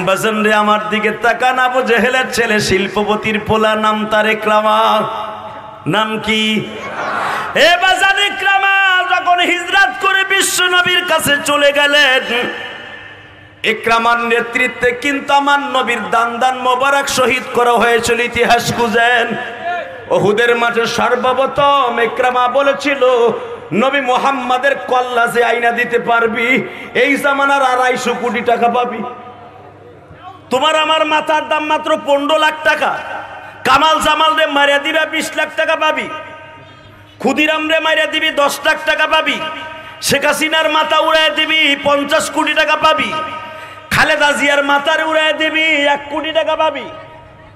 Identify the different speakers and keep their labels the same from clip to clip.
Speaker 1: বাজান রে আমার দিকে তাকান, আবু জেহেলের ছেলে শিল্পপতির পোলা, নাম তার ইকরামা। নাম কি? এ বাজান ইকরামা যখন হিজরত করে বিশ্ব নবীর কাছে চলে গেলেন, ইকরামার নেতৃত্বে কিন্তু আমার নবীর দান মোবারক শহীদ করা হয়েছিল। ইতিহাস খুঁজেন, উহুদের মাঠে সর্বপ্রথম ইকরামা বলেছিল, নবী মুহাম্মাদের কল্লা যে আইনা দিতে পারবি, এই জামানার 250 কোটি টাকা পাবি। তোমার আমার মাথার দাম মাত্র 15 লাখ টাকা। কামাল জামাল রে মারিয়া দিবা 20 লাখ টাকা পাবি। ক্ষুদিরাম রে মারিয়া দিবি 10 লাখ টাকা পাবি। শেখ হাসিনার মাথা উড়াই দিবি 50 কোটি টাকা পাবি। খালেদা জিয়ার মাথার উড়াই দিবি 1 কোটি টাকা পাবি।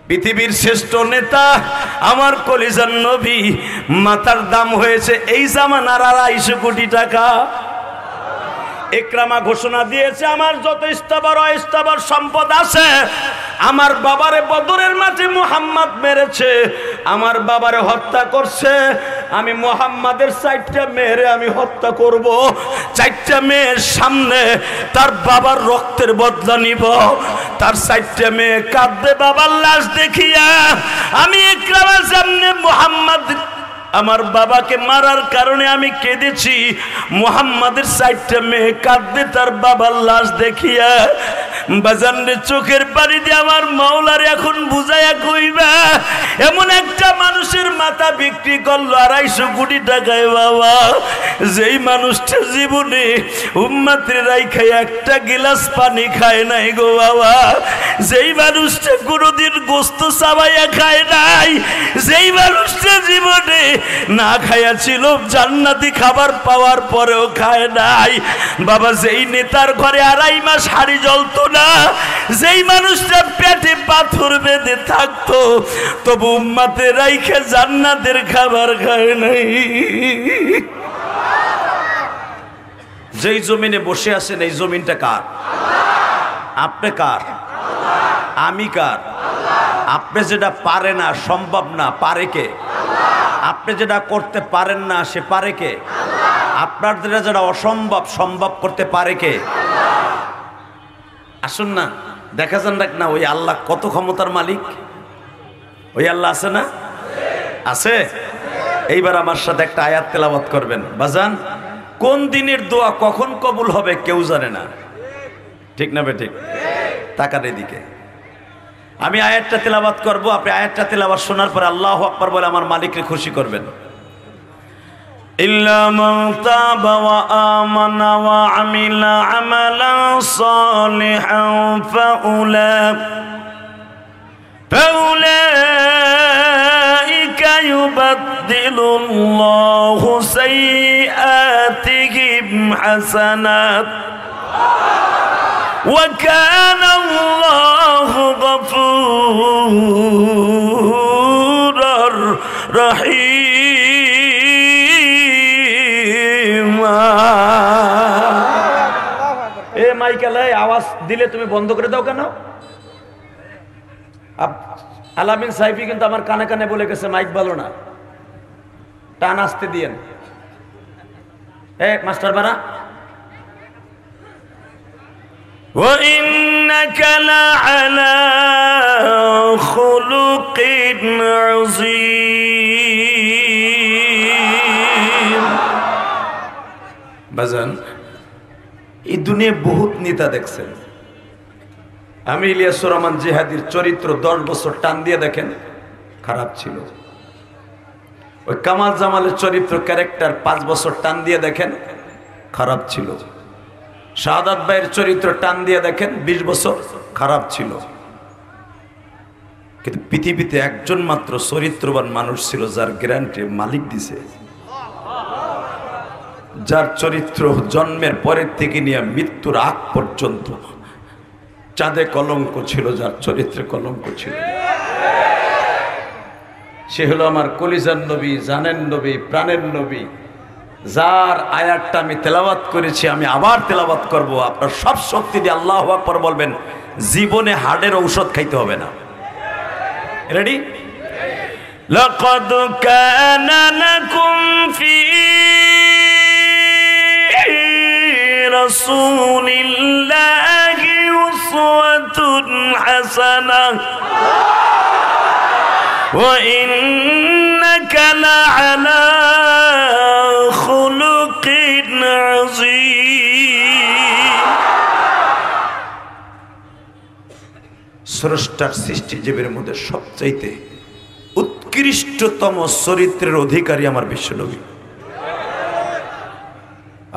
Speaker 1: পৃথিবীর শ্রেষ্ঠ নেতা আমার কলিজার নবী, মাথার দাম হয়েছে এই জামানার 250 কোটি টাকা। ইকরামা ঘোষণা দিয়েছে, আমার যত স্থাবর অস্থাবর সম্পদ আছে, আমার বাবারে বদরের মাঝে মুহাম্মদ মেরেছে, আমার বাবারে হত্যা করছে, আমি মুহাম্মাদের 4টা মেয়েরে আমি হত্যা করব। 4টা মেয়ের সামনে তার বাবার রক্তের বদলা নিব। তার 4টা মেয়ে কাঁদবে বাবার লাশ দেখিয়া। আমি ইকরামার সামনে মুহাম্মদ আমার বাবাকে মারার কারণে আমি কেঁদেছি, মুহাম্মাদের 4টা মেয়ে কাঁদবে তার বাবার লাশ দেখিয়া। বাজানরে চোখের পানি দিয়ে আমার মাওলার এখন বুঝাইয়া কইবা, এমন একটা মানুষের মাথা বিক্রি করলো 250 কোটি টাকায় বাবা, যেই মানুষটা জীবনে উম্মতের রাইখায় একটা গিলাস পানি খায় নাই গো বাবা, যেই মানুষটা কোনোদিন গোস্ত চাবাইয়া খায় নাই, যেই মানুষটা জীবনে না খায়া ছিল জান্নাতি খাবার পাওয়ার পরেও খায় নাই বাবা, যেই নেতার ঘরে 2.5 মাস হাড়ি জ্বলতো না, যেই মানুষটা পেটে পাথর বেঁধে থাকতো তবু উম্মতে রাইখে জান্নাতের খাবার খায় নাই। যেই জমিনে বসে আছেন এই জমিনটা কার? আপনি কার? আমি কার? আপনি যেটা পারে না, সম্ভব না, পারে কে? আপনি যেটা করতে পারেন না সে পারে কে? আপনার যেটা অসম্ভব সম্ভব করতে পারে কে? আসুন না দেখা যান না ওই আল্লাহ কত ক্ষমতার মালিক। ওই আল্লাহ আছে না? আছে। এইবার আমার সাথে একটা আয়াত তেলাওয়াত করবেন বাজান। কোন দিনের দোয়া কখন কবুল হবে কেউ জানে না, ঠিক না বেঠিক? তাকান এদিকে, আমি আয়াতটা তেলাওয়াত করব, আপনি আয়াতটা তেলাওয়াত শোনার পরে আল্লাহু আকবার বলে আমার মালিককে খুশি করবেন। ইল্লা মান তাবা ওয়া আমানা ওয়া আমিলা আমালান সালিহান ফাউলাইকা ইউবাদদিলুল্লাহু সাইয়্যাতিহিম হাসানাত ওয়া কানা আল্লাহু গফুরুর রহিম। এ মাইকেল, আওয়াজ দিলে তুমি বন্ধ করে দাও কেন? আলামিন সাইফি কিন্তু আমার কানে কানে বলে গেছে মাইক ভালো না, টান আসতে দিয়েন। মাস্টার বারা, وَإِنَّكَ لَعَلَى خُلُقٍ عَظِيمٍ। বাজান, এই দুনিয়ায় বহুত নেতা দেখছেন। আমি ইলিয়াসুর রহমান জিহাদির চরিত্র 10 বছর টান দিয়ে দেখেন, খারাপ ছিল। ওই কামাল জামালের চরিত্র ক্যারেক্টার 5 বছর টান দিয়ে দেখেন, খারাপ ছিল। শাহাদাত ভাইয়ের চরিত্র টান দিয়ে দেখেন 20 বছর, খারাপ ছিল। কিন্তু পৃথিবীতে একজন মাত্র চরিত্রবান মানুষ ছিল যার গ্যারান্টি মালিক দিছে, যার চরিত্র জন্মের পরের থেকে নিয়ে মৃত্যুর আগ পর্যন্ত চাঁদে কলঙ্ক ছিল, যার চরিত্রে কলঙ্ক ছিল। সে হলো আমার কলিজার নবী, জানের নবী, প্রাণের নবী, যার আয়াতটা আমি তেলাওয়াত করেছি, আমি আবার তেলাওয়াত করব। আপনার সব শক্তি দিয়ে আল্লাহু আকবার বলবেন, জীবনে হার্টের ঔষধ খাইতে হবে না। রেডি? লাকাদ কানা লাকুম ফি রাসূলিল্লাহি উসওয়াতুন হাসানাহ ওয়া ইন্নাকা লাআলা খুলুকিন আযীম। স্রষ্টার সৃষ্টিজীবের মধ্যে সবচাইতে উৎকৃষ্টতম চরিত্রের অধিকারী আমার বিশ্বনবী।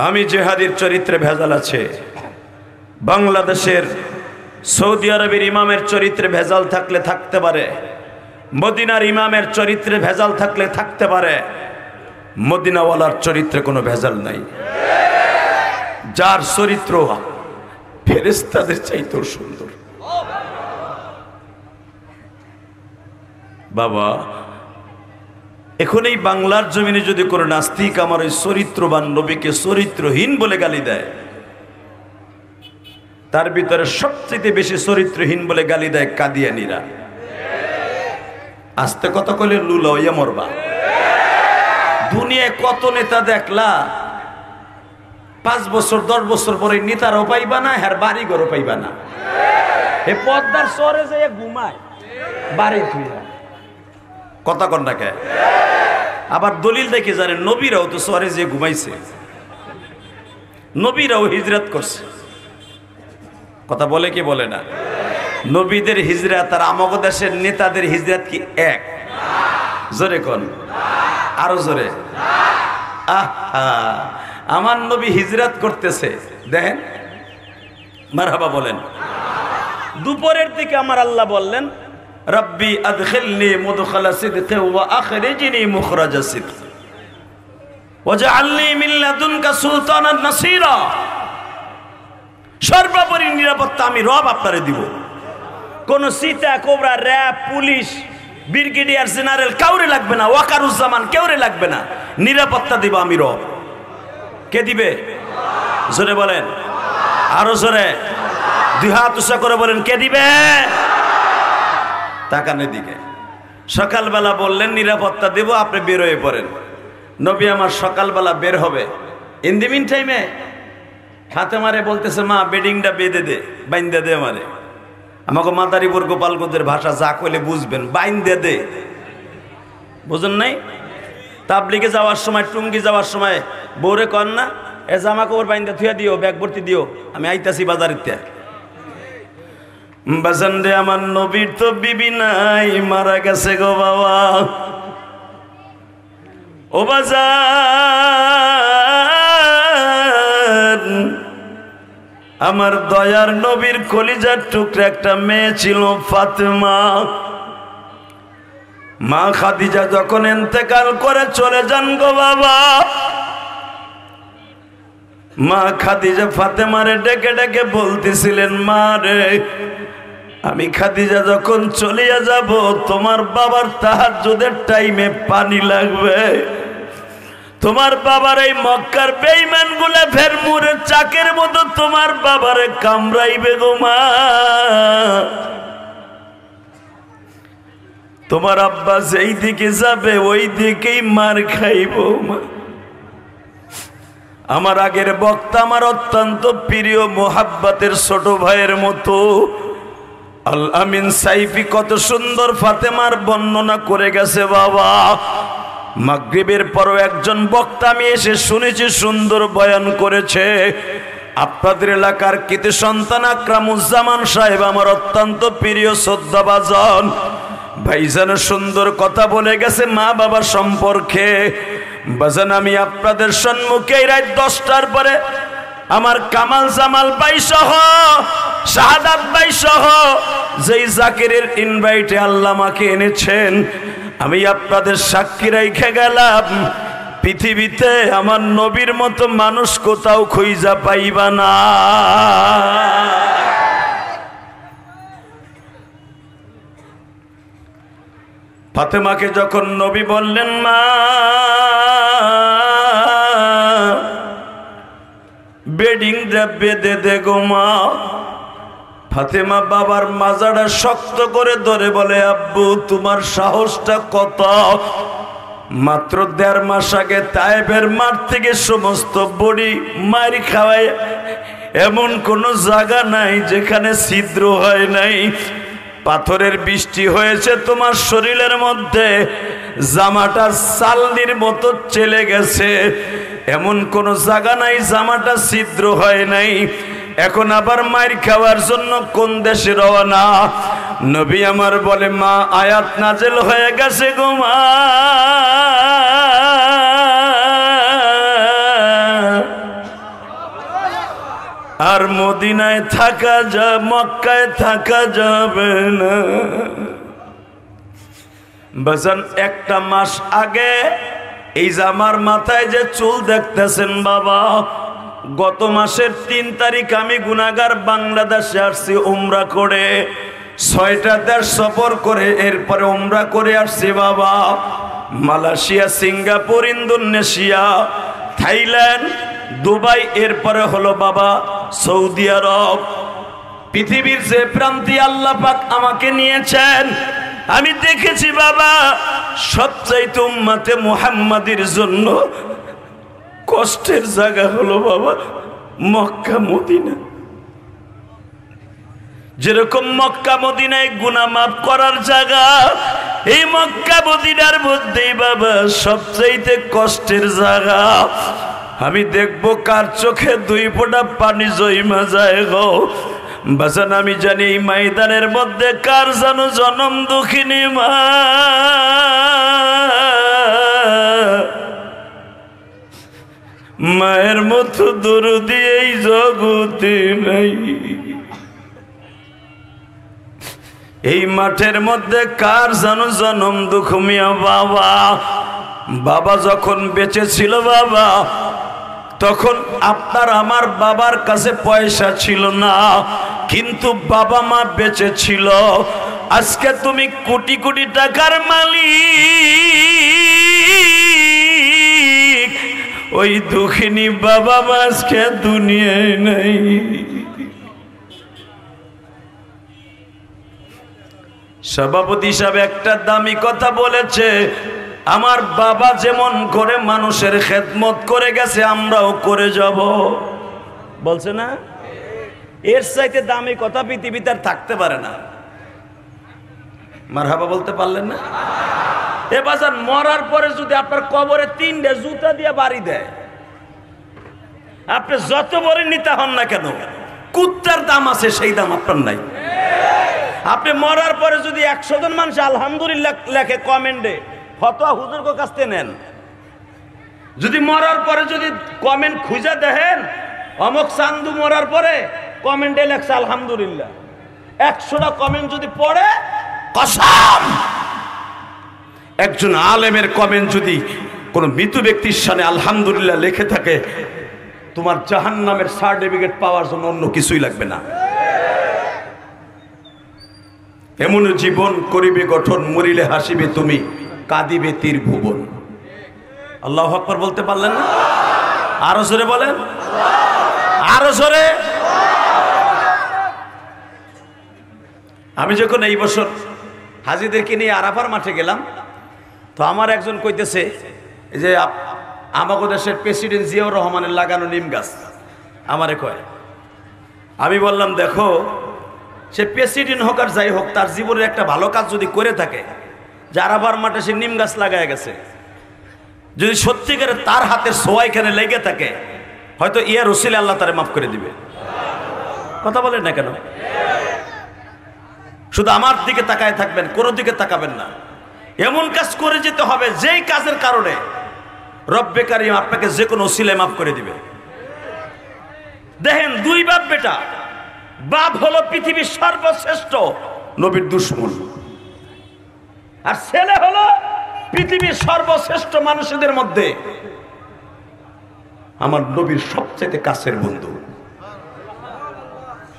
Speaker 1: আমি জেহাদির চরিত্রে ভেজাল আছে, বাংলাদেশের সৌদি আরবের ইমামের চরিত্রে ভেজাল থাকলে থাকতে পারে, মদিনার ইমামের চরিত্রে ভেজাল থাকলে থাকতে পারে, মদিনাওয়ালার চরিত্রে কোনো ভেজাল নাই। যার চরিত্র ফেরেশতাদের চাইতেও সুন্দর। বাবা, এখন এই বাংলার জমিনে যদি কোনো নাস্তিক আমার ওই চরিত্রবান নবীকে চরিত্রহীন বলে গালি দেয়, তার ভিতরে সবচেয়ে বেশি চরিত্রহীন বলে গালি দেয় কাদিয়ানীরা। আস্তে কথা কইলে লুলা হইয়া মরবা। দুনিয়ায় কত নেতা দেখলা, 5 বছর 10 বছর পরে নেতারও পাইবা না, হ্যার বাড়ি ঘরও পাইবা না। এ পদ্মার শহরে যাইয়া ঘুমায় বাড়ি থুইয়া, কথা কন না কে? আবার দলিল দেখে জানেন নবীরাও তো শহরে যে ঘুমাইছে, নবীরাও হিজরত করছে। কথা বলে কি বলে না? নবীদের হিজরত আর আমাদের দেশের নেতাদের হিজরত কি এক? জোরে কোন, আরো জোরে। আমার নবী হিজরত করতেছে, দেখেন মারহাবা বলেন। দুপুরের দিকে আমার আল্লাহ বললেন, রব্বি আদখিলনি মুদখালা সিদক ওয়া আখরিজনি মুখরাজা সিদক ওয়াজআলনি মিন লাদুনকা সুলতানান নাসীরা। সর্বোপরি নিরাপত্তা আমি রব আপনারে দিব। কোন Sita cobra, RAB, police, brigadier general কাউরে লাগবে না, ওয়াকারুজ্জামান কেউরে লাগবে না, নিরাপত্তা দিব আমি রব। কে দিবে? জোরে বলেন, আরো জোরে, 2 হাত উঁচা করে বলেন, কে দিবে? তাকানের দিকে। সকালবেলা বললেন নিরাপত্তা দেব, আপনি বের হয়ে পড়েন। নবী আমার সকালবেলা বের হবে। ইন দি মিন টাইমে ফাতেমারে বলতেছে, মা বেডিংটা বেঁধে দে, বাইন্দে দে আমারে। আমাকে মাদারীপুর গোপালগঞ্জের ভাষা যা কইলে বুঝবেন, বাইন্দে দে। বুঝেন নাই? তাবলিগে যাওয়ার সময়, টুঙ্গি যাওয়ার সময় বউরে কন না, এ জামা কাপড় বাইন্দে থুয়া দিও, ব্যাগ ভর্তি দিও, আমি আইতাছি বাজারিতে। বাজান রে, আমার নবীর তো বিবি নাই, মারা গেছে গো বাবা। ও বাজান, আমার দয়ার নবীর কলিজার টুকরা একটা মেয়ে ছিল ফাতেমা। মা খাদিজা যখন ইন্তেকাল করে চলে যান গো বাবা, মা খাদিজা ফাতেমারে ডেকে ডেকে বলতেছিলেন, মা রে, আমি খাদিজা যখন চলিয়া যাব, তোমার বাবার তাহাজ্জুদের টাইমে পানি লাগবে। তোমার বাবার এই মক্কার বেঈমান গুলা ফের মুরে চাকের মতো তোমার বাবারে কামড়াইবে গো মা। তোমার আব্বা যেই দিকে যাবে ওই দিকেই মার খাইব মা। আমার আগের বক্তা আমার অত্যন্ত প্রিয় মোহাব্বতের ছোট ভাইয়ের মতো আল আমিন সাইফি কত সুন্দর ফাতেমার বর্ণনা করে গেছে বাবা। মাগরিবের পরও একজন বক্তা আমি এসে শুনেছি সুন্দর বয়ান করেছে। আপনাদের এলাকার কৃতি সন্তান আকরামুজ্জামান সাহেব আমার অত্যন্ত প্রিয় শ্রদ্ধাভাজন ভাইজান সুন্দর কথা বলে গেছে মা বাবা সম্পর্কে। বাজান আমি আপনাদের সম্মুখে রাত 10টার পরে আমার কামাল জামাল ভাই সহ শাহাদাত ভাই সহ যেই জাকিরের ইনভাইটে আল্লাহ আমাকে এনেছেন, আমি আপনাদের সাক্ষী রেখে গেলাম পৃথিবীতে আমার নবীর মতো মানুষ কোথাও খুঁজা পাইবা না। ফাতেমাকে যখন নবী বললেন, মা বেডিংটা বেঁধে দে গো মা, ফাতেমা বাবার মাজাটা শক্ত করে ধরে বলে, আব্বু তোমার সাহসটা কত? মাত্র 1.5 মাস আগে তায়েফের মাঠ থেকে সমস্ত বডি মার খাওয়ায় এমন কোনো জায়গা নাই যেখানে ছিদ্র হয় নাই। পাথরের বৃষ্টি হয়েছে তোমার শরীরের মধ্যে, জামাটা চালনির মতো চলে গেছে, এমন কোনো জায়গা নাই জামাটা ছিদ্র হয় নাই। এখন আবার মায়ের খাওয়ার জন্য কোন দেশে রওনা? নবী আমার বলে, মা আয়াত নাজেল হয়ে গেছে গো মা, আর মদিনায় থাকা যাবে, মক্কায় থাকা যাবে না। বাজান একটা মাস আগে এই যে আমার মাথায় যে চুল দেখতেছেন বাবা, গত মাসের 3 তারিখ আমি গুনাহগার বাংলাদেশে আসছি উমরা করে, 6টা দেশ সফর করে এরপরে উমরা করে আসছি বাবা। Malaysia, Singapore, Indonesia, Thailand, Dubai, এরপরে হলো বাবা সৌদি আরব। পৃথিবীর যে প্রান্তে আল্লাহ পাক আমাকে নিয়েছেন, আমি দেখেছি বাবা সবচাইতে উম্মতে মুহাম্মাদের জন্য কষ্টের জায়গা হলো বাবা মক্কা মদিনা। যেরকম মক্কা মদিনায় গুনাহ মাফ করার জায়গা, এই মক্কা মদিনার মধ্যেই বাবা সবচাইতে কষ্টের জায়গা। আমি দেখবো কার চোখে 2 ফোঁটা পানি জইমা যায় গো বাজান। আমি জানি এই ময়দানের মধ্যে কার যেন জনম দুঃখিনী মা, মায়ের মতো দরদি এই জগতে নাই। এই মাঠের মধ্যে কার যেন জনম দুঃখ মিয়া বাবা। বাবা যখন বেঁচে ছিল বাবা, তখন আপনার আমার বাবার কাছে পয়সা ছিল না, কিন্তু বাবা মা বেঁচে ছিল। আজকে তুমি কোটি কোটি টাকার মালিক, ওই দুঃখিনী বাবা মা আজকে দুনিয়ায় নাই। সভাপতি সাহেব একটা দামি কথা বলেছে, আমার বাবা যেমন করে মানুষের খেদমত করে গেছে আমরাও করে যাব, বলছে না? এর চাইতে দামি কথা পৃথিবীতে আর থাকতে পারে না। মারহাবা বলতে পারলেন না? এ বাজার মরার পরে যদি আপনার কবরে 3টে জুতা দিয়ে বাড়ি দেয়, আপনি যত বড় নিতে হন না কেন, কুত্তার দাম আছে সেই দাম আপনার নাই। আপনি মরার পরে যদি 100 জন মানুষ আলহামদুলিল্লাহ লেখে কমেন্টে, ফতোয়া হুজুর কাছ থেকে নেন, যদি মরার পরে যদি কমেন্ট খুঁজে দেখেন অমুক চান্দু মরার পরে কমেন্টে লেখছে আলহামদুলিল্লাহ, 100টা কমেন্ট যদি পড়ে কসম, একজন আলেমের কমেন্ট যদি কোন মৃত ব্যক্তির সামনে আলহামদুলিল্লাহ লিখে থাকে, তোমার জাহান্নামের সার্টিফিকেট পাওয়ার জন্য অন্য কিছুই লাগবে না। এমন জীবন করিবে গঠন, মরিলে হাসিবে তুমি, কাঁদিবে তীর ভুবন। আল্লাহু আকবার বলতে পারলেন না? আরো জোরে বলেন, আরো জোরে। আমি যখন এই বছর হাজিদেরকে নিয়ে আরাফার মাঠে গেলাম, তো আমার একজন কইতেছে যে আমাকে দেশের প্রেসিডেন্ট জিয়াউর রহমানের লাগানো নিম গাছ আমারে কয়। আমি বললাম দেখো, সে প্রেসিডেন্ট হোক আর যাই হোক, তার জীবনের একটা ভালো কাজ যদি করে থাকে, যে আরাফার মাঠে সে নিম গাছ লাগায় গেছে, যদি সত্যিকারে তার হাতের ছোঁয়া এখানে লেগে থাকে, হয়তো ইয়া রসিলে আল্লাহ তারে মাফ করে দিবে। কথা বলেন না কেন? শুধু আমার দিকে তাকায় থাকবেন, কোনো দিকে তাকাবেন না। এমন কাজ করে যেতে হবে যেই কাজের কারণে রব্বে কারিম আপনাকে যে কোনো ওসিলায় মাফ করে দিবে। দেখেন, 2 বাপ বেটা, বাপ হলো পৃথিবীর সর্বশ্রেষ্ঠ নবীর দুশমন, আর ছেলে হলো পৃথিবীর সর্বশ্রেষ্ঠ মানুষদের মধ্যে আমার নবীর সবচেয়ে কাছের বন্ধু।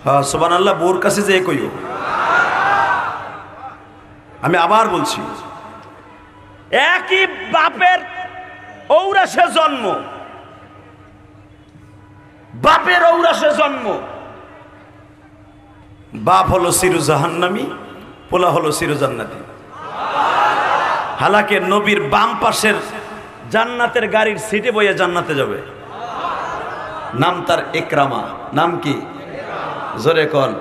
Speaker 1: হ্যাঁ সুবহানাল্লাহ, বউর কাছে যে কইও। আমি আবার বলছি, একই বাপের ঔরাসে জন্ম, বাপের ঔরাসে জন্ম, বাপ হলো চির জাহান্নামী, পোলা হলো চির জান্নাতি। হালাকে নবীর বাম পাশের জান্নাতের গাড়ির সিটে বইয়ে জান্নাতে যাবে। নাম তার ইকরামা। নাম কি? জোরে কোন।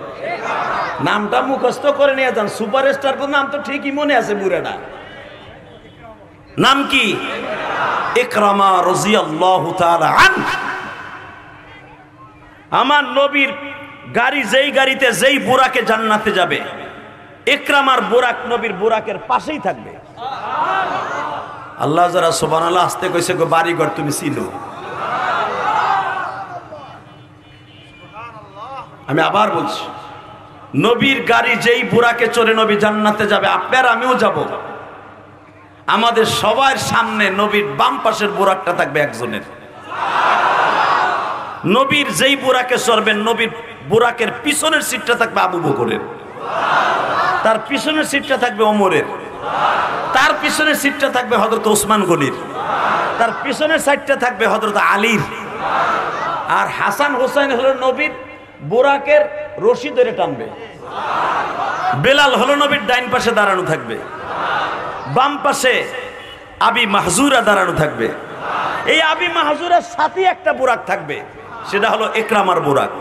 Speaker 1: নামটা মুখস্থ করে নিয়ে যান, সুপারস্টার নাম তো ঠিকই মনে আছে বুড়াটা। নাম কি? ইকরামা রাদিয়াল্লাহু তাআলা আনহু। আমার নবীর গাড়ি যেই গাড়িতে যেই বুরাকে জান্নাতে যাবে, ইকরামার বুরাক নবীর বুরাকের পাশেই থাকবে। আল্লাহ যারা সুবহানাল্লাহ আসতে কইছে গো বাড়িঘর তুমি চিনো। আমি আবার বলছি, নবীর গাড়ি যেই বুরাকে চড়ে নবী জান্নাতে যাবে, আপনার আমিও যাব। আমাদের সবার সামনে নবীর বাম পাশের বুরাকটা থাকবে একজনের। নবীর যেই বুরাকে চড়বেন, নবীর বুরাকের পিছনের সিটটা থাকবে আবু বকরের, তার পিছনের সিটটা থাকবে ওমরের, তার পিছনের সিটটা থাকবে হযরত ওসমান গনির, তার পিছনের সাইডটা থাকবে হযরত আলীর। আর হাসান হোসেন হলো নবীর বুরাকের রশি ধরে টানবে। বেলাল হলো নবীর ডাইন পাশে দাঁড়ানো থাকবে, বাম পাশে আবি মাহজুরা দাঁড়ানো থাকবে। এই আবি মাহজুরার সাথে একটা বুরাক থাকবে, সেটা হলো ইকরামার বুরাক।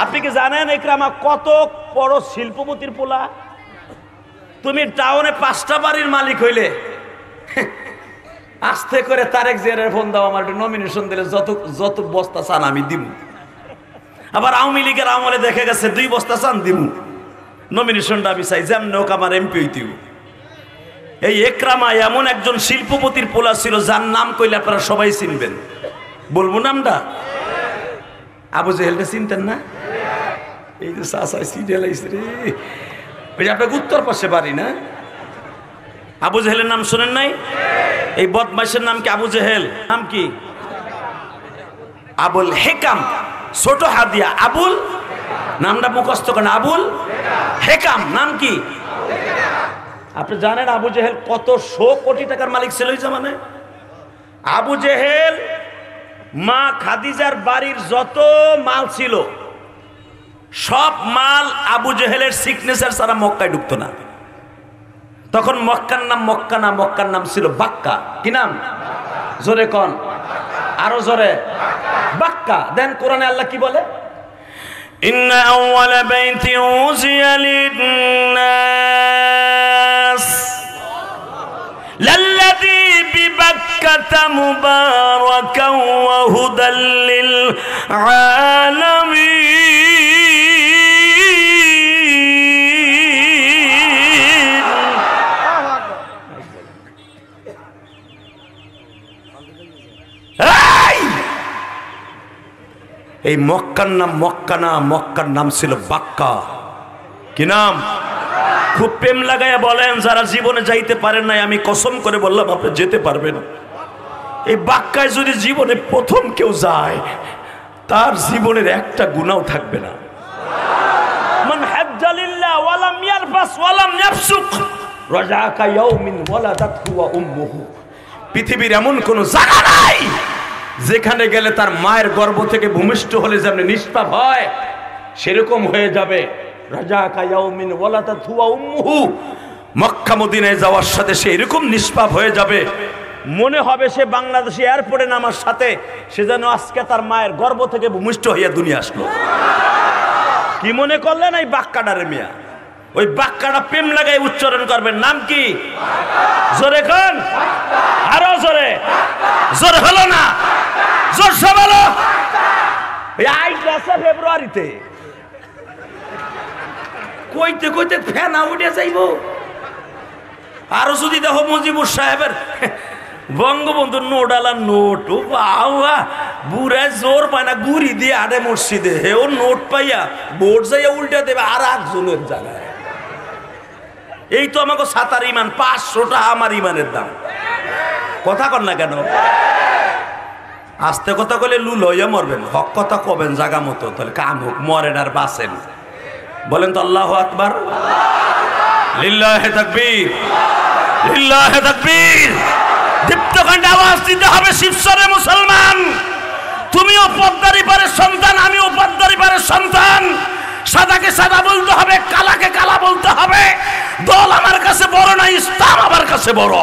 Speaker 1: আপনি কি জানেন ইকরামা কত বড় শিল্পপতির পোলা? তুমি টাউনে 5টা বাড়ির মালিক হইলে আস্তে করে তারেক জিয়ার ফোন দাও, আমার একটু নমিনেশন দিলে যত বস্তা চান আমি দিব। আবার আওয়ামী লীগের আমলে দেখে গেছে 2 বস্তা চান দিব, নমিনেশনটা আমি চাই, যেমন হোক আমার এমপি হইতেও। এই ইকরামা এমন একজন শিল্পপতির পোলা ছিল যার নাম কইলে আপনারা সবাই চিনবেন। বলবো নামটা? আবু জেহেলকে চিনতেন না? এই যে চাচাই সিরিয়াল আইছে রে, ওই যে আপনাকে উত্তর পাশে বাড়ি না? আবু জেহেলের নাম শোনেন নাই? এই বদমাইশের নাম কি? আবু জেহেল নাম কি? আবুল হেকাম, ছোট হাদিয়া আবুল, নামটা মুখস্থ করেন, আবুল হেকাম। নাম কি? আপনি জানেন আবু জেহেল কত 100 কোটি টাকার মালিক ছিল এই জামানে? আবু জেহেল মা খাদিজার বাড়ির যত মাল ছিল সব মাল আবু জেহেলের সিগনেচার ছাড়া মক্কায় ঢুকতো না। তখন মক্কার নাম মক্কা না, মক্কার নাম ছিল বাক্কা। কি নাম? জোরে কোন, আরো জোরে। বাক্কা। দেন কোরআনে আল্লাহ কি বলে? ইন্না আউওয়ালা বাইতি উযিয়া লিন-নাস লাল্লাযী বিবাক্কাতা মুবারাকান ওয়া হুদাল লিল আলামিন। এই মক্কার নাম মক্কা না, মক্কার নাম ছিল বাক্কা। কি নাম? খুব প্রেম লাগাইয়া বলেন, যারা জীবনে যাইতে পারেন নাই, আমি কসম করে বললাম আপনি যেতে পারবেন। এই বাক্কায় যদি জীবনে প্রথম কেউ যায়, তার জীবনের একটা গুনাহ থাকবে না। মান হাজ্জা লিল্লাহ ওয়া লাম ইয়ারফাস ওয়া লাম ইয়াফসুক রাজাকা ইয়াউমিন ওয়ালাদাতহু ওয়া উম্মুহু। পৃথিবীর এমন কোন জায়গা নাই যেখানে গেলে তার মায়ের গর্ভ থেকে ভূমিষ্ঠ হলে যেমন নিষ্পাপ হয়, সেরকম হয়ে যাবে। রাজাকা ইয়াউমিন ওয়ালাদাতহু ওয়া উম্মুহু। মক্কা মদিনায় যাওয়ার সাথে সে এরকম নিষ্পাপ হয়ে যাবে, মনে হবে সে বাংলাদেশে এয়ারপোর্টে নামার সাথে সে যেন আজকে তার মায়ের গর্ভ থেকে ভূমিষ্ঠ হইয়া দুনিয়া আসলো। কি মনে করলেন? এই বাক্কাটারে মিয়া, ওই বাক্কাটা প্রেম লাগাই উচ্চারণ করবেন। নাম কি? জোরে কোন, আরো জোরে। জোর হলো না, জোর সব হলো। এই গেছে ফেব্রুয়ারিতে, কইতে কইতে ফেনা উঠে যাইব। আরো যদি দেখো মুজিবুর সাহেবের বঙ্গবন্ধুর নোট আলা নোট, ও বাবা বুড়া জোর পায় না, গুড়ি দিয়ে আড়ে মসজিদে ও নোট পাইয়া বোর্ড যাইয়া উল্টা দেবে আর একজনের জায়গায়। এই তো আমাকে 7 ইমান, 500 টাকা আমার ইমানের দাম। কথা কর না কেন? আস্তে কথা কইলে লুল হইয়া মরবেন, হক কথা কবেন জাগা মতো, তাহলে কাম হোক, মরেন আর বাঁচেন। বলেন তো আল্লাহু আকবার, লিল্লাহি তাকবীর, লিল্লাহি তাকবীর। দীপ্ত কণ্ঠে আওয়াজ দিতে হবে শিবসরে মুসলমান। তুমিও পদ্মারি পারের সন্তান, আমিও পদ্মারি পারের সন্তান। সাদাকে সাদা বলতে হবে, কালাকে কালা বলতে হবে। দল আমার কাছে বড় না, ইসলাম আমার কাছে বড়,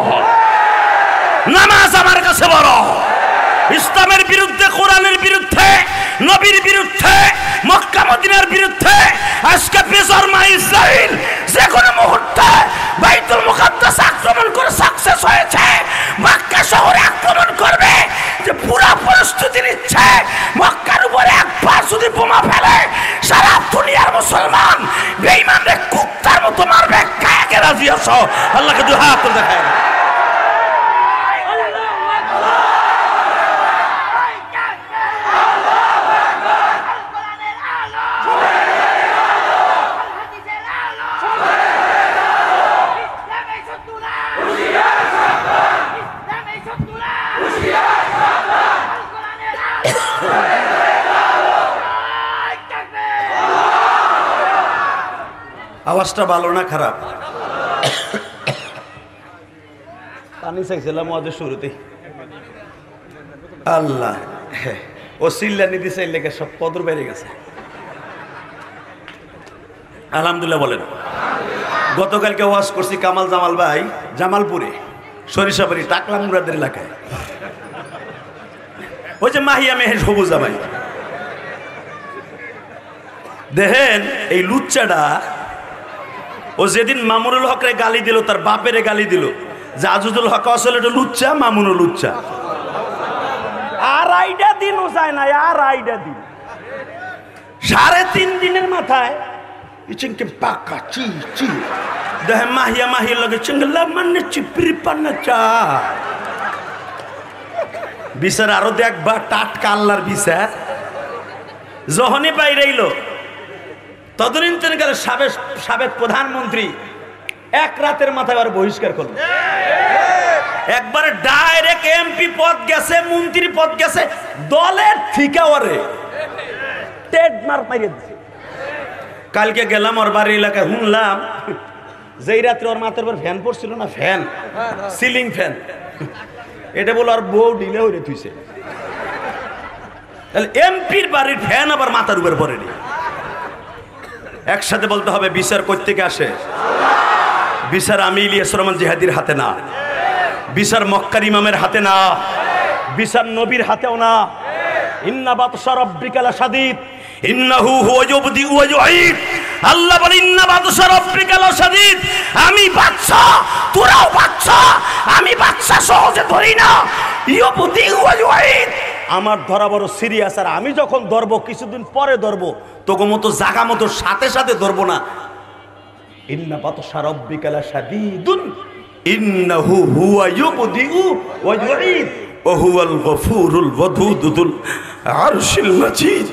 Speaker 1: নামাজ আমার কাছে বড়। ইসলামের বিরুদ্ধে, কোরআনের বিরুদ্ধে, নবীর বিরুদ্ধে, মক্কা মদিনার বিরুদ্ধে আজকে বেজরমা ইসরাইল যে কোনো মুহূর্তে বাইতুল মুকাদ্দাস আক্রমণ করে সাকসেস হয়েছে, মক্কা শহরে আক্রমণ করবে, যে পুরো প্রস্তুতি নিচ্ছে। মক্কার উপরে একবার যদি বোমা ফেলে সারা দুনিয়ার মুসলমান বেঈমানরে কুত্তার মতো মারবে। কাকে রাজি আছো? আল্লাহকে দুই হাত তুলে দেখায়। আওয়াজটা ভালো না খারাপ? পানি চাইছিলাম ওদের শুরুতে। আল্লাহ ও সিল্লানি দিছে, লেগে সব কদর বেড়ে গেছে। আলহামদুলিল্লাহ বলেন। গতকালকে ওয়াজ করছি কামাল জামাল ভাই জামালপুরে, সরিষাবাড়ি টাকলা মুরাদের এলাকায়। ওই যে মাহিয়া মেহের সবুজ জামাই, দেখেন এই লুচ্চাটা, ও যেদিন মামুনুল হকরে গালি দিল, তার বাপেরে গালি দিল যে আজিজুল হক আসলে এটা লুচ্চা, মামুনুল লুচ্চা। আর আইডা দিন ও যায় না, আর আইডা দিন 3.5 দিনের মাথায় ইচিনকে পাকা চি চি দেখে মাহিয়া মাহিয়া লাগে চিংলা মানে চিপরি পান্না চা বিচার। আরো দেখবা টাটকা আল্লাহর বিচার। যখনই বাইরে এলো তদনীন্তনকালে সাবেক প্রধানমন্ত্রী এক রাতের মাথায় আর বহিষ্কার করল। একবারে ডাইরেক্ট এমপি পদ গেছে, মন্ত্রী পদ গেছে, দলের থেকে ওরে ট্রেডমার্ক মারিয়ে দিছে। কালকে গেলাম ওর বাড়ি এলাকায়, শুনলাম যেই রাত্রে ওর মাথার উপর ফ্যান পড়ছিল না, ফ্যান সিলিং ফ্যান, এটা বলে আর বউ ঢিলে হয়ে থুইছে। তাহলে এমপির বাড়ির ফ্যান আবার মাথার উপর পড়েনি। একসাথে বলতে হবে বিচার করতে আসে। বিচার আমি ইলিয়াস রহমান জিহাদির হাতে না, বিচার মক্কার ইমামের হাতে না, বিচার নবীর হাতেও না। ইন্না বাতশা রাব্বিকা লাশাদীদ ইন্নাহু হুয়া ইউবদি ওয়া ইউঈদ। আল্লাহ বলেন ইন্না বাতশা রাব্বিকা লাশাদীদ, আমি বাদশা তোরাও বাদশা, আমি বাদশা সহজে ধরি না। ইউবদি ওয়া ইউঈদ, আমার ধরা বড় সিরিয়াস, আর আমি যখন ধরবো কিছুদিন পরে ধরবো, তোকে মতো জাগা মতো সাথে সাথে ধরবো না। ইন্না বাতশা রাব্বিকা লাশাদীদুন ইন্নাহু হুয়া ইউবদি ওয়া ইউঈদ ওয়া হুয়াল গফুরুল ওয়াদুদুল আরশিল মাজিদ।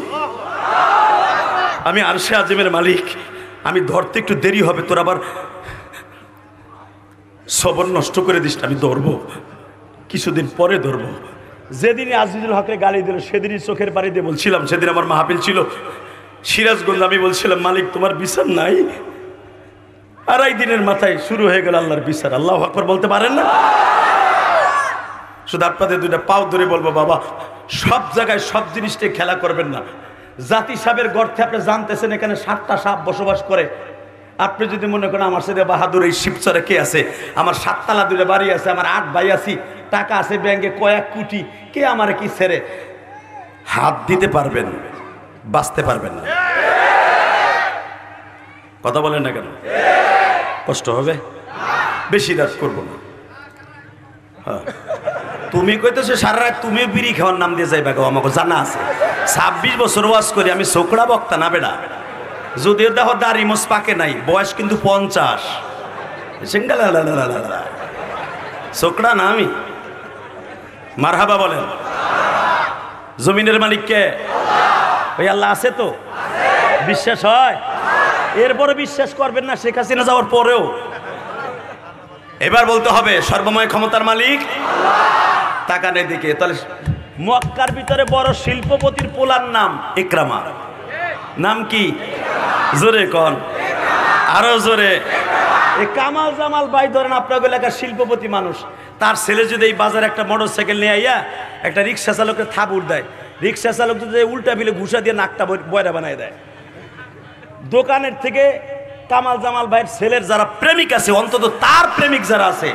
Speaker 1: আমি আরশে আজিমের মালিক, আমি ধরতে একটু দেরি হবে, তোর আবার সবর নষ্ট করে দিস। আমি ধরবো, কিছুদিন পরে ধরবো। যেদিনই আজিজুল হককে গালি দিল সেদিনই চোখের পানি দিয়ে বলছিলাম, সেদিন আমার মাহফিল ছিল সিরাজগঞ্জ, আমি বলছিলাম মালিক তোমার বিচার নাই। 2.5 দিনের মাথায় শুরু হয়ে গেল আল্লাহর বিচার। আল্লাহু আকবার বলতে পারেন না? শুধু আপনাদের দুইটা পাও ধরে বলবো, বাবা সব জায়গায় সব জিনিসটাই খেলা করবেন না। জাতি সাহেবের গর্তে আপনি জানতেছেন এখানে 7টা সাপ বসবাস করে। আপনি যদি মনে করেন আমার সাথে বাহাদুর এই শিবচরে কে আছে, আমার 7 তালা 2টা বাড়ি আছে, আমার 8 ভাই আছি, টাকা আছে ব্যাংকে কয়েক কোটি, কে আমার কি ছেড়ে হাত দিতে পারবেন? বাঁচতে পারবেন না। কথা বলেন না কেন? কষ্ট হবে? বেশি রাত করবো না। হ্যাঁ, তুমি কইতেছো সারা রাত তুমি বিড়ি খাওয়ার নাম দিয়ে যাইবা, আমাকে জানা আছে। 26 বছর ওয়াজ করি আমি, ছোকরা বক্তা না বেড়া। যদিও দেখো দাড়ি মোছ পাকে নাই, বয়স কিন্তু 50। ছোকরা না আমি। মারহাবা বলেন। জমিনের মালিক কে? ওই আল্লাহ আছে তো? বিশ্বাস হয়? এরপরে বিশ্বাস করবেন না শেখ হাসিনা যাওয়ার পরেও। এবার বলতে হবে সর্বময় ক্ষমতার মালিক তাকান এদিকে। তাহলে মক্কার ভিতরে বড় শিল্পপতির পোলার নাম ইকরামা। নাম কি? জোরে কন, আরো জোরে। এই কামাল জামাল ভাই ধরেন আপনার এলাকার শিল্পপতি মানুষ, তার ছেলে যদি এই বাজারে একটা মোটর সাইকেল নিয়ে আইয়া একটা রিক্সা চালকের থাবুর দেয়, রিক্সা চালক যদি উল্টা বিলে ঘুষা দিয়ে নাকটা বয়রা বানায় দেয়। দোকানের থেকে কামাল জামাল ভাইয়ের ছেলের যারা প্রেমিক আছে, অন্তত তার প্রেমিক যারা আছে,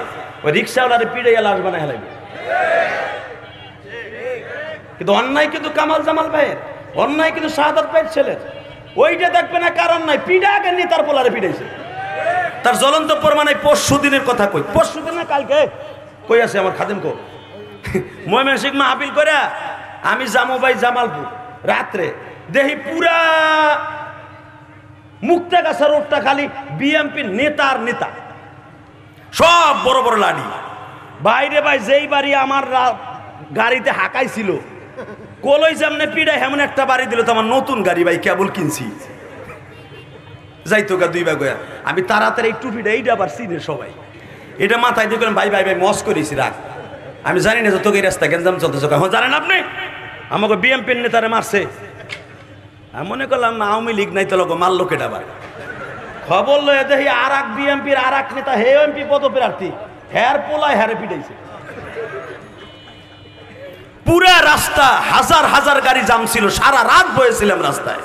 Speaker 1: ওই রিক্সাওয়ালারে পিড়ে লাশ বানায় হেলাইবে। কিন্তু অন্যায় কিন্তু কামাল জামাল ভাইয়ের, অন্যায় কিন্তু শাহাদাত ভাইয়ের ছেলের। ওইটা দেখবে না কারণ নাই, পিঠা আগে নেতার পোলারে পিঠাইছে। তার জ্বলন্ত প্রমাণ পরশু দিনের কথা কই, পরশু দিন না কালকে কই আছে আমার খাদেম কো ময়মনসিংহ মাহফিল করে আমি জামু ভাই জামালপুর রাত্রে দেখি পুরা মুক্তাগাছা রোডটা খালি বিএমপি নেতার নেতা, সব বড় বড় লাঠি। বাইরে ভাই যেই বাড়ি আমার গাড়িতে হাঁকাইছিল কলই যেমনে পিড়ায় এমন একটা বাড়ি দিল, তো আমার নতুন গাড়ি ভাই কেবল কিনছি যাইতো গা 2 ভাগ। আমি তাড়াতাড়ি একটু টুপিটা এইটা আবার চিনে সবাই, এটা মাথায় দিয়ে ভাই ভাই ভাই মস করেছি রাখ, আমি জানি না যে তোকে এই রাস্তা গেঞ্জাম চলতেছে। হ্যাঁ জানেন আপনি আমাকে বিএমপির নেতারে মারছে, আমি মনে করলাম আওয়ামী লীগ নাই তো লোক মারলো কেটা আবার। খবর লয়ে দেখি আর এক বিএমপির আর এক নেতা হে এমপি পদপ্রার্থী হ্যার পোলায় হ্যারে পিটাইছে। পুরা রাস্তা হাজার হাজার গাড়ি জাম ছিল, সারা রাত বয়েছিলাম রাস্তায়।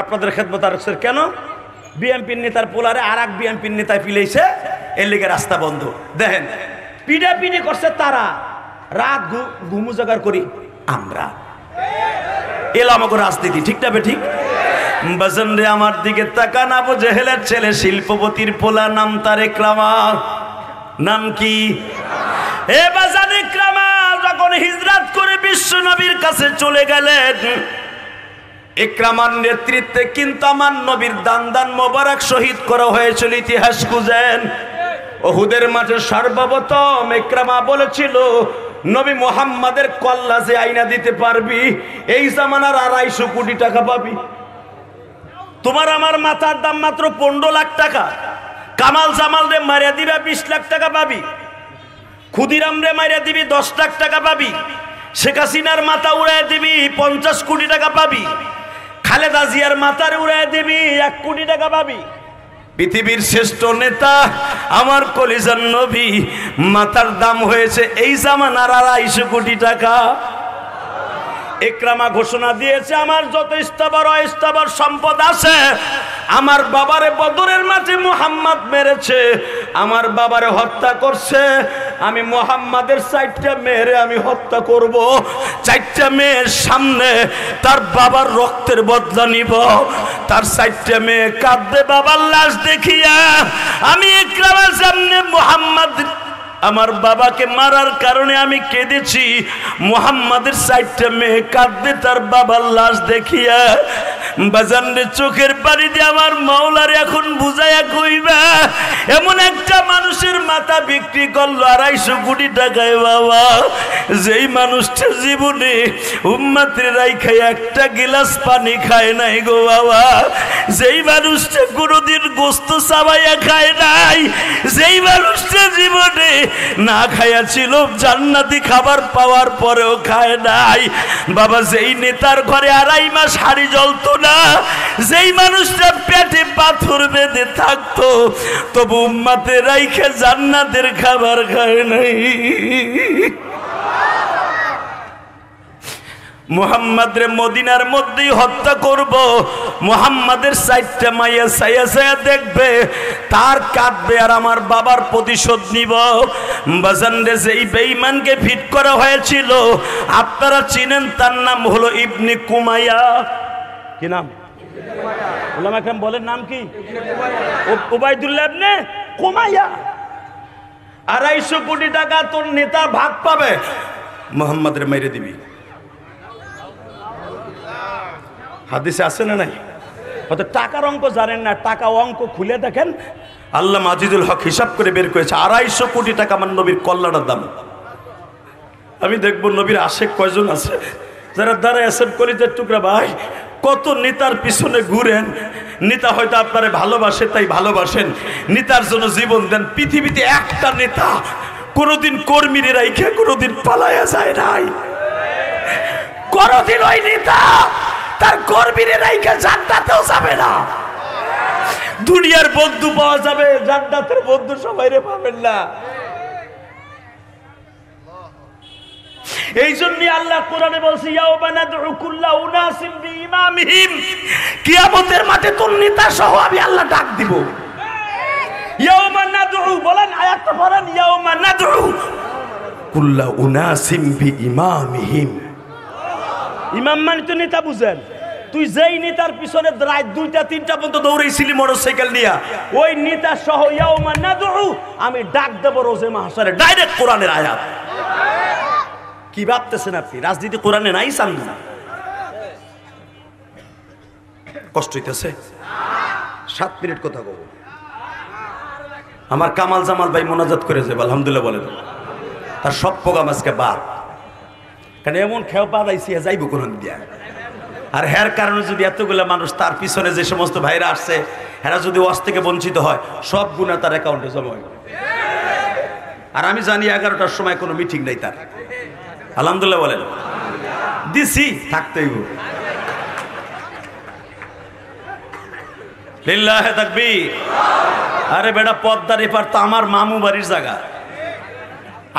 Speaker 1: আপনাদের খেদমত আর কেন বিএমপির নেতার পোলারে আর এক বিএমপির নেতায় পিলাইছে, এর লিগে রাস্তা বন্ধ। দেখেন পিডা পিডি করছে তারা, রাত ঘুমু জাগার করি আমরা। এলো আমাকে রাজনীতি, ঠিক না বে ঠিক? বাজান রে আমার দিকে তাকান, আবু জেহেলের ছেলে শিল্পপতির পোলা, নাম তার ইকরামা। নাম কি? এ বাজান ইকরামা যখন হিজরত করে বিশ্ব নবীর কাছে চলে গেলেন, ইকরামার নেতৃত্বে কিন্তু আমার নবীর দান মোবারক শহীদ করা হয়েছিল। ইতিহাস খুঁজেন, উহুদের মাঠে সর্বপ্রথম ইকরামা বলেছিল নবী মুহাম্মাদের কল্লা যে আইনা দিতে পারবি এই জামানার 250 কোটি টাকা পাবি। তোমার আমার মাথার দাম মাত্র 15 লাখ টাকা, কামাল জামাল রে মারিয়া দিবা 20 লাখ টাকা পাবি, ক্ষুদিরাম রে মারিয়া দিবি 10 লাখ টাকা পাবি, শেখ হাসিনার মাথা উড়াই দিবি 50 কোটি টাকা পাবি, খালেদা জিয়ার মাথার উড়াই দিবি 1 কোটি টাকা পাবি। পৃথিবীর শ্রেষ্ঠ নেতা আমার কলিজার নবী মাথার দাম হয়েছে এই জামানার 250 কোটি টাকা। ইকরামা ঘোষণা দিয়েছে আমার যত স্থাবর অস্থাবর সম্পদ আছে, আমার বাবারে বদরের মাঝে মুহাম্মদ মেরেছে, আমার বাবারে হত্যা করছে, আমি মুহাম্মাদের 4টা মেয়েরে আমি হত্যা করব। 4টা মেয়ের সামনে তার বাবার রক্তের বদলা নিব। তার 4টা মেয়ে কাঁদবে বাবার লাশ দেখিয়া। আমি ইকরামার সামনে মুহাম্মদ আমার বাবাকে মারার কারণে আমি কেঁদেছি, মুহাম্মাদের 4টা মেয়ে কাঁদবে তার বাবার লাশ দেখিয়া। বাজানরে চোখের পানি দিয়ে আমার মাওলার এখন বুঝাইয়া কইবা, এমন একটা মানুষের মাথা বিক্রি করলো 250 কোটি টাকায় বাবা, যেই মানুষটা জীবনে উম্মতের রাইখা একটা গিলাস পানি খায় নাই গো বাবা, যেই মানুষটা কোনোদিন গোস্ত চাবাইয়া খায় নাই, যেই মানুষটা জীবনে না খায়া ছিল জান্নাতি খাবার পাওয়ার পরেও খায় নাই বাবা, যেই নেতার ঘরে 2.5 মাস হাড়ি জ্বলতো না, যেই মানুষটা পেটে পাথর বেঁধে থাকতো তবু উম্মতে রাইখে জান্নাতের খাবার খায় নাই। মুহাম্মদ রে মদিনার মধ্যেই হত্যা করব, মুহাম্মাদের 4টা মাইয়া ছায়া ছায়া দেখবে, তার কাঁদবে আর আমার বাবার প্রতিশোধ নিব। বাজান রে যেই বেঈমানকে ফিট করা হয়েছিল আপনারা চিনেন, তার নাম হলো ইবনে কুমাইয়া। কি নাম? উলামা কেরাম বলেন নাম কি? উবাইদুল্লাহ ইবনে কুমাইয়া। 250 কোটি টাকা তোর নেতা ভাগ পাবে, মুহাম্মদ রে মেরে দিবি। হাদিসে আছে না নাই? হয়তো টাকার অঙ্ক জানেন না, টাকা অঙ্ক খুলে দেখেন, আল্লাহ আজিজুল হক হিসাব করে বের করেছে 250 কোটি টাকা আমার নবীর কল্লাটার দাম। আমি দেখবো নবীর আশেক কয়জন আছে যারা দাঁড়ায় আছেন কলিজার টুকরা ভাই, কত নেতার পিছনে ঘুরেন, নেতা হয়তো আপনারে ভালোবাসে তাই ভালোবাসেন, নেতার জন্য জীবন দেন। পৃথিবীতে একটা নেতা কোনোদিন কর্মীরা রাইখে কোনোদিন পালায়া যায় নাই, কোনোদিন ওই নেতা তার কর্মীরা রাইখে জান্নাতেও যাবে না। দুনিয়ার বন্ধু পাওয়া যাবে, জান্নাতের বন্ধু সবাইরে পাবেন না। এই জন্যই আল্লাহ কোরআনে বলছে ইয়াউমা নাদউ কুল্লা উনাসিম বিইমামিহিম, কিয়ামতের মাঠে তোর নেতা সহ আমি আল্লাহ ডাক দিব। ইয়াউমা নাদউ বলেন, আয়াতটা পড়েন, ইয়াউমা নাদউ কুল্লা উনাসিম বিইমামিহিম।
Speaker 2: ইমাম মানে তো নেতা বুঝেন। তুই যেই নেতার পিছনে রাত 2টা 3টা পর্যন্ত দৌড়াইছিলি মোটরসাইকেল নিয়ে, ওই নেতা সহ ইয়াউমা নাদউ, আমি ডাক দেব রোজে মাহশারে, ডাইরেক্ট কোরআনের আয়াত। কি ভাবতেছেন আপনি? রাজনীতি কোরআনে নাই? চান্দু কষ্ট হইতেছে। 7 মিনিট কথা কব। আমার কামাল জামাল ভাই মোনাজাত করে যাবে, আলহামদুলিল্লাহ বলেন। তার সব প্রোগ্রাম আজকে বাদ, কারণ এমন খেয়াল পাড়াইছি যাইব কোরআন দিয়া। আর হের কারণে যদি এতগুলো মানুষ, তার পিছনে যে সমস্ত ভাইরা আসছে, হেরা যদি ওয়াজ থেকে বঞ্চিত হয়, সব গুণা তার অ্যাকাউন্টে জমা হয়। আর আমি জানি 11টার সময় কোনো মিটিং নাই তার, আলহামদুলিল্লাহ বলেন। দিছি থাকতেই লিল্লাহে তাকবীর। আরে বেটা, পদ্মার এপার তো আমার মামু বাড়ির জায়গা,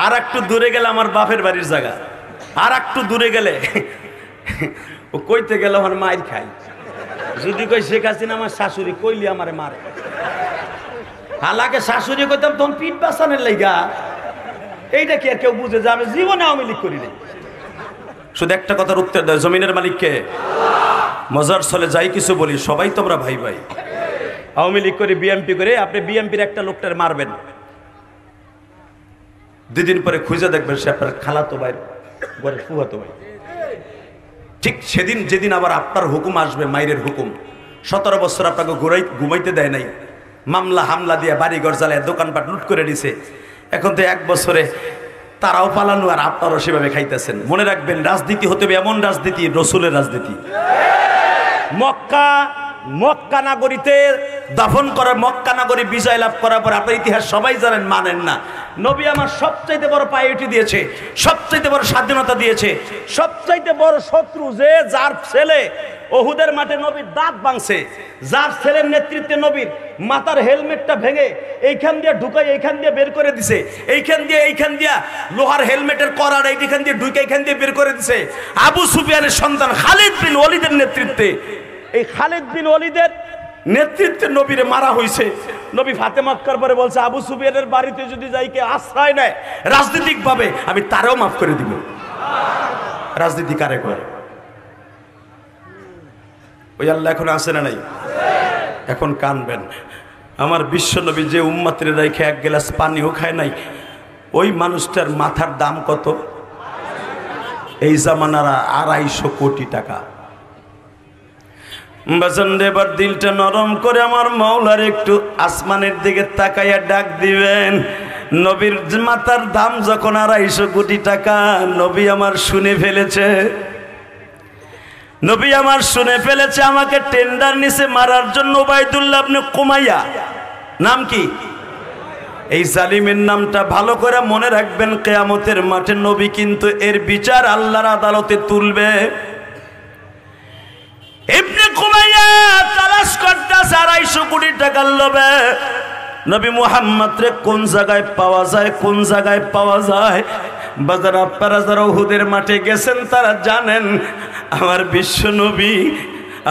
Speaker 2: আর একটু দূরে গেলে আমার বাপের বাড়ির জায়গা, আর একটু দূরে গেলে ও কইতে গেলে আমার মায়ের খাই। যদি কই শেখ হাসিনা আমার শাশুড়ি, কইলি আমার মার। হালাকে শাশুড়ি কইতাম তখন পিঠ বাঁচানোর লাইগা। এইটা কি আর কেউ বুঝে যে আমি জীবনে আওয়ামী লীগ করি নাই? শুধু একটা কথার উত্তর দেয়, জমিনের মালিককে। মজার চলে যাই কিছু বলি, সবাই তোমরা ভাই ভাই। আওয়ামী লীগ করে বিএমপি করে, আপনি বিএমপির একটা লোকটার মারবেন, 2 দিন পরে খুঁজে দেখবেন সে আপনার খালাতো ভাই, ঘরের ফুফাতো ভাই। ঠিক সেদিন যেদিন আবার আপনার হুকুম আসবে, মাইরের হুকুম, 17 বছর আপনাকে ঘুমাইতে দেয় নাই, মামলা হামলা দিয়ে বাড়িঘর জ্বালায় দোকানপাট লুট করে দিছে। এখন তো 1 বছরে তারাও পালানো, আর আপনারাও সেভাবে খাইতেছেন। মনে রাখবেন, রাজনীতি হতে হবে এমন রাজনীতি, রসুলের রাজনীতি। মক্কা নাগরীতে দাফন করার, মক্কা নাগরী বিজয় লাভ করার পর, আপনার ইতিহাস সবাই জানেন, মানেন না। নবী আমার সবচাইতে বড় পাইওটি দিয়েছে, সবচাইতে বড় স্বাধীনতা দিয়েছে। সবচাইতে বড় শত্রু যে, যার ছেলে ওহুদের মাঠে নবীর দাঁত ভাঙছে, যার ছেলের নেতৃত্বে নবীর মাথার হেলমেটটা ভেঙে এইখান দিয়ে ঢুকাই এইখান দিয়ে বের করে দিছে, এইখান দিয়ে লোহার হেলমেটের করার এইখান দিয়ে ঢুকে এইখান দিয়ে বের করে দিছে আবু সুফিয়ানের সন্তান খালিদ বিন ওয়ালিদের নেতৃত্বে। এই খালিদ বিন ওয়ালিদের নেতৃত্বে নবীরে মারা হয়েছে। নবী ফাতেমা মক্কার পরে বলছে, আবু সুফিয়ানের বাড়িতে যদি যাইকে আশ্রয় নেয় রাজনৈতিক ভাবে, আমি তারেও মাফ করে দিব। রাজনীতি কারে করে? ওই আল্লাহ এখন আছে না নাই? এখন কানবেন। আমার বিশ্ব নবী যে উম্মতের রেখে 1 গ্লাস পানিও খায় নাই, ওই মানুষটার মাথার দাম কত? এই জামানার 250 কোটি টাকা। এবার দিলটা নরম করে আমার মাওলার একটু আসমানের দিকে তাকাইয়া ডাক দিবেন। নবীর মাথার দাম যখন 250 কোটি টাকা, নবী আমার শুনে ফেলেছে, নবী আমার শুনে ফেলেছে। আমাকে টেন্ডার নিছে মারার জন্য ওবাইদুল্লাহ ইবনে কুমাইয়া। নাম কি? এই জালিমের নামটা ভালো করে মনে রাখবেন। কিয়ামতের মাঠে নবী কিন্তু এর বিচার আল্লাহর আদালতে তুলবে। ইবনে কুমাইয়া তালাশ করতেছে 250 কোটি টাকার লোভে নবী মুহাম্মদ রে কোন জায়গায় পাওয়া যায়, কোন জায়গায় পাওয়া যায়। বাজার আপনারা যারা উহুদের মাঠে গেছেন তারা জানেন, আমার বিশ্ব নবী,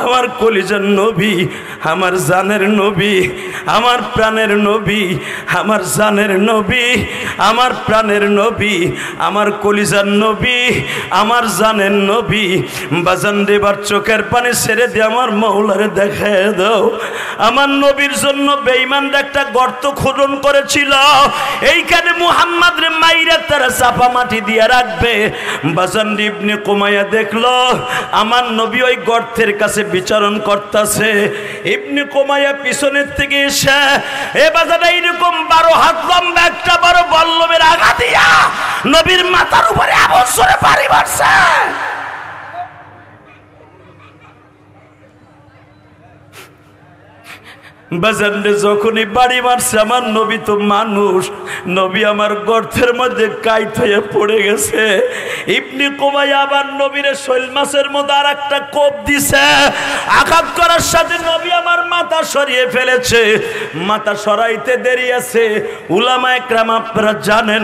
Speaker 2: আমার কলিজার নবী, আমার জানের নবী, আমার প্রাণের নবী, আমার জানের নবী, আমার প্রাণের নবী, আমার কলিজার নবী, আমার জানের নবী। বাজান দেবার চোখের পানি ছেড়ে দিয়ে আমার মাওলারে দেখায় দাও। আমার নবীর জন্য বেঈমানরা একটা গর্ত খনন করেছিল, এইখানে মুহাম্মদ রে মাইরা তারা চাপা মাটি দিয়ে রাখবে। বাজান ইবনে কুমাইয়া দেখলো আমার নবী ওই গর্তের কাছে বিচারণ করতেছে। ইবনে কুমাইয়া পিছনের থেকে এসে এ বাজারে এইরকম 12 হাত লম্বা একটা বড় বল্লমের আঘাত দিয়া নবীর মাথার উপরে এমন জোরে বাড়ি মারছে। বাজারে যখনই বাড়ি মারছে, আমার নবী তো মানুষ, নবী আমার গর্তের মধ্যে কাইত হয়ে পড়ে গেছে। ইবনে কুমাইয়া আবার নবীরে শৈল মাছের মধ্যে আর একটা কোপ দিছে। আঘাত করার সাথে নবী আমার মাথা সরিয়ে ফেলেছে। মাথা সরাইতে দেরি আছে। উলামা একরাম আপনারা জানেন,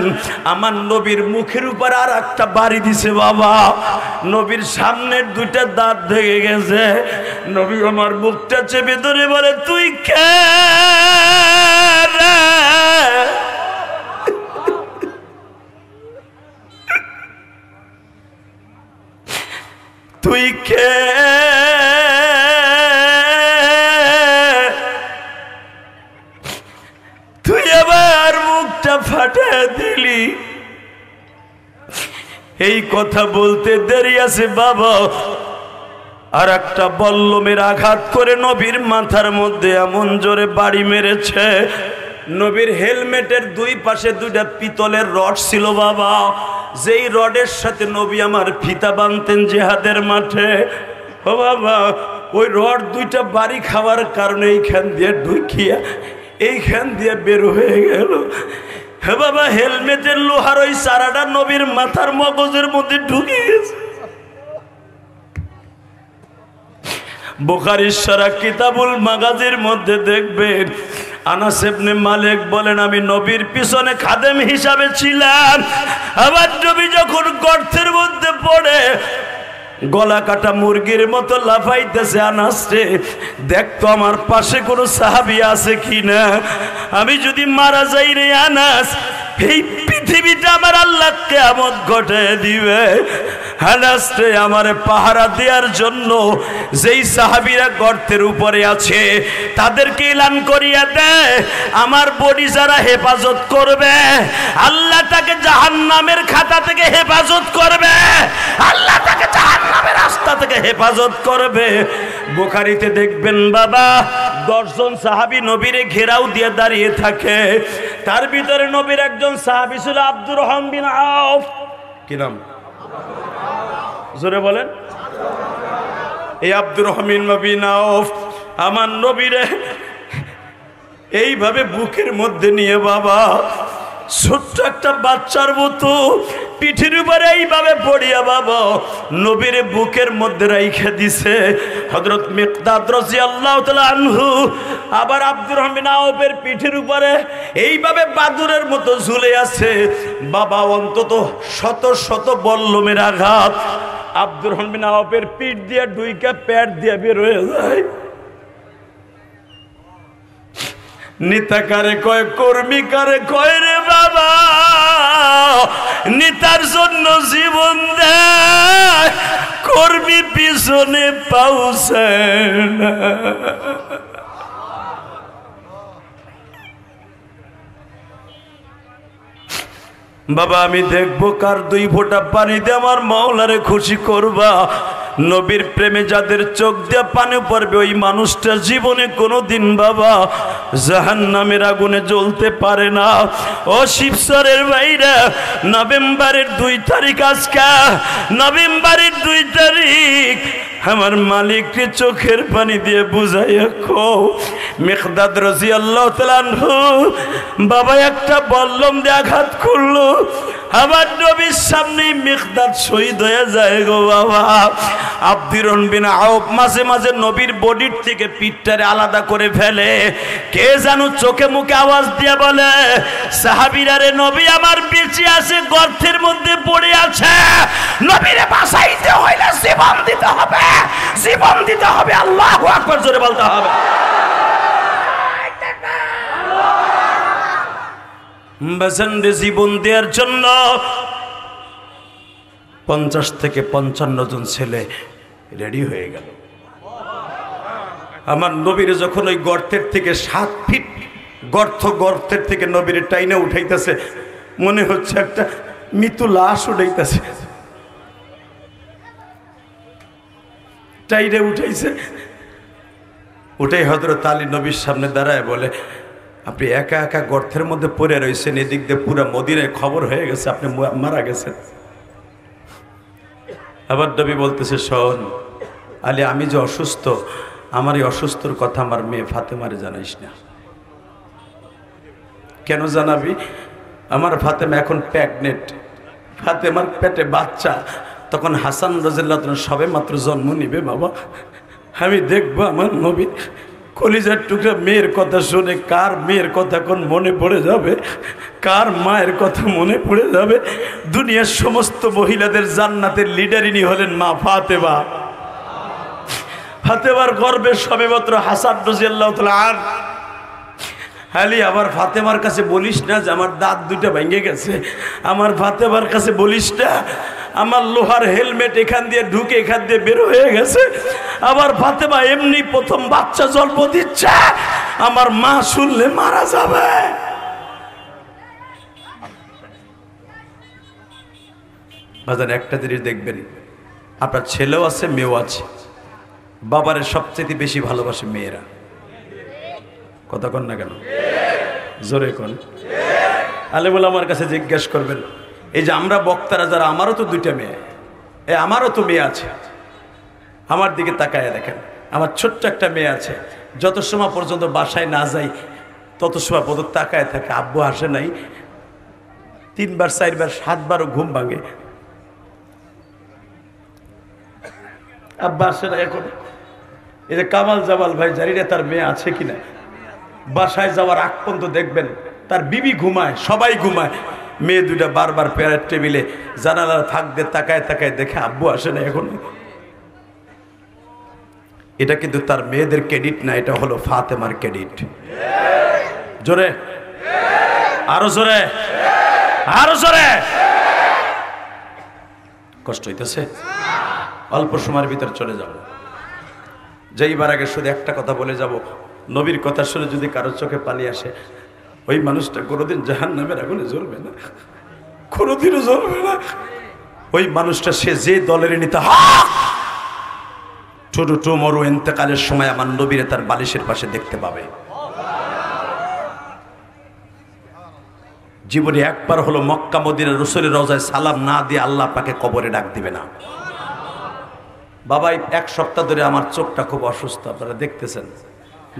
Speaker 2: আমার নবীর মুখের উপর আর একটা বাড়ি দিছে। বাবা, নবীর সামনের 2টা দাঁত ভেঙে গেছে। নবী আমার মুখটা চেপে ধরে বলে, তুই কে রে? বুকটা ফাটায় দিলি। এই কথা বলতে দেরি আছে বাবা, আর একটা বল্লমের আঘাত করে নবীর মাথার মধ্যে এমন জোরে বাড়ি মেরেছে। নবীর হেলমেটের দুই পাশে দুইটা পিতলের রড ছিল বাবা, যেই রডের সাথে নবী আমার ফিতা বাঁধতেন জিহাদের মাঠে। ও বাবা, ওই রড দুইটা বাড়ি খাওয়ার কারণে এইখান দিয়ে ঢুকিয়া এইখান দিয়ে বের হয়ে গেল। হে বাবা, হেলমেটের লোহার ওই সারাটা নবীর মাথার মগজের মধ্যে ঢুকে গেছে। বুখারীর সারা কিতাবুল মাগাজির মধ্যে দেখবেন, আনাস ইবনে মালিক বলেন, আমি নবীর পিছনে খাদেম হিসাবে ছিলাম। আবার নবী যখন গর্তের মধ্যে পড়ে গলা কাটা মুরগির মতো লাফাইতেছে, আনাস রে দেখতো আমার পাশে কোনো সাহাবী আছে কিনা, আমি যদি মারা যাই রে আনাস, এই পৃথিবীটা আমার আল্লাহ কিয়ামত ঘটায় দিবে। আনাস রে, আমারে পাহারা দেওয়ার জন্য যেই সাহাবীরা গর্তের উপরে আছে তাদেরকে এলান করিয়া দেয়, আমার বডি যারা হেফাজত করবে আল্লাহ তাকে জাহান্নামের খাতা থেকে হেফাজত করবে, আল্লাহ তাকে জাহান্নামের রাস্তা থেকে হেফাজত করবে। বুখারীতে দেখবেন বাবা, 10 জন সাহাবী নবীরে ঘেরাও দিয়ে দাঁড়িয়ে থাকে। তার ভিতরে নবীর একজন সাহাবী ছিল আব্দুর রহমান বিন আউফ। কি নাম? জোরে বলেন। এই আব্দুর রহমান বিন আউফ আমার নবীরে এইভাবে বুকের মধ্যে নিয়ে বাবা, ছোট্ট একটা বাচ্চার মতো পিঠের উপরে এইভাবে পড়িয়া বাবা নবীর বুকের মধ্যে রাইখা দিছে। হযরত মিকদাদ রাদিয়াল্লাহু তাআলা আনহু আবার আব্দুর রহমান বিন আউফের পিঠের উপরে এইভাবে বাদুরের মতো ঝুলে আছে বাবা। অন্তত শত শত বল্লমের আঘাত আব্দুর রহমান বিন আউফের পিঠ দিয়ে ডুইকা পেট দিয়ে বের হয়ে যায়। নেতা কারে কয়, কর্মী কারে কয় রে বাবা, নেতার জন্য জীবন দেয়, কর্মী পিছনে পাউছে না। বাবা, আমি দেখবো কার 2 ফোঁটা পানি দিয়ে আমার মাওলারে খুশি করবা। নবীর প্রেমে যাদের চোখ দিয়ে পানি পড়বে ওই মানুষটা জীবনে কোনোদিন বাবা জাহান্নামের আগুনে জ্বলতে পারে না। ও শিবসরের ভাইরা, নভেম্বরের 2 তারিখ আজকে, নভেম্বরের 2 তারিখ আমার মালিককে চোখের পানি দিয়ে বুঝাইয়া কও, মিকদাদ রাদিয়াল্লাহু তাআলা আনহু বাবা একটা বল্লম দিয়ে আঘাত করলো, আমার নবীর সামনে মিকদাদ শহীদ হয়ে যায় গো বাবা। আব্দুর রহমান বিন আউফ মাঝে মাঝে নবীর বডির থেকে পিঠটারে আলাদা করে ফেলে। কে জানো চোখে মুখে আওয়াজ দিয়ে বলে, সাহাবীরা রে, নবী আমার বেঁচে আছে, গর্তের মধ্যে পড়ে আছে, নবীরে বাঁচাইতে হইলে জীবন দিতে হবে, জীবন দিতে হবে। আল্লাহু আকবার জোরে বলতে হবে। বাসন্দে জীবন দেওয়ার জন্য 50 থেকে 55 জন ছেলে রেডি হয়ে গেল। আমার নবীর যখন ওই গর্তের থেকে 7 ফিট গর্তের থেকে নবীর টাইনে উঠাইতেছে, মনে হচ্ছে একটা মৃত্যু লাশ উঠাইতেছে। টাইনে উঠাইছে, উঠাই হযরত আলী নবীর সামনে দাঁড়ায় বলে, আপনি একা একা গর্তের মধ্যে পড়ে রয়েছেন, এদিক দিয়ে পুরো মদিনায় খবর হয়ে গেছে আপনি মারা গেছেন। আবার নবী বলতেছে, শোন আলী, আমি যে অসুস্থ, আমার এই অসুস্থর কথা আমার মেয়ে ফাতেমারে জানাইস না। কেন জানাবি? আমার ফাতেমা এখন প্রেগনেন্ট, ফাতেমার পেটে বাচ্চা, তখন হাসান রাদিয়াল্লাহু তাআলা সবে মাত্র জন্ম নিবে বাবা। আমি দেখবো আমার নবী কলিজার টুকরা মেয়ের কথা শুনে কার মেয়ের কথা কোন মনে পড়ে যাবে, কার মায়ের কথা মনে পড়ে যাবে। দুনিয়ার সমস্ত মহিলাদের জান্নাতের লিডারিনী হলেন মা ফাতেমা। ফাতেমার গর্বে সবেমাত্র হাসান রাদিয়াল্লাহু তাআলা আন আলী, আবার ফাতেমার কাছে বলিস না যে আমার দাঁত 2টা ভেঙে গেছে, আমার ফাতেমার কাছে বলিস না আমার লোহার হেলমেট এখান দিয়ে ঢুকে এখান দিয়ে বের হয়ে গেছে, আবার ফাতেমা এমনি প্রথম বাচ্চা জন্ম দিচ্ছে, আমার মা শুনলে মারা যাবে।
Speaker 1: বাজান একটা জিনিস দেখবেন, আপনার ছেলেও আছে মেয়েও আছে, বাবারে সবচেয়ে বেশি ভালোবাসে মেয়েরা। কথা কন না কেন? জোরে কন। আলেমুল আমার কাছে জিজ্ঞেস করবেন, এই যে আমরা বক্তারা যারা, আমারও তো দুইটা মেয়ে, আমারও তো মেয়ে আছে, আমার দিকে তাকায় দেখেন, আমার ছোট্ট একটা মেয়ে আছে, যত সময় পর্যন্ত বাসায় না যাই তত সময় পর্যন্ত তাকায় থাকে, আব্বু আসে নাই, 3 বার 4 বার 7 বারও ঘুম ভাঙে, আব্বা আসে না এখন। এই যে কামাল জামাল ভাই, জানি না তার মেয়ে আছে কিনা, বাসায় যাওয়ার আগ পর্যন্ত দেখবেন তার বিবি ঘুমায়, সবাই ঘুমায়, মেয়ে দুইটা বারবার পেয়ারের টেবিলে জানালার ফাঁক দিয়ে তাকায় তাকায় দেখে আব্বু আসে না এখন। এটা কিন্তু তার মেয়েদের ক্রেডিট না, এটা হলো ফাতেমার ক্রেডিট। জোরে, আরো জোরে, আরো জোরে। কষ্ট হইতেছে? অল্প সময়ের ভিতর চলে যাব। যাইবার আগে শুধু একটা কথা বলে যাব, নবীর কথা শুনে যদি কারোর চোখে পানি আসে, ওই মানুষটা কোনোদিন জাহান্নামের আগুনে জ্বলবে না, কোনোদিনও জ্বলবে না। ওই মানুষটা সে যে দলের নেতা, ছোট মরু ইন্তেকালের সময় আমার নবীরে তার বালিশের পাশে দেখতে পাবে। জীবনে একবার হলো মক্কা মদিনা রাসূলের রওজায় সালাম না দিয়ে আল্লাহ পাকে কবরে ডাক দিবে না। বাবা 1 সপ্তাহ ধরে আমার চোখটা খুব অসুস্থ, আপনারা দেখতেছেন,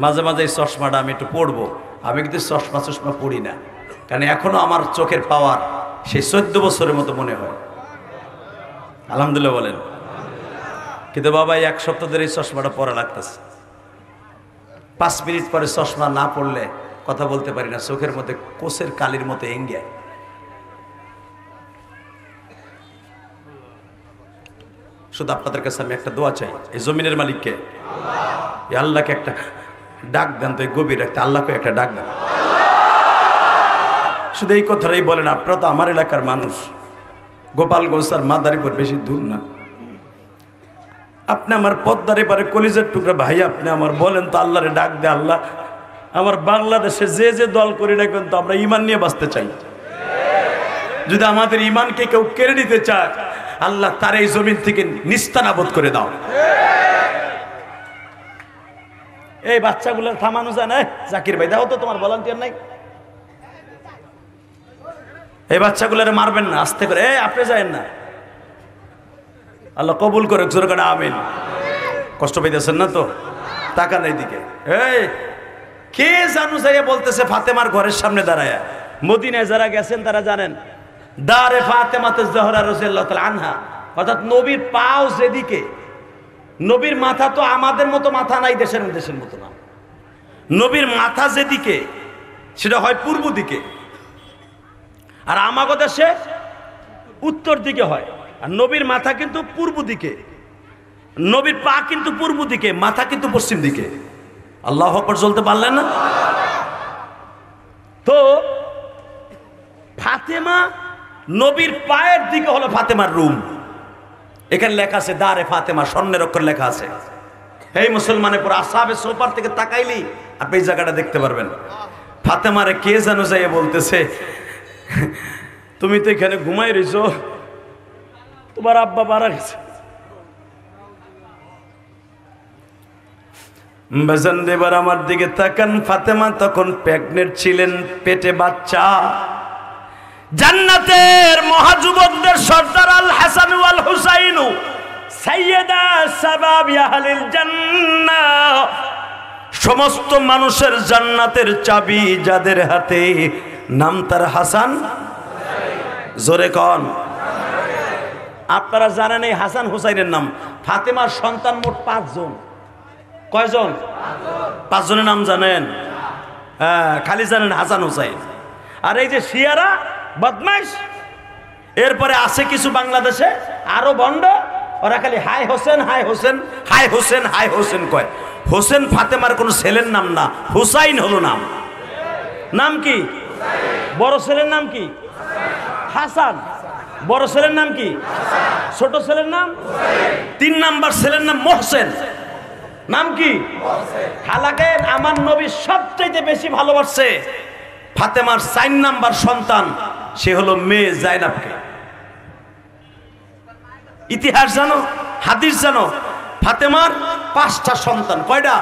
Speaker 1: মাঝে মাঝে এই চশমাটা আমি একটু পড়বো, আমি কিন্তু চশমা পড়ি না, কারণ এখনো আমার চোখের পাওয়ার সেই 14 বছরের মতো মনে হয়। আলহামদুলিল্লাহ বলেন। কিন্তু বাবা 1 সপ্তাহ ধরে এই চশমাটা পরা লাগতেছে, 5 মিনিট পরে চশমা না পড়লে কথা বলতে পারি না, চোখের মধ্যে কোষের কালির মতো এঙ্গে। শুধু আপনাদের কাছে আমি একটা দোয়া চাই, এই জমিনের মালিককে, আল্লাহকে একটা ডাক দেন তো, এই গভীর একটা আল্লাহকে একটা ডাক দেন। শুধু এই কথাটাই বলেন, আপনারা তো আমার এলাকার মানুষ, গোপালগঞ্জ আর মাদারীপুর বেশি দূর না, আপনি আমার পদ্মার এবারে কলিজার টুকরা ভাই, আপনি আমার বলেন তো আল্লাহরে ডাক দে, আল্লাহ আমার বাংলাদেশে যে দল করি না কিন্তু আমরা ইমান নিয়ে বাঁচতে চাই। যদি আমাদের ইমানকে কেউ কেড়ে নিতে চায়, আল্লাহ তার এই জমিন থেকে নিস্তানাবুদ করে দাও। এই বাচ্চাগুলো থামানো যায় না? জাকির ভাই দাও তো, তোমার ভলান্টিয়ার নাই? এই বাচ্চাগুলোরে মারবেন না, আস্তে করে, আপনি যায়েন না। আল্লাহ কবুল করে, জোরে করে আমিন। কষ্ট পাইতেছেন না তো? তাকান এইদিকে। এই কে জানু যাইয়া বলতেছে ফাতেমার ঘরের সামনে দাঁড়ায়, মদিনায় যারা গেছেন তারা জানেন, দারে ফাতেমাতে জহরা রাদিয়াল্লাহু তাআলা আনহা, অর্থাৎ নবীর পাও যেদিকে, নবীর মাথা তো আমাদের মতো মাথা নাই, দেশের মতো না, নবীর মাথা যেদিকে সেটা হয় পূর্ব দিকে, আর আমাগো দেশে উত্তর দিকে হয়। আর নবীর মাথা কিন্তু পূর্ব দিকে, নবীর পা কিন্তু পূর্ব দিকে, মাথা কিন্তু পশ্চিম দিকে। আল্লাহু আকবার বলতে পারলেন না? তো ফাতেমা নবীর পায়ের দিকে হলো ফাতেমার রুম। এখানে লেখা আছে দারে ফাতেমা, স্বর্ণের অক্ষর লেখা আছে। এই মুসলমানের পর আসহাবে সোফার থেকে তাকাইলি আপনি এই জায়গাটা দেখতে পারবেন। ফাতেমারে কে যেন যাইয়ে বলতেছে, তুমি তো এখানে ঘুমাই রইছো, তোমার আব্বা মারা গেছে। বেজান দেবার আমার দিকে তাকান, ফাতেমা তখন প্রেগনেন্ট ছিলেন, পেটে বাচ্চা। জান্নাতের মহাযুবকদের সর্দার আল হাসান ওয়াল হুসাইন, সাইয়্যিদা শাবাব আহলিল জান্নাহ, সমস্ত মানুষের জান্নাতের চাবি যাদের হাতে, নাম তার হাসান। জোরে কন। আপনারা জানেন এই হাসান হুসাইনের নাম? ফাতেমার সন্তান মোট 5 জন। কয়জন? 5 জনের নাম জানেন? হ্যাঁ, খালি জানেন হাসান হুসাইন। আর এই যে শিয়ারা বদমাইশ, এরপরে আছে কিছু বাংলাদেশে আরো ভণ্ড, ওরা খালি হাই হোসেন হাই হোসেন হাই হোসেন হাই হোসেন কয়। হোসেন ফাতেমার কোনো ছেলের নাম না, হুসাইন হলো নাম। নাম কি? বড় ছেলের নাম কি? হাসান। বড় ছেলের নাম কি? ছোট ছেলের নাম? 3 নাম্বার ছেলের নাম মোহসেন। নাম কি? হালাকে আমার নবী সবচেয়ে বেশি ভালোবাসছে ফাতেমার 4 নাম্বার সন্তান, সে হলো মেয়ে জাইনাবকে। ইতিহাস জানো, হাদিস জানো? ফাতেমার 5টা সন্তান। কয়টা?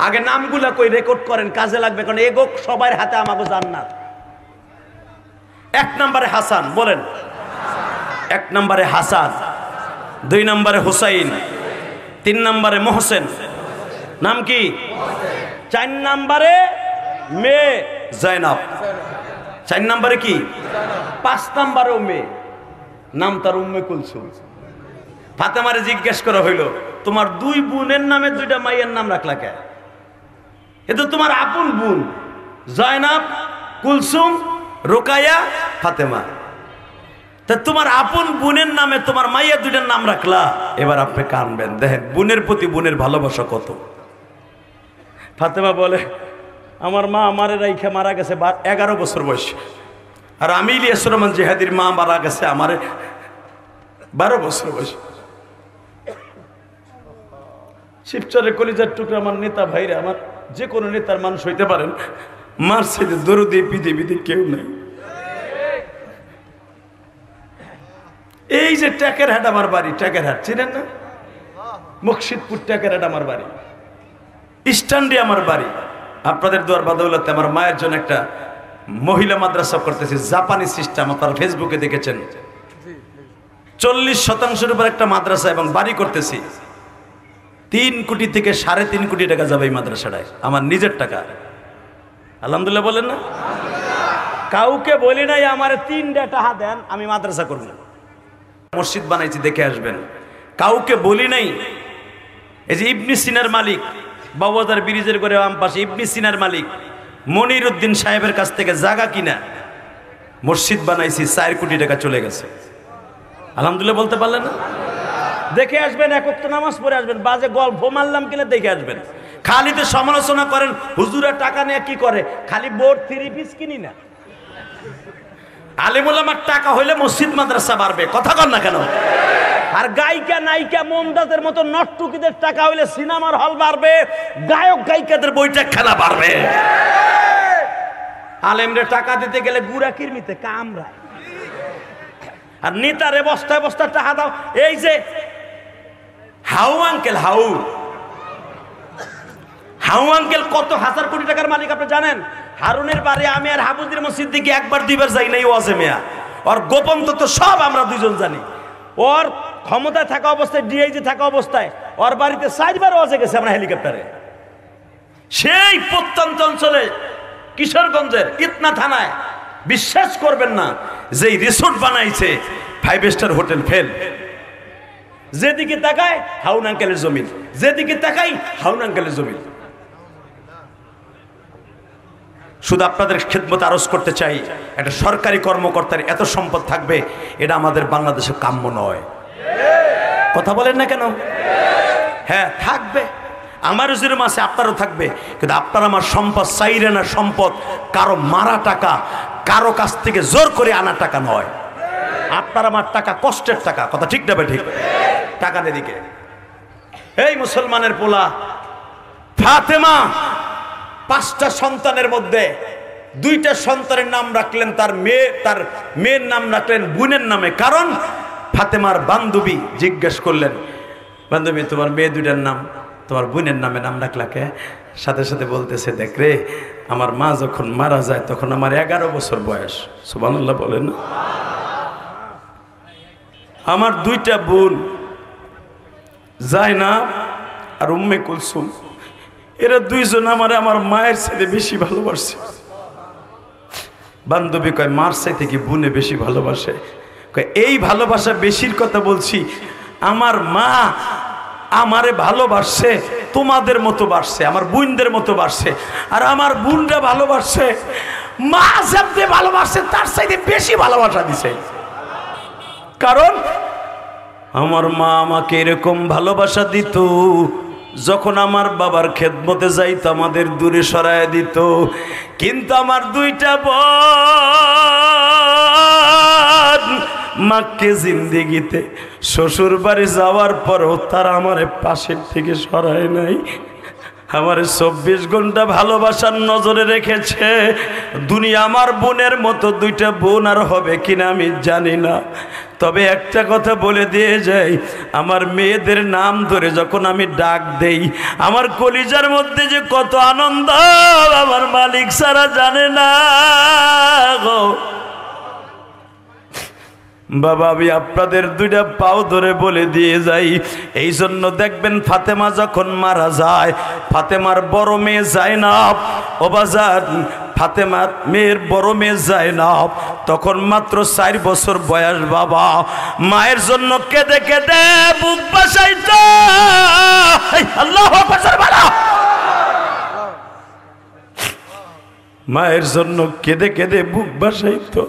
Speaker 1: আগে নামগুলা কই রেকর্ড করেন, কাজে লাগবে, কারণ এগোক সবার হাতে আমাকে জান্নাত। 1 নম্বরে হাসান, বলেন। 1 নম্বরে হাসান, 2 নম্বরে হুসাইন, 3 নম্বরে মোহসেন, নাম কি? 4 নম্বরে মেয়ে জয়নাব, 4 নম্বরে কি? 5 নম্বরেও মেয়ে, নাম তার উম্মে কুলসুম। ফাতেমারে জিজ্ঞেস করা হইল, তোমার 2 বোনের নামে 2টা মাইয়ের নাম রাখলা কে? এ তো তোমার আপন বোন, জয়নাব, কুলসুম, রোকায়া, ফাতেমা। তা তোমার আপন বোনের নামে তোমার মাইয়া 2টার নাম রাখলা। এবার আপনি কানবেন, দেখেন বোনের প্রতি বোনের ভালোবাসা কত। ফাতেমা বলে, আমার মা আমারে রাইখা মারা গেছে 11 বছর বয়সে, আর আমি ইলিয়াস রহমান জিহাদির মা মারা গেছে আমারে 12 বছর বয়সে। শিবচরের কলিজার টুকরা আমার নেতা ভাইরা, আমার যে কোনো নেতার মানুষ হইতে পারেন, মার সাথে দরদি পৃথিবীতে কেউ নাই। এই যে টেকেরহাট আমার বাড়ি, টেকেরহাট চিনেন না? মুর্শিদপুর টেকেরহাট আমার বাড়ি, স্ট্যান্ডে আমার বাড়ি। আপনাদের দোয়ার বাদৌলতে আমার মায়ের জন্য একটা মহিলা মাদ্রাসা করতেছি, জাপানি সিস্টেম, আপনারা ফেসবুকে দেখেছেন। 40% উপর একটা মাদ্রাসা এবং বাড়ি করতেছি। 3 কোটি থেকে 3.5 কোটি টাকা যাবে এই মাদ্রাসাটায়, আমার নিজের টাকা। আলহামদুলিল্লাহ বলেন না? কাউকে বলি নাই আমার 3টা টাকা দেন আমি মাদ্রাসা করব, মসজিদ বানাইছি, দেখে আসবেন। কাউকে বলি নাই। এই যে ইবনে সিনার মালিক, বাবুবাজার ব্রিজের করে আম পাশে ইবনে সিনার মালিক মনির উদ্দিন সাহেবের কাছ থেকে জায়গা কিনা মসজিদ বানাইছি, 4 কোটি টাকা চলে গেছে। আলহামদুলিল্লাহ বলতে পারলেন না? দেখে আসবেন, 1 ওয়াক্ত নামাজ পড়ে আসবেন, বাজে গল্প মারলাম কিনা দেখে আসবেন। খালি তো সমালোচনা করেন, হুজুরা টাকা নিয়ে কি করে, খালি বোর্ড 3 পিস কিনি না। আলেম ওলামার টাকা হইলে মসজিদ মাদ্রাসা বাড়বে, কথা কন না কেন? আর গায়িকা নায়িকা মমতাজের মতো নটটুকিদের টাকা হইলে সিনেমার হল বাড়বে, গায়ক গায়িকাদের বইটা খেলা বাড়বে। আলেমরে টাকা দিতে গেলে গুড়া কিরমিতে কামড়ায়, আর নেতারে বস্তায় বস্তায় টাকা দাও। এই যে হাউ আঙ্কেল, হাউ আঙ্কেল কত হাজার কোটি টাকার মালিক আপনি জানেন? হারুনের বাড়ি আমি আর হাবুদের মসজিদ দিকে 1-2 যাই নাই ওয়াজে মেয়া, ওর গোপন তথ্য সব আমরা 2জন জানি। ওর ক্ষমতায় থাকা অবস্থায়, ডিআইজি থাকা অবস্থায় ওর বাড়িতে 4বার ওয়াজে গেছে আমরা হেলিকপ্টারে। সেই প্রত্যন্ত অঞ্চলে কিশোরগঞ্জের ইতনা থানায়, বিশ্বাস করবেন না, যেই রিসোর্ট বানাইছে 5 স্টার হোটেল ফেল। যেদিকে তাকায় হাউন আঙ্কেলের জমিন, যেদিকে তাকাই হাউন আঙ্কেলের জমিন। শুধু আপনাদের খিদমত আরজ করতে চাই, একটা সরকারি কর্মকর্তার এত সম্পদ থাকবে, এটা আমাদের বাংলাদেশে কাম্য নয়। কথা বলেন না কেন? হ্যাঁ থাকবে, আমারও যেরকম আছে আপনারও থাকবে, কিন্তু আপনার আমার সম্পদ চাইরে না, সম্পদ কারো মারা টাকা, কারো কাছ থেকে জোর করে আনা টাকা নয়। আপনার আমার টাকা কষ্টের টাকা, কথা ঠিক না? ঠিক টাকা দিকে। এই মুসলমানের পোলা ফাতেমা 5টা সন্তানের মধ্যে 2টা সন্তানের নাম রাখলেন তার মেয়ের নাম রাখলেন বোনের নামে। কারণ ফাতেমার বান্ধবী জিজ্ঞেস করলেন, বান্ধবী তোমার মেয়ে 2টার নাম তোমার বোনের নামে নাম রাখলাকে? সাথে সাথে বলতেছে, দেখ রে, আমার মা যখন মারা যায় তখন আমার 11 বছর বয়স। সুবহানাল্লাহ বলেন। আমার 2টা বোন জায়নাব আর উম্মে কুলসুম, এরা 2জন আমার মায়ের সাথে বেশি ভালোবাসে। বান্ধবী কয়, মার সাথে কি বোনে বেশি ভালোবাসে? কয়, এই ভালোবাসা বেশির কথা বলছি, আমার মা আমারে ভালোবাসছে তোমাদের মতো বাসছে, আমার বোনদের মতো বাসছে, আর আমার বোনরা ভালোবাসছে মা যেমনি ভালোবাসছে তার চাইতে বেশি ভালোবাসা দিছে। কারণ আমার মা আমাকে এরকম ভালোবাসা দিত, যখন আমার বাবার খেদমতে যাইতো আমাদের দূরে সরায় দিত। কিন্তু আমার 2টা বোন মাকে জিন্দেগিতে শ্বশুর বাড়ি যাওয়ার পরও তারা আমার পাশের থেকে সরায় নাই।
Speaker 2: আমার 24 ঘন্টা ভালোবাসার নজরে রেখেছে। দুনিয়া আমার বোনের মতো দুইটা বোন আর হবে কিনা আমি জানি না, তবে একটা কথা বলে দিয়ে যাই, আমার মেয়েদের নাম ধরে যখন আমি ডাক দেই আমার কলিজার মধ্যে যে কত আনন্দ আমার মালিক সারা জানে না গো। বাবা আমি আপনাদের দুইটা পাও ধরে বলে দিয়ে যাই, এই জন্য দেখবেন ফাতেমা যখন মারা যায়, ফাতেমার বড় মেয়ে জাইনাব, ও বাজার ফাতেমার মেয়ের বড় মেয়ে জাইনাব তখন মাত্র 4 বছর বয়স। বাবা মায়ের জন্য কেঁদে কেঁদে বুক বাসাইতো। আল্লাহু আকবার বলো। মায়ের জন্য কেঁদে কেঁদে বুক বাসাইতো।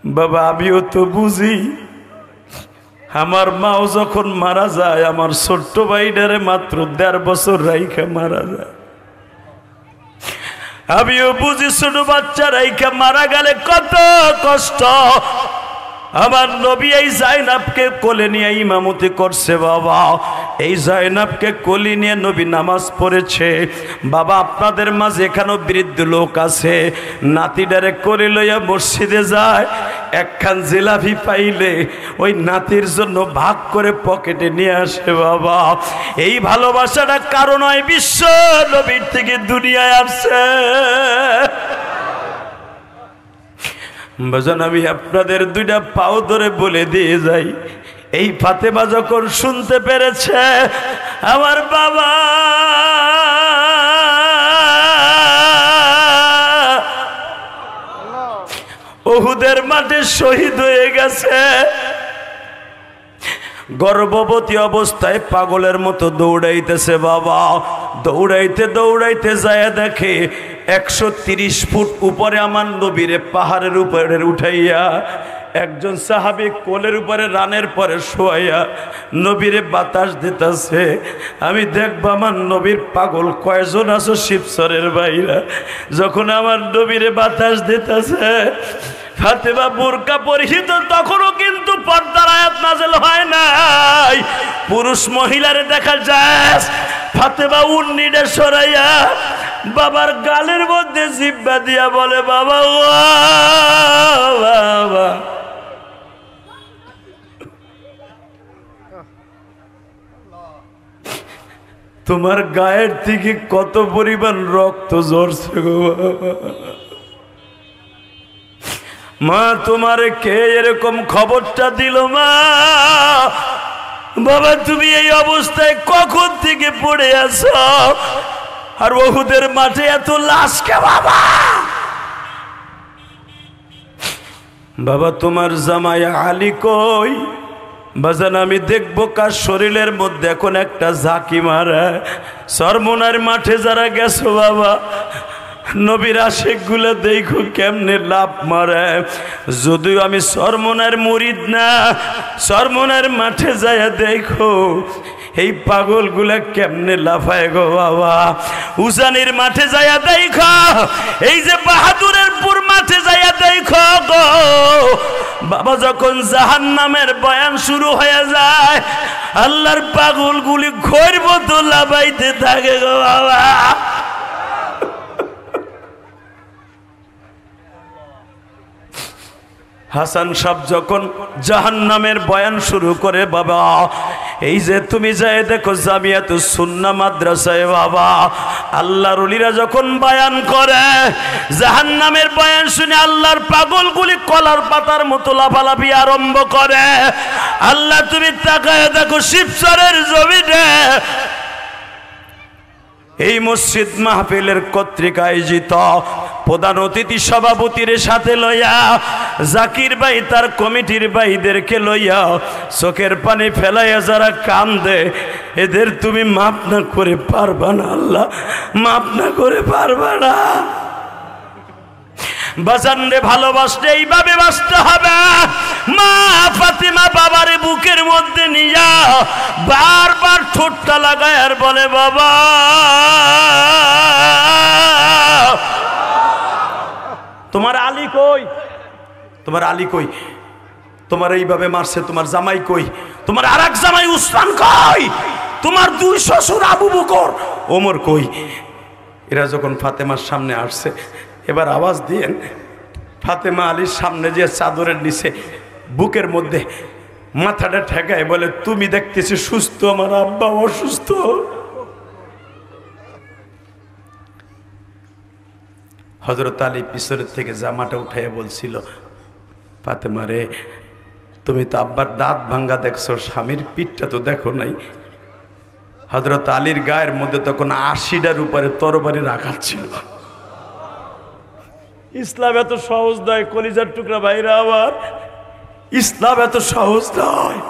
Speaker 2: বাবা আমিও তো বুঝি, আমার মাও যখন মারা যায় আমার ছোট্ট ভাইটারে মাত্র 1.5 বছর রাইখা মারা যায়। আমিও বুঝি ছোট বাচ্চা রাইখা মারা গেলে কত কষ্ট। আমার নবী এই জাইনাবকে কোলে নিয়ে ইমামতি করছে। বাবা এই জাইনাবকে কোলে নিয়ে নবী নামাজ পড়েছে। বাবা আপনাদের মাঝে এখানেও বৃদ্ধ লোক আছে, নাতিটারে কোলে লইয়া মসজিদে যায়, একখান জিলাপি পাইলে ওই নাতির জন্য ভাগ করে পকেটে নিয়ে আসে। বাবা এই ভালোবাসাটা কারণ হয় বিশ্ব নবীর থেকে দুনিয়ায় আসছে। বাজান আমি আপনাদের দুইটা পাও ধরে বলে দিয়ে যাই, এই ফাতেমা যখন শুনতে পেরেছে আমার বাবা উহুদের মাঠে শহীদ হয়ে গেছে, গর্ভবতী অবস্থায় পাগলের মতো দৌড়াইতেছে। বাবা দৌড়াইতে দৌড়াইতে যায় দেখে 130 ফুট উপরে আমার নবীরে পাহাড়ের উপরে উঠাইয়া একজন সাহাবী কোলের উপরে রানের পরে শোয়াইয়া নবীরে বাতাস দিতেছে। আমি দেখবো আমার নবীর পাগল কয়জন আছো শিবচরের বাইরা, যখন আমার নবীরে বাতাস দিতেছে ফাতেমা বোরকা পরিহিত, তখনও কিন্তু পর্দার আয়াত নাযিল হয় নাই, পুরুষ মহিলারে দেখা যায়। ফাতেমা উন্নিটা সরাইয়া বাবার গালের মধ্যে জিব্বা দিয়া বলে বাবা ও বাবা। তোমার গায়ের থেকে কত পরিমাণ রক্ত ঝরছে গো বাবা। মা তোমারে কে এরকম খবরটা দিল মা? বাবা তুমি এই অবস্থায় কখন থেকে পড়ে আছো? আর উহুদের মাঠে এত লাশ কে বাবা? বাবা তোমার জামাই আলী কই? বাজান আমি দেখবো কার শরীরের মধ্যে এখন একটা ঝাঁকি মারে। সরমনার মাঠে যারা গেছো বাবা নবীর আশেক গুলা দেখো কেমনে লাভ মারে। যদিও আমি সরমনার মুরিদ না, সরমনার মাঠে যায় দেখো এই পাগল গুলা কেমনে লাফায় গো বাবা। উজানির মাঠে যায়া দেখো, এই যে বাহাদুরের পুর মাঠে যায়া দেখো গো বাবা, যখন জাহান্নামের বয়ান শুরু হয়ে যায় আল্লাহর পাগল গুলি ঘোর মতো লাফাইতে থাকে গো বাবা। হাসান সাহেব যখন জাহান্নামের বয়ান শুরু করে বাবা, এই যে তুমি যায় দেখো জামিয়াতুস সুন্নাহ মাদ্রাসায় বাবা আল্লাহর ওলিরা যখন বয়ান করে জাহান্নামের বয়ান শুনে আল্লাহর পাগলগুলি কলার পাতার মতো লাফালাফি আরম্ভ করে। আল্লাহ তুমি তাকায় দেখো শিবচরের জমিনে এই মসজিদ মাহফিলের কর্তৃক আয়োজিত প্রধান অতিথি সভাপতির সাথে লইয়া জাকির ভাই তার কমিটির ভাইদেরকে লইয়া চোখের পানি ফেলাইয়া যারা কান্দে এদের তুমি মাফ না করে পারবা না? আল্লাহ মাফ না করে পারবা না? বাজান রে ভালোবাসতে এইভাবে বাঁচতে হবে। মা ফাতিমা বাবারে বুকের মধ্যে নিয়া বারবার ঠোঁটটা লাগায় আর বলে বাবা তোমার আলী কই? তোমার আলী কই? তোমার এইভাবে মারছে তোমার জামাই কই? তোমার আরেক জামাই উসমান কই?
Speaker 1: তোমার দুই শ্বশুর আবু বকর ওমর কই? এরা যখন ফাতেমার সামনে আসছে, এবার আওয়াজ দিয়েন, ফাতেমা আলীর সামনে যে চাদরের নিচে বুকের মধ্যে মাথাটা ঠেকায় বলে, তুমি দেখতেছি সুস্থ, আমার আব্বা অসুস্থ। হযরত আলী পিছনের থেকে জামাটা উঠাইয়া বলছিল, ফাতেমা রে, তুমি তো আব্বার দাঁত ভাঙ্গা দেখছো, স্বামীর পিঠটা তো দেখো নাই। হযরত আলীর গায়ের মধ্যে তখন ৮০টার উপরে তরবারি রাখা ছিল। ইসলাম এত সহজ নয় কলিজার টুকরা ভাইরা আমার, ইসলাম এত সহজ নয়।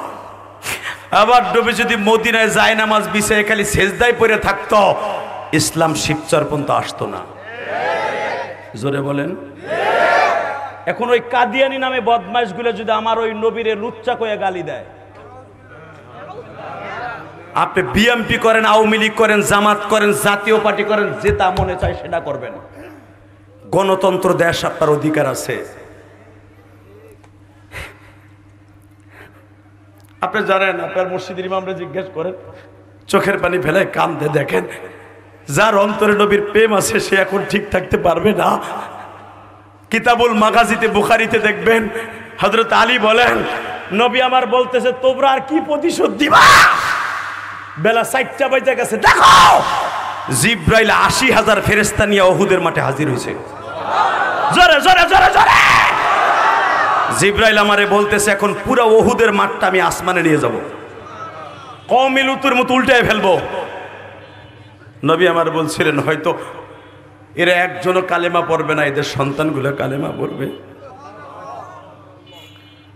Speaker 1: আবার নবী যদি মদিনায় যায় নামাজ বিছায় খালি সেজদায় পড়ে থাকতো, ইসলাম শিবচর পর্যন্ত আসতো না। জোরে বলেন। এখন ওই কাদিয়ানি নামে বদমাইশগুলো যদি আমার ওই নবীরে লুচ্চা কয়ে গালি দেয়, আপনি বিএমপি করেন, আওয়ামী লীগ করেন, জামাত করেন, জাতীয় পার্টি করেন, যেটা মনে চায় সেটা করবেন। গণতন্ত্র দেশ, আপনার অধিকার আছে। আপনি জানেন, আপনার মসজিদের ইমামরা জিজ্ঞেস করেন, চোখের পানি ফেলায় কান্দে, দেখেন যার অন্তরে নবীর প্রেম আছে সে এখন ঠিক থাকতে পারবে না। কিতাবুল মাগাজিতে, বুখারীতে দেখবেন হযরত আলী বলেন, নবী আমার বলতেছে, তোমরা আর কি প্রতিশোধ দিবা? বেলা ৪টা বাজে গেছে, দেখো জিব্রাইল ৮০,০০০ ফেরেশতা নিয়ে উহুদের মাঠে হাজির হয়েছে। জোরে জোরে জোরে জোরে জিব্রাইল আমারে বলতেছে, এখন পুরো উহুদের মাঠটা আমি আসমানে নিয়ে যাব, কওমে লুতের মতো উল্টায় ফেলবো। নবী আমার বলছিলেন, হয়তো এরা একজনও কালেমা পড়বে না, এদের সন্তানগুলো কালেমা পড়বে।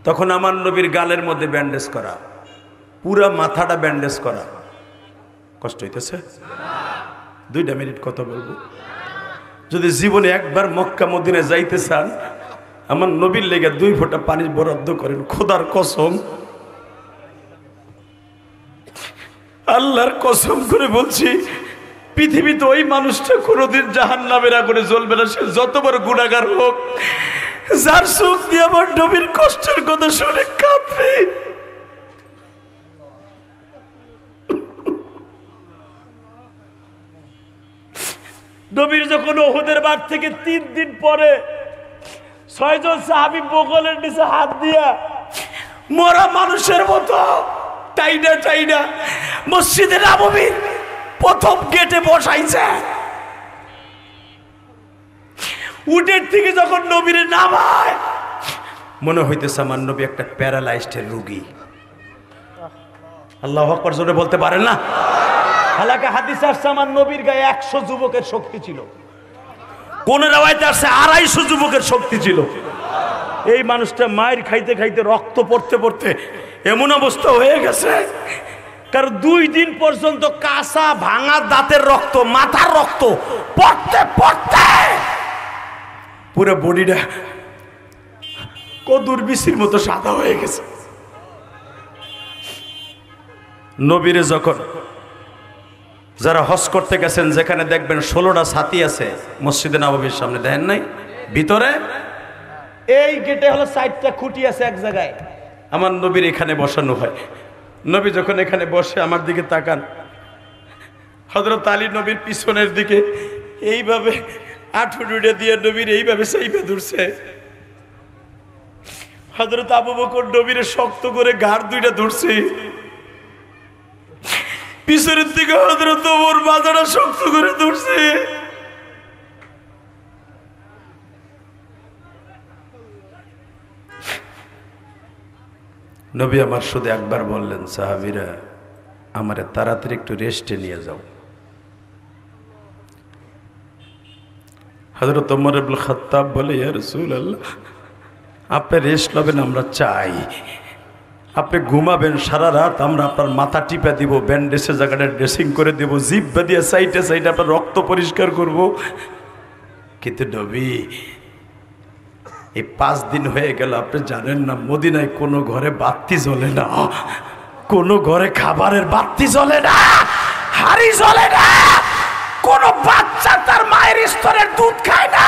Speaker 1: তখন আমার নবীর গালের মধ্যে ব্যান্ডেজ করা, পুরা মাথাটা ব্যান্ডেজ করা। কষ্ট হইতেছে? 2 মিনিট কথা বলবো। যদি জীবনে একবার মক্কা মদিনায় যাইতে চান, আমার নবীর লেগে 2 ফোঁটা পানি বরাদ্দ করেন, খোদার কসম, আল্লাহর কসম করে বলছি, পৃথিবীতে ওই মানুষটা কোনোদিন জাহান্নামের আগুনে জ্বলবে না, সে যত বড় গুনাহগার হোক, যার চোখ দিয়ে আমার নবীর কষ্টের কথা শুনে কাঁদবে। নবীর যখন উহুদের মাঠ থেকে 3 দিন পরে 6 জন সাহাবী বগলের নিচে হাত দিয়া মরা মানুষের মতো টাইনা টাইনা মসজিদে নববীর প্রথম গেটে বসাইছে। উটের থেকে যখন নবীর নামায়, মনে হইতেছে আমার নবী একটা প্যারালাইজড রোগী। আল্লাহু আকবার জোরে বলতে পারেন না? হালাকা হাদিসে আসছে, আমার নবীর গায়ে 100 যুবকের শক্তি ছিল, কোন রাওয়ায়াতে আসছে 250 যুবকের শক্তি ছিল। এই মানুষটা মায়ের খাইতে খাইতে, রক্ত পড়তে পড়তে এমন অবস্থা হয়ে গেছে, কারণ 2 দিন পর্যন্ত কাঁচা ভাঙা দাঁতের রক্ত, মাথার রক্ত পড়তে পড়তে পুরো বডিটা কদুর বিচির মতো সাদা হয়ে গেছে। নবীরে যখন যারা হজ করতে গেছেন, যেখানে দেখবেন 16টা ছাতি আছে মসজিদে নববীর সামনে, দেখেন নাই? ভিতরে এই গেটে হলো 4টা খুঁটি আছে এক জায়গায়, আমার নবীর এখানে বসানো হয়। নবী যখন এখানে বসে আমার দিকে তাকান, হযরত আলী নবীর পিছনের দিকে এইভাবে আঁঠুডুডে দিয়ে নবীর এইভাবে সেইভাবে ধরছে। হযরত আবু বকর নবীর শক্ত করে ঘাড় 2টা ধরছে, পিছনের দিকে হযরত ওমর মাথাটা শক্ত করে ধরছে। নবী আমার শুধু একবার বললেন, সাহাবীরা আমারে তাড়াতাড়ি একটু রেস্টে নিয়ে যাও। হযরত ওমর ইবনে খাত্তাব বলে, ইয়া রাসূলুল্লাহ, আপনি রেস্ট নেবেন আমরা চাই, আপনি ঘুমাবেন সারা রাত, আমরা আপনার মাথা টিপে দিব, ব্যান্ডেজের জায়গাটা ড্রেসিং করে দেব, জিহ্বা দিয়ে সাইডে সাইডে আপনার রক্ত পরিষ্কার করব। কিন্তু নবী, এই 5 দিন হয়ে গেল, আপনি জানেন না মদিনায় কোনো ঘরে বাতি জ্বলে না, কোনো ঘরে খাবারের বাতি জ্বলে না, হাড়ি জ্বলে না, কোনো বাচ্চা তার মায়ের স্তরের দুধ খায় না।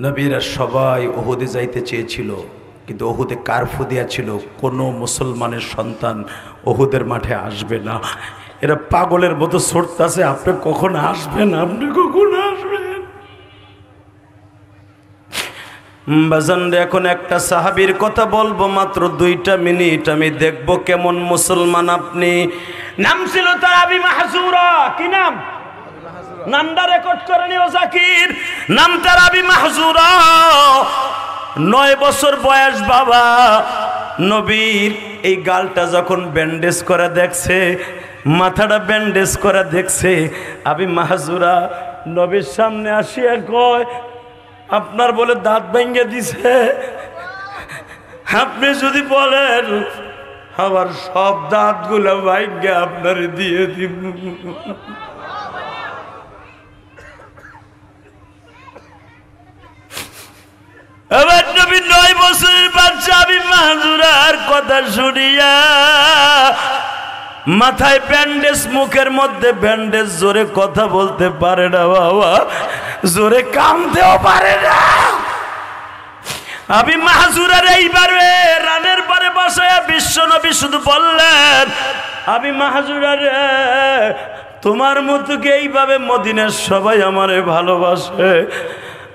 Speaker 1: নবীরা সবাই ওহুদে যাইতে চেয়েছিল, কিন্তু ওহুদে কারফু দেয়া ছিল কোনো মুসলমানের সন্তান ওহুদের মাঠে আসবে না। এরা পাগলের মতো ছুটতাছে, আপনি কখন আসবেন, আপনি কখন আসবেন। বাজানরে এখন একটা সাহাবীর কথা বলবো, মাত্র 2টা মিনিট। আমি দেখবো কেমন মুসলমান আপনি। নাম ছিল তার আবি মাহজুরা। কি নাম? নামটা রেকর্ড করে নিও জাকির। নাম তার আবি মাহজুরা। 9 বছর বয়স বাবা। নবীর এই গালটা যখন ব্যান্ডেজ করে দেখছে, মাথাটা ব্যান্ডেজ করে দেখছে, আবি মাহজুরা নবীর সামনে আসিয়া কয়, আপনার বলে দাঁত ভেঙে দিছে, আপনি যদি বলেন আমার সব দাঁতগুলো ভাঙ্গে আপনার দিয়ে দিব। আবার নবী 9 বছরের বাচ্চা আবি মাহজুরার কথা শুনিয়া মাথায় ব্যান্ডেজ, মুখের মধ্যে ব্যান্ডেজ, জোরে কথা বলতে পারে না বাবা, জোরে কামতেও পারে না। আবি মাহজুরার এইবারে রানের পরে বসায়া বিশ্ব নবী শুধু বললেন, আবি মাহজুরার তোমার মতো কি এইভাবে মদিনার সবাই আমারে ভালোবাসে?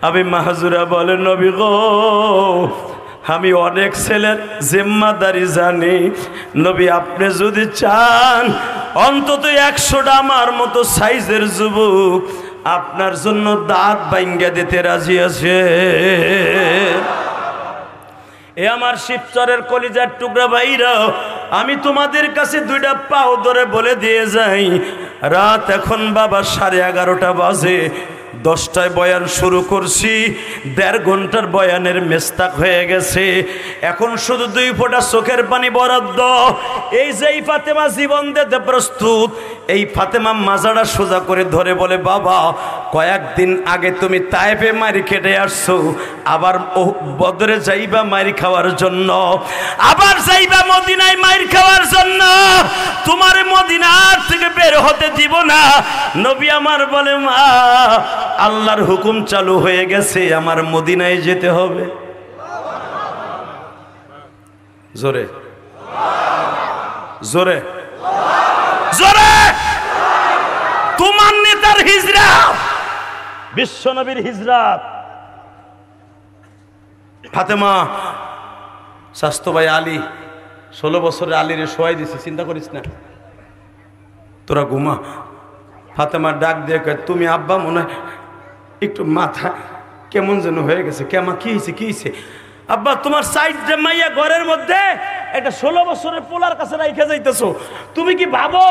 Speaker 1: আবি মাহজুরা বলে, নবী গো, আমি অনেক ছেলের জিম্মাদারি জানি। নবী আপনি যদি চান অন্তত 100টা আমার মতো সাইজের যুবক আপনার জন্য দাঁত ভাঙ্গা দিতে রাজি আছে। এ আমার শিবচরের কলিজার টুকরা ভাইরা, আমি তোমাদের কাছে 2টা পাও ধরে বলে দিয়ে যাই, রাত এখন বাবা 11:30 বাজে। 10টায় বয়ান শুরু করছি, 1.5 ঘন্টার বয়ানের মেস্তাক হয়ে গেছে। এখন শুধু 2 ফোঁটা চোখের পানি বরাদ্দ। এই যে এই ফাতেমা জীবন দিতে প্রস্তুত, এই ফাতেমা মাজাটা সোজা করে ধরে বলে, বাবা কয়েকদিন আগে তুমি তায়েফে মারি কেটে আসছো, আবার বদরে যাইবা মারি খাওয়ার জন্য, আবার যাইবা মদিনায় মারি খাওয়ার জন্য। তোমার মদিনার থেকে বের হতে দিব না। নবী আমার বলে, মা আল্লাহর হুকুম চালু হয়ে গেছে, আমার মদিনায় যেতে হবে। জোরে জোরে জোরে। তোমার নেতার হিজরত, বিশ্ব নবীর হিজরত। ফাতেমা স্বাস্থ্য ভাই আলী 16 বছরের আলীরে শোয়াই দিছে, চিন্তা করিস না, তোরা ঘুমা। ফাতেমা ডাক দিয়ে কয়, তুমি আব্বা মনে একটু মাথা কেমন যেন হয়ে গেছে। কেমা কি হয়েছে, কি হয়েছে? আব্বা তোমার সাইড জামাইয়া ঘরের মধ্যে একটা 16 বছরের পোলার কাছে রাইখা যাইতেছো, তুমি কি ভাবো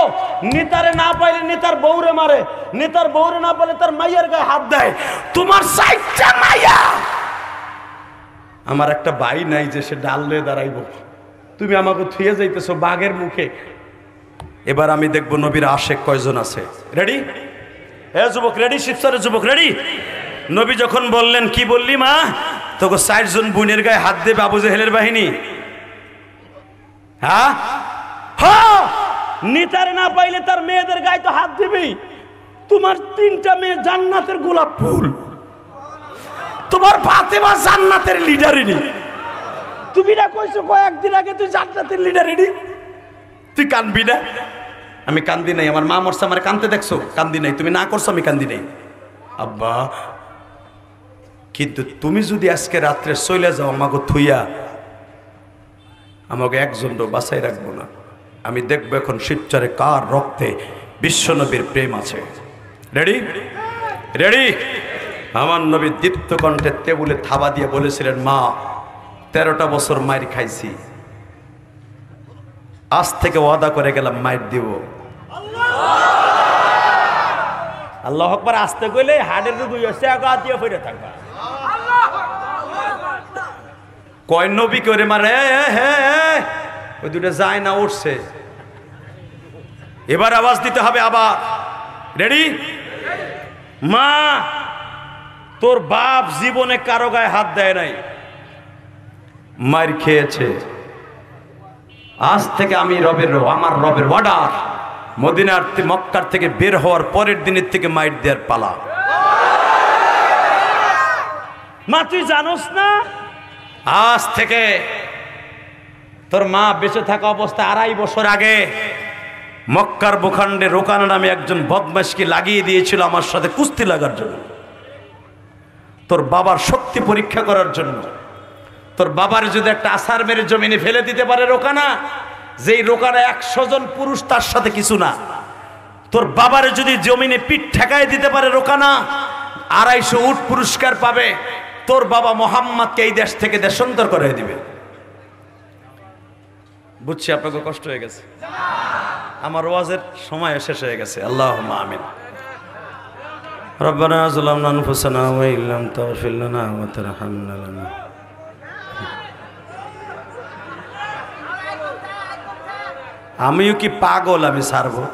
Speaker 1: নেতারে না পাইলে নেতার বউরে মারে, নেতার বউরে না পাইলে তার মাইয়ার গায়ে হাত দেয়? তোমার সাইড জামাইয়া। আমার একটা ভাই নাই যে সে ডাল লয়ে দাঁড়াইব, তুমি আমাকে থুয়ে যাইতেছো বাঘের মুখে। এবার আমি দেখবো নবীর আশেক কয়জন আছে। রেডি? এ যুবক রেডি? শিবচরের যুবক রেডি? নবী যখন বললেন, কি বললি মা? তোকে 60 জন বোনের গায়ে হাত দেবে আবু জেহেলের বাহিনী। হ্যাঁ হ্যাঁ, নেতারে না পাইলে তার মেয়েদের গায়ে তো হাত দিবি। তোমার 3টা মেয়ে জান্নাতের গোলাপ ফুল, তোমার ফাতেমা জান্নাতের লিডারিনি। তুমি না কইছো কয়েকদিন আগে তুই জান্নাতের লিডারিনি, তুই কানবি না? আমি কান্দি নাই, আমার মা মরছে আমার কানতে দেখছো, কান্দি নাই। তুমি না করছো, আমি কান্দি নাই। আব্বা কিন্তু তুমি যদি আজকে রাত্রে চলে যাও আমাকে থুইয়া, আমাকে একজনও বাঁচাই রাখবো না। আমি দেখবো এখন শিবচরে কার রক্তে বিশ্বনবীর প্রেম আছে। রেডি? রেডি? আমার নবী দীপ্ত কণ্ঠে টেবুলে থাবা দিয়ে বলেছিলেন, মা 13টা বছর মায়ের খাইছি, আজ থেকে ওয়াদা করে গেলাম মায়ের দিব। আল্লাহ আকবার। আসতে কইলে হাড়ের রুগুই হচ্ছে, আগা দিয়ে ফিরে থাকবা। কয় নবী করে মারে, ওই 2টা যায় না, উঠছে। এবার আওয়াজ দিতে হবে আবার। রেডি? মা তোর বাপ জীবনে কারো গায়ে হাত দেয় নাই, মার খেয়েছে। আজ থেকে আমি আমার রবের অর্ডার, মদিনার মক্কার থেকে বের হওয়ার পরের দিনের থেকে মাইর দেওয়ার পালা।
Speaker 2: মা তুই জানোস না আজ থেকে তোর মা বেঁচে থাকা অবস্থায় 2.5 বছর আগে মক্কার ভূখণ্ডে রোকানা নামে একজন বদমাশকে লাগিয়ে দিয়েছিল আমার সাথে কুস্তি লাগার জন্য, তোর বাবার শক্তি পরীক্ষা করার জন্য। তোর বাবার যদি একটা আসার মেরে জমিনে ফেলে দিতে পারে রোকানা, যেই রোকানা 100 জন পুরুষ তার সাথে কিছু না, তোর বাবার যদি জমিনে পিঠ ঠেকায় দিতে পারে রোকানা 250 উট পুরস্কার পাবে। তোর বাবা মোহাম্মদকে এই দেশ থেকে দেশান্তর করে দিবে। বুঝছি আপনাকে কষ্ট হয়ে গেছে, আমার ওয়াজের সময় শেষ হয়ে গেছে। আল্লাহুম্মা আমিন। রব্বানা যালামনা আনফুসানা ওয়া ইল্লাম তাগফির লানা ওয়া তারহামনা লানা। আমিও কি পাগল আমি ছাড়বো?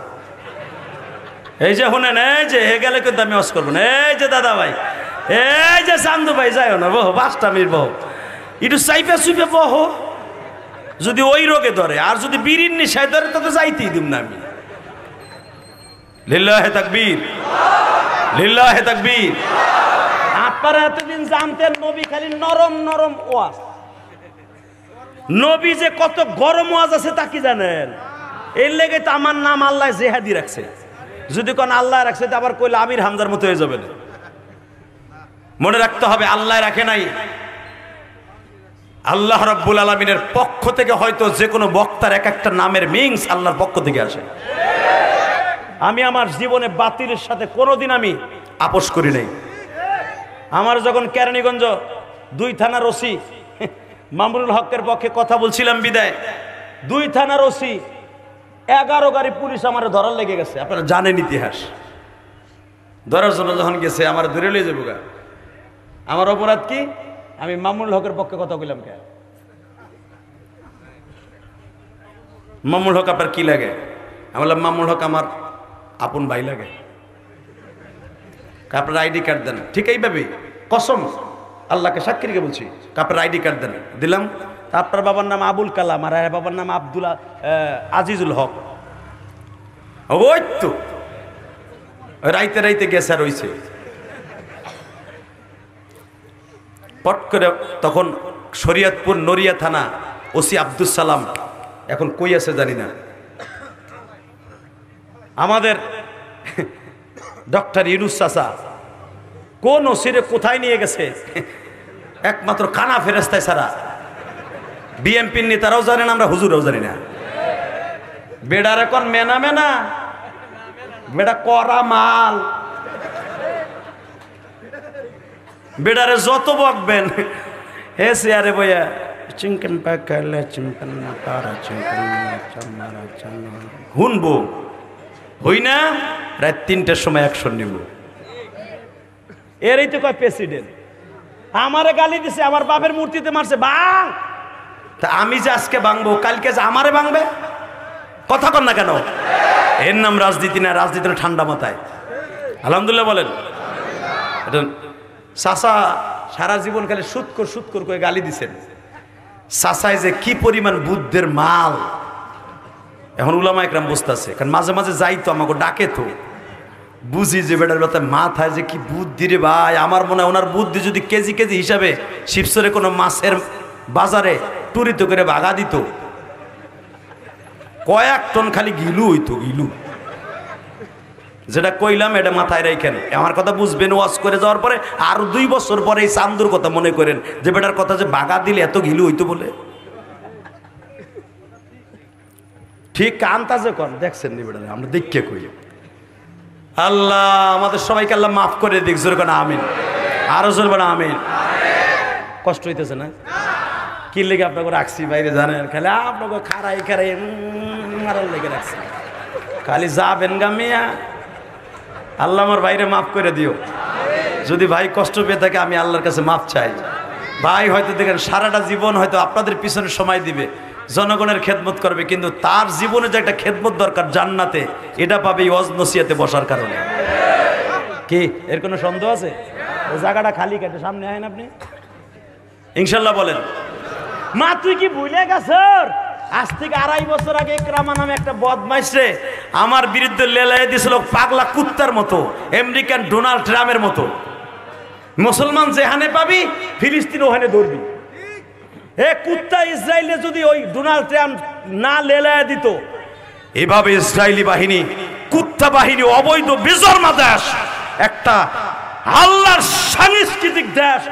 Speaker 2: এই যে শুনেন, এই যে হে গেলে কিন্তু আমি ওয়াজ করবো না। এই যে দাদা ভাই, এই যে চান্দু ভাই, যাইও না বহু 5টা মিনিট বহু, একটু চাইপে চুইপে বহু। যদি ওই রোগে ধরে আর যদি বিড়ির নিশায় ধরে তো যাইতেই দিব না আমি। লিল্লাহে তাকবীর, লিল্লাহে তাকবীর। আপনারা এতদিন জানতেন নবী খালি নরম নরম ওয়াজ, নবী যে কত গরম ওয়াজ আছে তা কি জানেন? এর লেগে তো আমার নাম আল্লাহ জেহাদি রাখছে। যদি কোন আল্লাহ রাখছে তো আবার কইলে আমির হামজার মতো হয়ে যাবে না। মনে রাখতে হবে আল্লাহ রাখে নাই, আল্লাহ রাব্বুল আলামিনের পক্ষ থেকে হয়তো যে কোনো বক্তার এক একটা নামের মিংস আল্লাহর পক্ষ থেকে আসে। আমি আমার জীবনে বাতিলের সাথে কোনোদিন আমি আপোষ করি নাই। আমার যখন কেরানীগঞ্জ 2 থানার ওসি মামুনুল হকের পক্ষে কথা বলছিলাম বিদায়, 2 থানার ওসি 11 গাড়ি পুলিশ আমার ধরার লেগে গেছে। আপনারা জানেন ইতিহাস। ধরার জন্য যখন গেছে আমার ধরে লিয়ে যাবো গা। আমার অপরাধ কি? আমি মামুনুল হকের পক্ষে কথা বললাম। কে মামুনুল হক আপনার কি লাগে? আমি বললাম মামুনুল হক আমার আপন ভাই লাগে। আপনার আইডি কার্ড দেন। ঠিক এইভাবে কসম আল্লাহকে সাক্ষী রেখে বলছি, আপনার আইডি কার্ড দেন। দিলাম। আপনার বাবার নাম আবুল কালাম আর বাবার নাম আব্দুল আজিজুল হক। ওই তো রাইতে রাইতে গেছে আর হইছে। পট করে তখন শরীয়তপুর নড়িয়া থানা ওসি আব্দুল সালাম এখন কই আছে জানি না। আমাদের ডক্টর ইউনুস চাচা কোন ওসিরে কোথায় নিয়ে গেছে একমাত্র কানা ফেরেস্তায় ছাড়া বিএমপির নেতারাও জানেন, আমরা হুজুরাও জানি না। বেড়ার এখন মেনা মেনা বেড়া করা মাল, বেড়ারে যত বকবেন হে চেয়ারে বইয়া চিংকেন পাকালে চিংকেন পারা চিংকেন চামারা চামা শুনবো, হই না রাত 3টার সময় অ্যাকশন নিব। এরই তো কয় প্রেসিডেন্ট। আমারে গালি দিছে, আমার বাপের মূর্তিতে মারছে বাং। তা আমি যে আজকে ভাঙবো কালকে যে আমারে ভাঙবে, কথা কন না কেন? এর নাম রাজনীতি না, রাজনীতি ঠান্ডা মাথায়। আলহামদুলিল্লাহ বলেন। এটা চাচা সারা জীবন খালি সুৎকর করে গালি দিছেন। চাচায় যে কি পরিমাণ বুদ্ধের মাল এখন উলামা একরাম বসতেছে। কারণ মাঝে মাঝে যাই তো আমাকে ডাকে তো বুঝি যে বেটার ব্যথা মাথায় যে কি বুদ্ধি রে ভাই। আমার মনে হয় ওনার বুদ্ধি যদি কেজি কেজি হিসাবে শিবসরে কোনো মাছের বাজারে টুরিত করে ভাগা দিত, কয়েক টন খালি গিলু হইতো। গিলু যেটা কইলাম এটা মাথায় রাখেন, আমার কথা বুঝবেন। ওয়াজ করে যাওয়ার পরে আর 2 বছর পরে এই চান্দুর কথা মনে করেন যে বেটার কথা যে ভাগা দিলে এত গিলু হইতো বলে। ঠিক আন্তাজে কর দেখছেন নি বেটা, আমরা দেখে কই। আল্লাহ আমাদের সবাইকে আল্লাহ মাফ করে দিক। জোর করে আমিন, আরো জোর করে আমিন। কষ্ট হইতেছে না? কি লেগে আপনাকে রাখছি বাইরে জানেন? খালি আপনাকে খারাই মারার লেগে রাখছি। খালি যাবেন গামিয়া। আল্লাহ আমার ভাইরে মাফ করে দিও। যদি ভাই কষ্ট পেয়ে থাকে আমি আল্লাহর কাছে মাফ চাই। ভাই হয়তো দেখেন সারাটা জীবন হয়তো আপনাদের পিছনে সময় দিবে, জনগণের খেদমত করবে, কিন্তু তার জীবনে যে একটা খেদমত দরকার জান্নাতে, এটা পাবে এই ওয়াজ নসিহতে বসার কারণে। কি এর কোনো সন্দেহ আছে? ওই জায়গাটা খালি কেটে সামনে আইন আপনি ইনশাল্লাহ বলেন। মা তুই কি ভুলে গেছ? আজ থেকে 2.5 বছর আগে ইকরামা নামে একটা বদমাইশ রে আমার বিরুদ্ধে লেলাই দিয়েছিল পাগলা কুত্তার মতো, আমেরিকান ডোনাল্ড ট্রাম্পের মতো।
Speaker 1: মুসলমান যেখানে পাবি ফিলিস্তিন ওখানে ধরবি। এ কুত্তা ইসরায়েলে যদি ওই ডোনাল্ড ট্রাম্প না লেলায় দিত, এভাবে ইসরায়েলি বাহিনী, কুত্তা বাহিনী, অবৈধ বেজন্মা দেশ, একটা আল্লাহর সাংস্কৃতিক দেশ,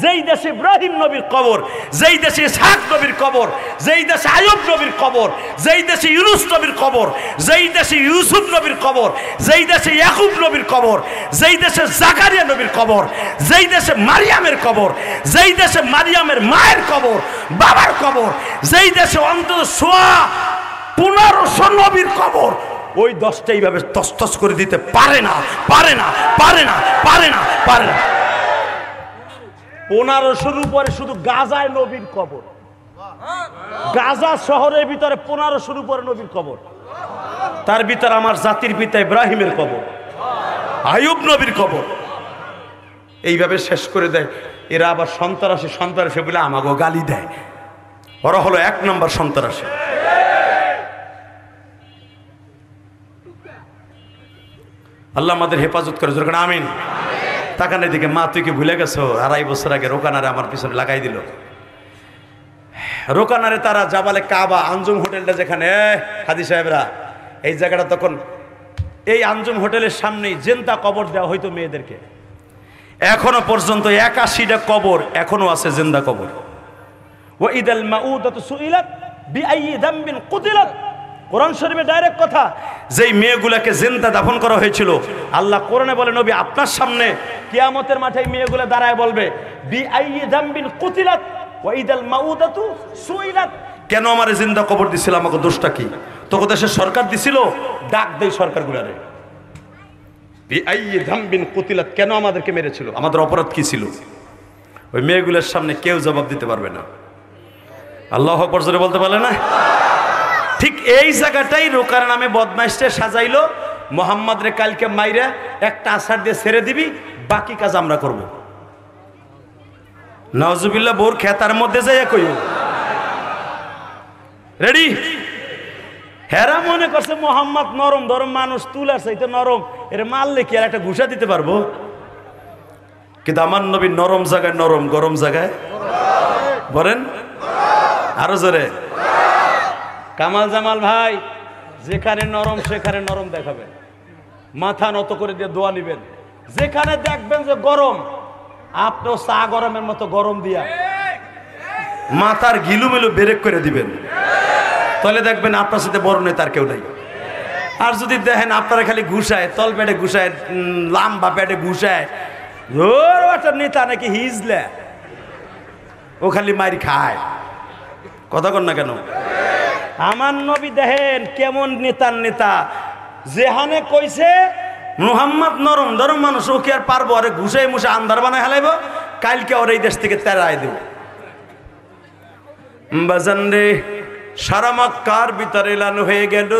Speaker 1: যেই দেশে ইব্রাহিম নবীর কবর, যেই দেশে ইসহাক নবীর কবর, যেই দেশে আইয়ুব নবীর কবর, যেই দেশে ইউনুস নবীর কবর, যেই দেশে ইউসুফ নবীর কবর, যেই দেশে ইয়াকুব নবীর কবর, যেই দেশে জাকারিয়া নবীর কবর, যেই দেশে মারিয়ামের কবর, যেই দেশে মারিয়ামের মায়ের কবর, বাবার কবর, যেই দেশে অন্তত 1500 নবীর কবর, ওই 10টা এইভাবে তস্তস করে দিতে পারে না, পারে না, পারে না, পারে না, পারে না। 1500 উপরে শুধু গাজায় নবীর কবর, গাজা শহরের ভিতরে 1500 উপরে নবীর কবর, তার ভিতরে আমার জাতির পিতা ইব্রাহিমের কবর, আইয়ুব নবীর কবর, এইভাবে শেষ করে দেয়। এরা আবার সন্ত্রাসী সন্ত্রাসী বলে আমাকে গালি দেয়। ওরা হলো 1 নম্বর সন্ত্রাসী। আল্লাহ আমাদের হেফাজত করে, যখন আমিন। তাকানের দিকে, মা তুই কি ভুলে গেছো 2.5 বছর আগে রোকানারে আমার পিছনে লাগাই দিল। রোকানারে তারা জাবালে কাবা, আঞ্জুম হোটেলটা যেখানে, হাদি সাহেবরা এই জায়গাটা, তখন এই আঞ্জুম হোটেলের সামনেই জেন্তা কবর দেওয়া হইতো মেয়েদেরকে। এখনো পর্যন্ত 81টা কবর এখনো আছে জেন্দা কবর। ওয়া ইদাল মাউদাতু সুইলাত বিআইয়ি যামবিন কুতিলাত, কোরআন শরীফে ডাইরেক্ট কথা। যেই মেয়েগুলাকে জিন্দা দাফন করা হয়েছিল, আল্লাহ কোরআনে বলে, নবী আপনার সামনে কিয়ামতের মাঠে মেয়েগুলা দাঁড়ায় বলবে, বিআইয়ি যামবিন কুতিলাত ওয়া ইদাল মাউদাতু সুইলাত, কেন আমারে জিন্দা কবর দিছিল, আমাকে দোষটা কি? তোকে দেশের সরকার দিছিল, ডাক দেই সরকারগুলারে, বিআইয়ি যামবিন কুতিলাত, কেন আমাদেরকে মেরেছিল, আমাদের অপরাধ কি ছিল? ওই মেয়েগুলোর সামনে কেউ জবাব দিতে পারবে না। আল্লাহু আকবার জোরে বলতে পারলে না? ঠিক এই জায়গাটাই রোকার নামে বদমাইশটা সাজাইলো, মোহাম্মদ রে কালকে মাইরা একটা আছাড় দিয়ে ছেড়ে দিবি, বাকি কাজ আমরা করব। নাউজুবিল্লাহ, বোর খেতার মধ্যে যাইয়া কইও রেডি। হেরা মনে করছে মোহাম্মদ নরম ধরম মানুষ, তুলার চাইতে নরম, এর মারলে কি আর একটা ঘুষা দিতে পারবো? কিন্তু আমার নবী নরম জায়গায় নরম, গরম জায়গায় বলেন আরো জোরে। কামাল জামাল ভাই, যেখানে নরম সেখানে নরম দেখাবেন, মাথা নত করে দিয়ে দোয়া নিবেন। যেখানে দেখবেন যে গরম, আপনিও চা গরমের মতো গরম দিয়া মাথার গিলুমেলু বেরেক করে দিবেন, তাহলে দেখবেন আপনার সাথে বড় নেতার কেউ নাই। আর যদি দেখেন আপনারা খালি ঘুষায়, তল পেটে ঘুষায়, লাম্বা পেটে ঘুষায়, একটা নেতা নাকি হিজলে, ও খালি মারি খায়, কথা কন না কেন? আমার নবী দেখেন কেমন নেতার নেতা, যেখানে কইছে মুহাম্মদ নরম ধরম মানুষ, ও কি আর পারবো? আরে ঘুষাই মুসে আন্ধার বানায় হালাইব, কালকে ওর এই দেশ থেকে তেরাই দেব। বাজান রে, সারা মক্কার ভিতরে এলান হয়ে গেল,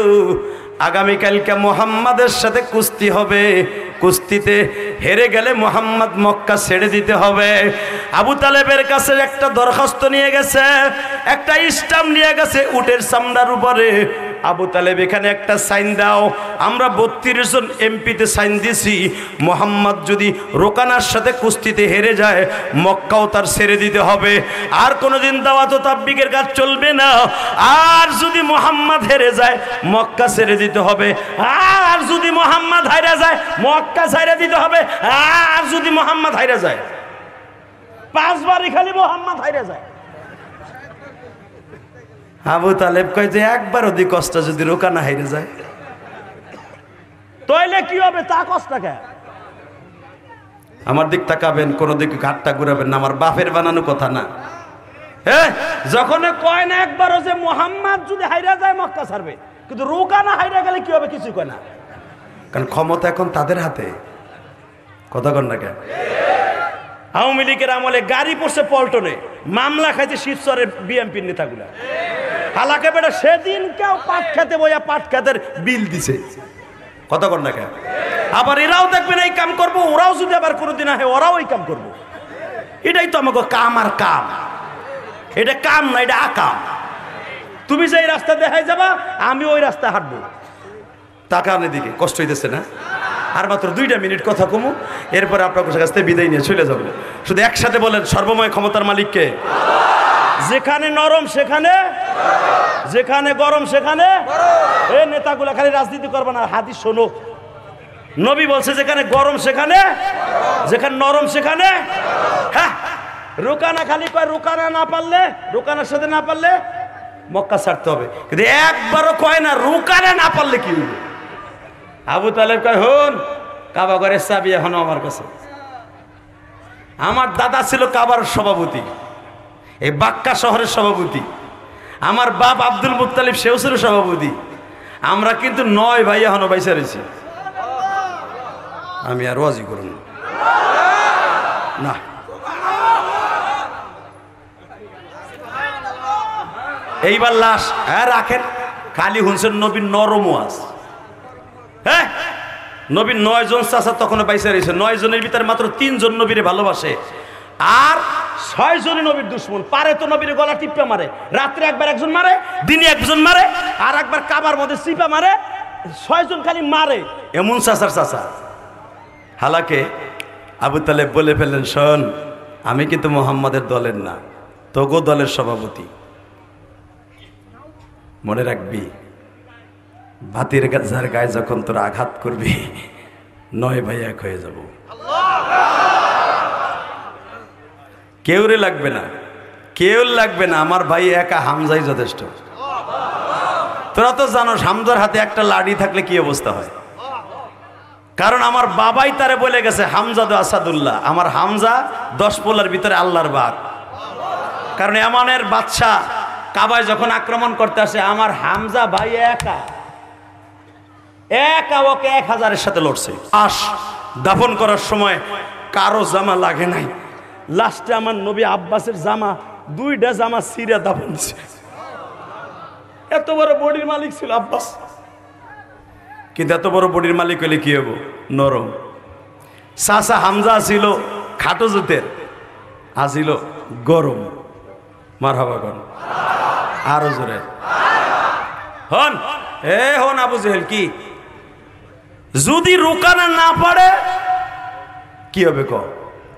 Speaker 1: আগামীকালকে মুহাম্মাদের সাথে কুস্তি হবে, কুস্তিতে হেরে গেলে মুহাম্মদ মক্কা ছেড়ে দিতে হবে। আবু তালেবের কাছে একটা দরখাস্ত নিয়ে গেছে, একটা স্টাম্প নিয়ে গেছে উটের চামড়ার উপরে। আবু তালেব এখানে একটা সাইন দাও, আমরা 32 জন এমপিতে সাইন দিছি, মুহাম্মদ যদি রোকানার সাথে কুস্তিতে হেরে যায় মক্কাও তার ছেড়ে দিতে হবে, আর কোনোদিন দাওয়াত ও তাবলীগের কাজ চলবে না। আর যদি মুহাম্মদ হেরে যায় মক্কা ছেড়ে দিতে হবে, আর যদি মুহাম্মদ হাইরা যায় মক্কা ছেড়ে দিতে হবে, আর যদি মুহাম্মদ হাইরা যায়, 5 বারই খালি মুহাম্মদ হাইরা যায়। আবু তালেব কয় যে একবার অধিক কষ্ট যদি রোকানা হাইরে যায় তাইলে কি হবে? তা কষ্ট কে? আমার দিক তাকাবেন, কোনো দিকে ঘাটটা ঘুরাবেন না, আমার বাপের বানানো কথা না। হ্যাঁ, যখন কয় না একবারও যে মুহাম্মদ যদি হাইরা যায় মক্কা ছাড়বে, কিন্তু রোকানা হাইরা গেলে কি হবে? কিছু কয় না, কারণ ক্ষমতা এখন তাদের হাতে, কথা কন না কেন? আওয়ামী লীগের আমলে গাড়ি পড়ছে পল্টনে, মামলা খাইছে শিবচরের বিএনপির নেতাগুলা। হালাকে বেটা সেদিন কেউ পাট খেতে বইয়া পাট খেতের বিল দিছে, কথা কন না কেন? আবার এরাও দেখবেন এই কাম করবো, ওরাও যদি আবার কোনোদিন আহে ওরাও এই কাম করবো। এটাই তো আমাকে কাম আর কাম, এটা কাম না, এটা আকাম। তুমি যে রাস্তা দেখাই যাবা, আমি ওই রাস্তা হাঁটবো। তাকানের দিকে কষ্ট হইতেছে না? আর মাত্র 2টা মিনিট কথা কমু, এরপরে আপনার কাছ থেকে বিদায় নিয়ে চলে যাব। শুধু একসাথে বলেন, সর্বময় ক্ষমতার মালিককে। যেখানে নরম সেখানে, যেখানে গরম সেখানে। এই নেতাগুলা খালি রাজনীতি করবে না, হাদিস শোনো। নবী বলছে যেখানে গরম সেখানে, যেখানে নরম সেখানে। হ্যাঁ, রুকানা খালি কয়, রুকানা না পারলে, রুকানার সাথে না পারলে মক্কা ছাড়তে হবে, কিন্তু একবারও কয় না রুকানা না পারলে কি হবে। আবু তালেব কয়, হন কাবা ঘরের চাবি এখনো আমার কাছে। আমার দাদা ছিল কাবার সভাপতি, এই বাক্কা শহরের সভাপতি। আমার বাপ আব্দুল মুত্তালিব সেও ছিল সভাপতি। আমরা কিন্তু 9 ভাই এখনো বাইসা রয়েছি। আমি আর ওয়াজি করুন না। এইবার লাশ হ্যাঁ রাখেন, খালি হুনছেন নবীর নরম ওয়াজ। হ্যাঁ, নবীর 9 জন চাচা তখন বাইসা রয়েছে। 9 জনের ভিতরে মাত্র 3 জন নবীরে ভালোবাসে, আর 6 জনই নবীর দুশ্মন। পারে তো নবীর গলা টিপা মারে, রাত্রে একবার একজন মারে, দিনে একজন মারে, আর একবার কাবার মধ্যে চিপা মারে। 6 জন খালি মারে, এমন চাচার চাচা। হালাকে আবু তালেব বলে ফেললেন, শোন আমি কিন্তু মোহাম্মদের দলের না, তোগো দলের সভাপতি। মনে রাখবি, ভাতির যার গায়ে যখন তোর আঘাত করবি, 9 ভাই এক হয়ে যাব। কেউ রে লাগবে না, কেউ লাগবে না, আমার ভাই একা হামজাই যথেষ্ট। তোরা তো জানোস হামজার হাতে একটা লাঠি থাকলে কি অবস্থা হয়। কারণ আমার বাবাই তারে বলে গেছে, হামজা দো আসাদুল্লাহ। আমার হামজা 10 পোলার ভিতরে আল্লাহর বাঘ। কারণ এমনের বাদশা কাবায় যখন আক্রমণ করতে আসে, আমার হামজা ভাই একা একা ওকে 1000-এর সাথে লড়ছে। আস দাফন করার সময় কারো জামা লাগে নাই। লাস্টে আমার নবী আব্বাসের জামা, 2টা জামা ছিঁড়ে দাফন দিছে। এত বড় বডির মালিক ছিল আব্বাস, কিন্তু এত বড় বডির মালিক হলে কি হবো, নরম। চাচা হামজা ছিল খাটো জুতের, আসিল গরম। মারহাবা কর আরো জোরে হন। হন আবু জেহেল, কি যদি রুকানা না পারে কি হবে?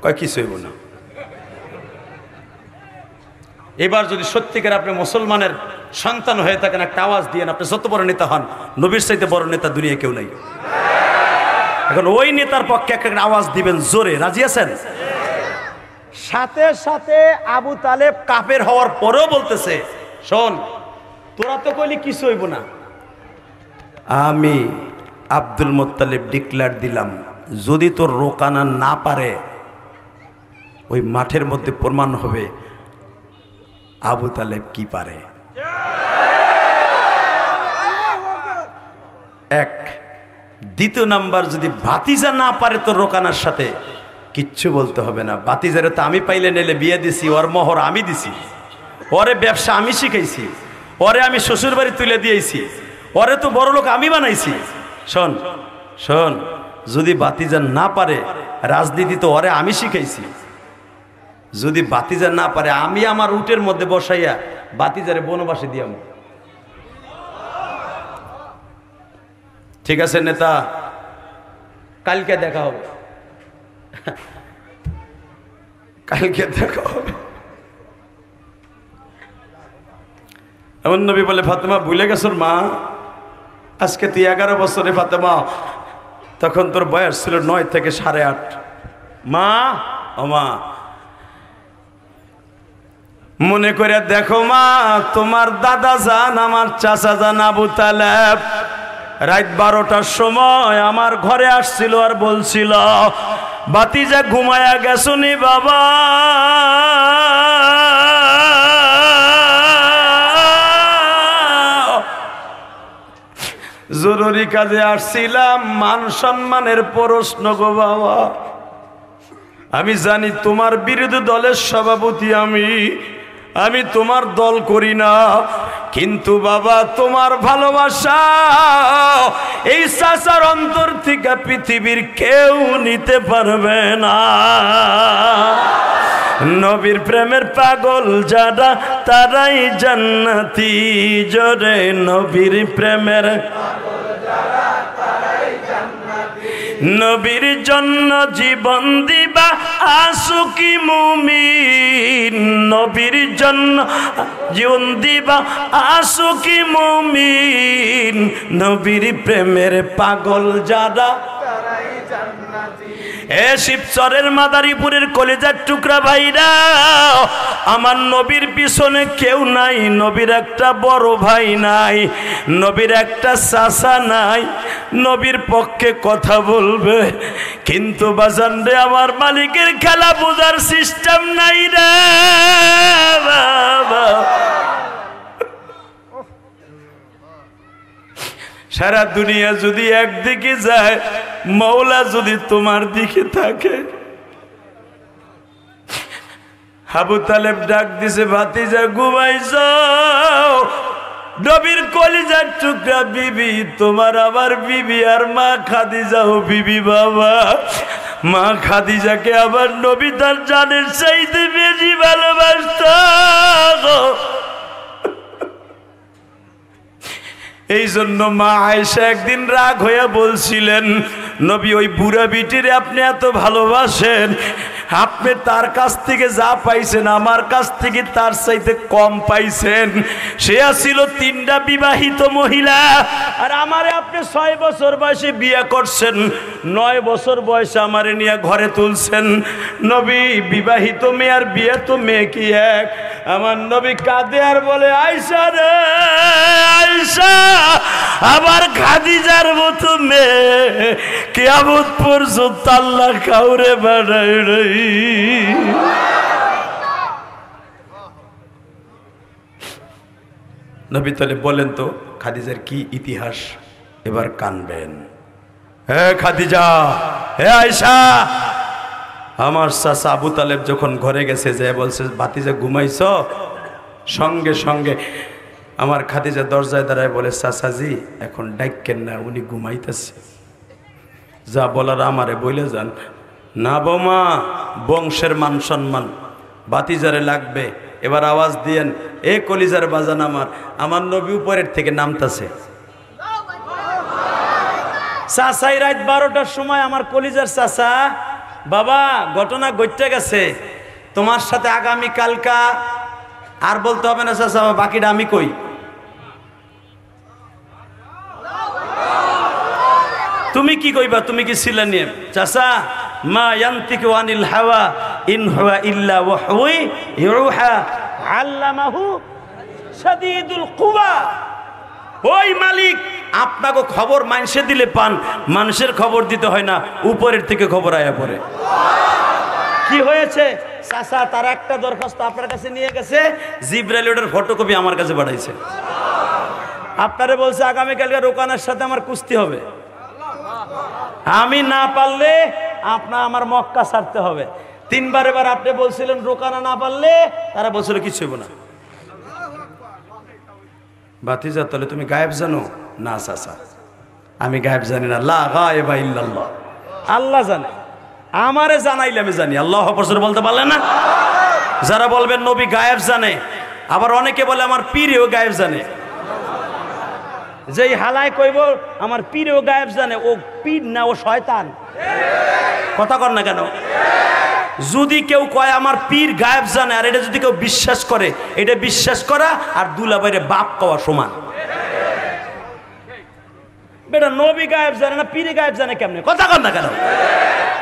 Speaker 1: কয় কিছু হইব না। এবার যদি সত্যিকার আপনি মুসলমানের সন্তান হয়ে থাকেন, একটা আওয়াজ দিয়ে আপনি যত বড় নেতা হন, নবীর চাইতে বড় নেতা দুনিয়া কেউ নাই। এখন ওই নেতার পক্ষে একটা আওয়াজ দিবেন জোরে, রাজি আছেন? সাথে সাথে আবু তালেব কাফের হওয়ার পরেও বলতেছে, শোন তোরা তো কইলি কিছু হইব না, আমি আব্দুল মুত্তালিব ডিক্লেয়ার দিলাম, যদি তোর রোকানা না পারে ওই মাঠের মধ্যে প্রমাণ হবে আবু তালেব কি পারে। এক, দ্বিতীয় নাম্বার, যদি ভাতিজা না পারে তোর রোকানার সাথে, কিচ্ছু বলতে হবে না। ভাতিজারে তো আমি পাইলে নেলে বিয়ে দিছি, ওর মোহর আমি দিছি, ওরে ব্যবসা আমি শিখাইছি, ওরে আমি শ্বশুর বাড়ি তুলে দিয়েছি, ওরে তো বড় লোক আমি বানাইছি। শোন শোন, যদি ভাতিজা না পারে, রাজনীতি তো ওরে আমি শিখাইছি। যদি ভাতিজা না পারে, আমি আমার উটের মধ্যে বসাইয়া ভাতিজারে বনবাসে দিয়াম। ঠিক আছে নেতা, কালকে দেখা হবে, কালকে দেখা হবে। এমন নবী বলে, ফাতেমা ভুলে গেছোর মা, আজকে তুই 11 বছরে ফাতেমা, তখন তোর বয়স ছিল 9 থেকে 8.5। মা, ও মা, মনে করে দেখো মা, তোমার দাদা জান, আমার চাচা জান আবু তালেব রাত 12টার সময় আমার ঘরে আসছিল আর বলছিল, বাতিজা ঘুমায়া গেছনি বাবা, জরুরি কাজে আসছিলাম, মান সম্মানের প্রশ্ন গো বাবা। আমি জানি তোমার বিরোধী দলের সভাপতি আমি তোমার দল করি না, কিন্তু বাবা তোমার ভালোবাসা এই চাচার অন্তর থেকে পৃথিবীর কেউ নিতে পারবে না। নবীর প্রেমের পাগল যারা তারাই জান্নাতি, জোরে নবীর প্রেমের
Speaker 2: নবীর জন্য জীবন দিবা আশুকি মুমিন, নবীর জন্য জীবন দিবা আশুকি মুমিন, নবীর প্রেমের পাগল যারা এ শিবচরের মাদারীপুরের কলেজার টুকরা ভাইরা, আমার নবীর পিছনে কেউ নাই, নবীর একটা বড় ভাই নাই, নবীর একটা চাচা নাই, নবীর পক্ষে কথা বলবে, কিন্তু বাজান রে আমার মালিকের খেলা বোঝার সিস্টেম নাই রে বাবা। সারা দুনিয়া যদি একদিকে যায়, মওলা যদি তোমার দিকে থাকে। আবু তালেব ডাক দিছে, ভাতিজা ঘুমাইছো? নবীর কলিজার টুকরা বিবি, তোমার আবার বিবি আর মা খাদিজাও বিবি বাবা। মা খাদিজাকে আবার নবী তার জানের চাইতে বেশি ভালোবাসতো। এই জন্য মা আয়েশা একদিন রাগ হইয়া বলছিলেন, নবী ওই বুড়া বিটিরে আপনি এত ভালোবাসেন, আপনি তার কাছ থেকে যা পাইছেন আমার কাছ থেকে তার চাইতে কম পাইছেন। সে ছিল 3টা বিবাহিত মহিলা, আর আমারে আপনি 6 বছর বয়সে বিয়ে করছেন, 9 বছর বয়সে আমারে নিয়ে ঘরে তুলছেন। নবী বিবাহিত মেয়ে আর বিয়ে তো মেয়ে কি এক? আমার নবী কাঁদে আর বলে, আয়েশা রে আয়েশা, আবার খাদিজার মতো মেয়ে কিয়ামত পর্যন্ত আল্লাহ কাউরে বানায় নাই। নবী তাহলে বলেন তো খাদিজার কি ইতিহাস? এবার কানবেন। হে খাদিজা, হে আয়েশা, আমার চাচা আবু তালেব যখন ঘরে গেছে, যে বলছে ভাতিজা ঘুমাইছ, সঙ্গে সঙ্গে আমার খাদিজা দরজায় দাঁড়ায় বলে, চাচাজি এখন ডাইকেন না, উনি ঘুমাইতেছে, যা বলার আমারে বলে যান। না বৌমা, বংশের মান সম্মান, ভাতিজারে লাগবে। এবার আওয়াজ দিয়েন, এ কলিজার বাজান আমার, আমার নবী উপরের থেকে নামতাছে। চাচাই রাত 12টার সময় আমার কলিজার চাচা, বাবা ঘটনা ঘটে গেছে, তোমার সাথে আগামী কালকা আর বলতে হবে না চাচা, বাকিটা আমি কই। তুমি কি কইবা? তুমি কি ছিলে নিয়ে চাচা? মা ইয়ান্তিকু আনিল হাওয়া ইন হুয়া ইল্লা ওয়াহয়ি ইউহা আল্লামাহু শাদীদুল কুওয়া। ওই মালিক আপনাকে খবর মানুষে দিলে পান, মানুষের খবর দিতে হয় না, উপরের থেকে খবর আয়া পড়ে। কি হয়েছে চাচা? তার একটা দরখাস্ত আপনার কাছে নিয়ে গেছে, জিবরাইল ওটার ফটোকপি আমার কাছে পাঠাইছে। আপনারে বলছে আগামীকালকে রোকানের সাথে আমার কুস্তি হবে, আমি না পারলে আপনার আমার মক্কা ছাড়তে হবে। 3 বার এবার আপনি বলছিলেন রোকানা না পারলে, তারা বলছিল কিছু হইব না। ভাতিজা তাহলে তুমি গায়েব জানো? না চাচা, আমি গায়েব জানি না, লা গায়েবা ইল্লাল্লাহ, আল্লাহ জানে, আমারে জানাইলে আমি জানি। আল্লাহ আকবার বলতে পারলে না? যারা বলবেন নবী গায়েব জানে, আবার অনেকে বলে আমার পীরও গায়েব জানে। যেই হালায় কইব আমার পীরও গায়েব জানে, ও পীর না, ও শয়তান। কথা কর না কেন? যদি কেউ কয় আমার পীর গায়েব জানে, আর এটা যদি কেউ বিশ্বাস করে, এটা বিশ্বাস করা আর দুলাভাইরে বাপ কওয়া সমান। বেটা নবী গায়েব জানে না, পীর গায়েব জানে কেমনে? কথা কর না কেন?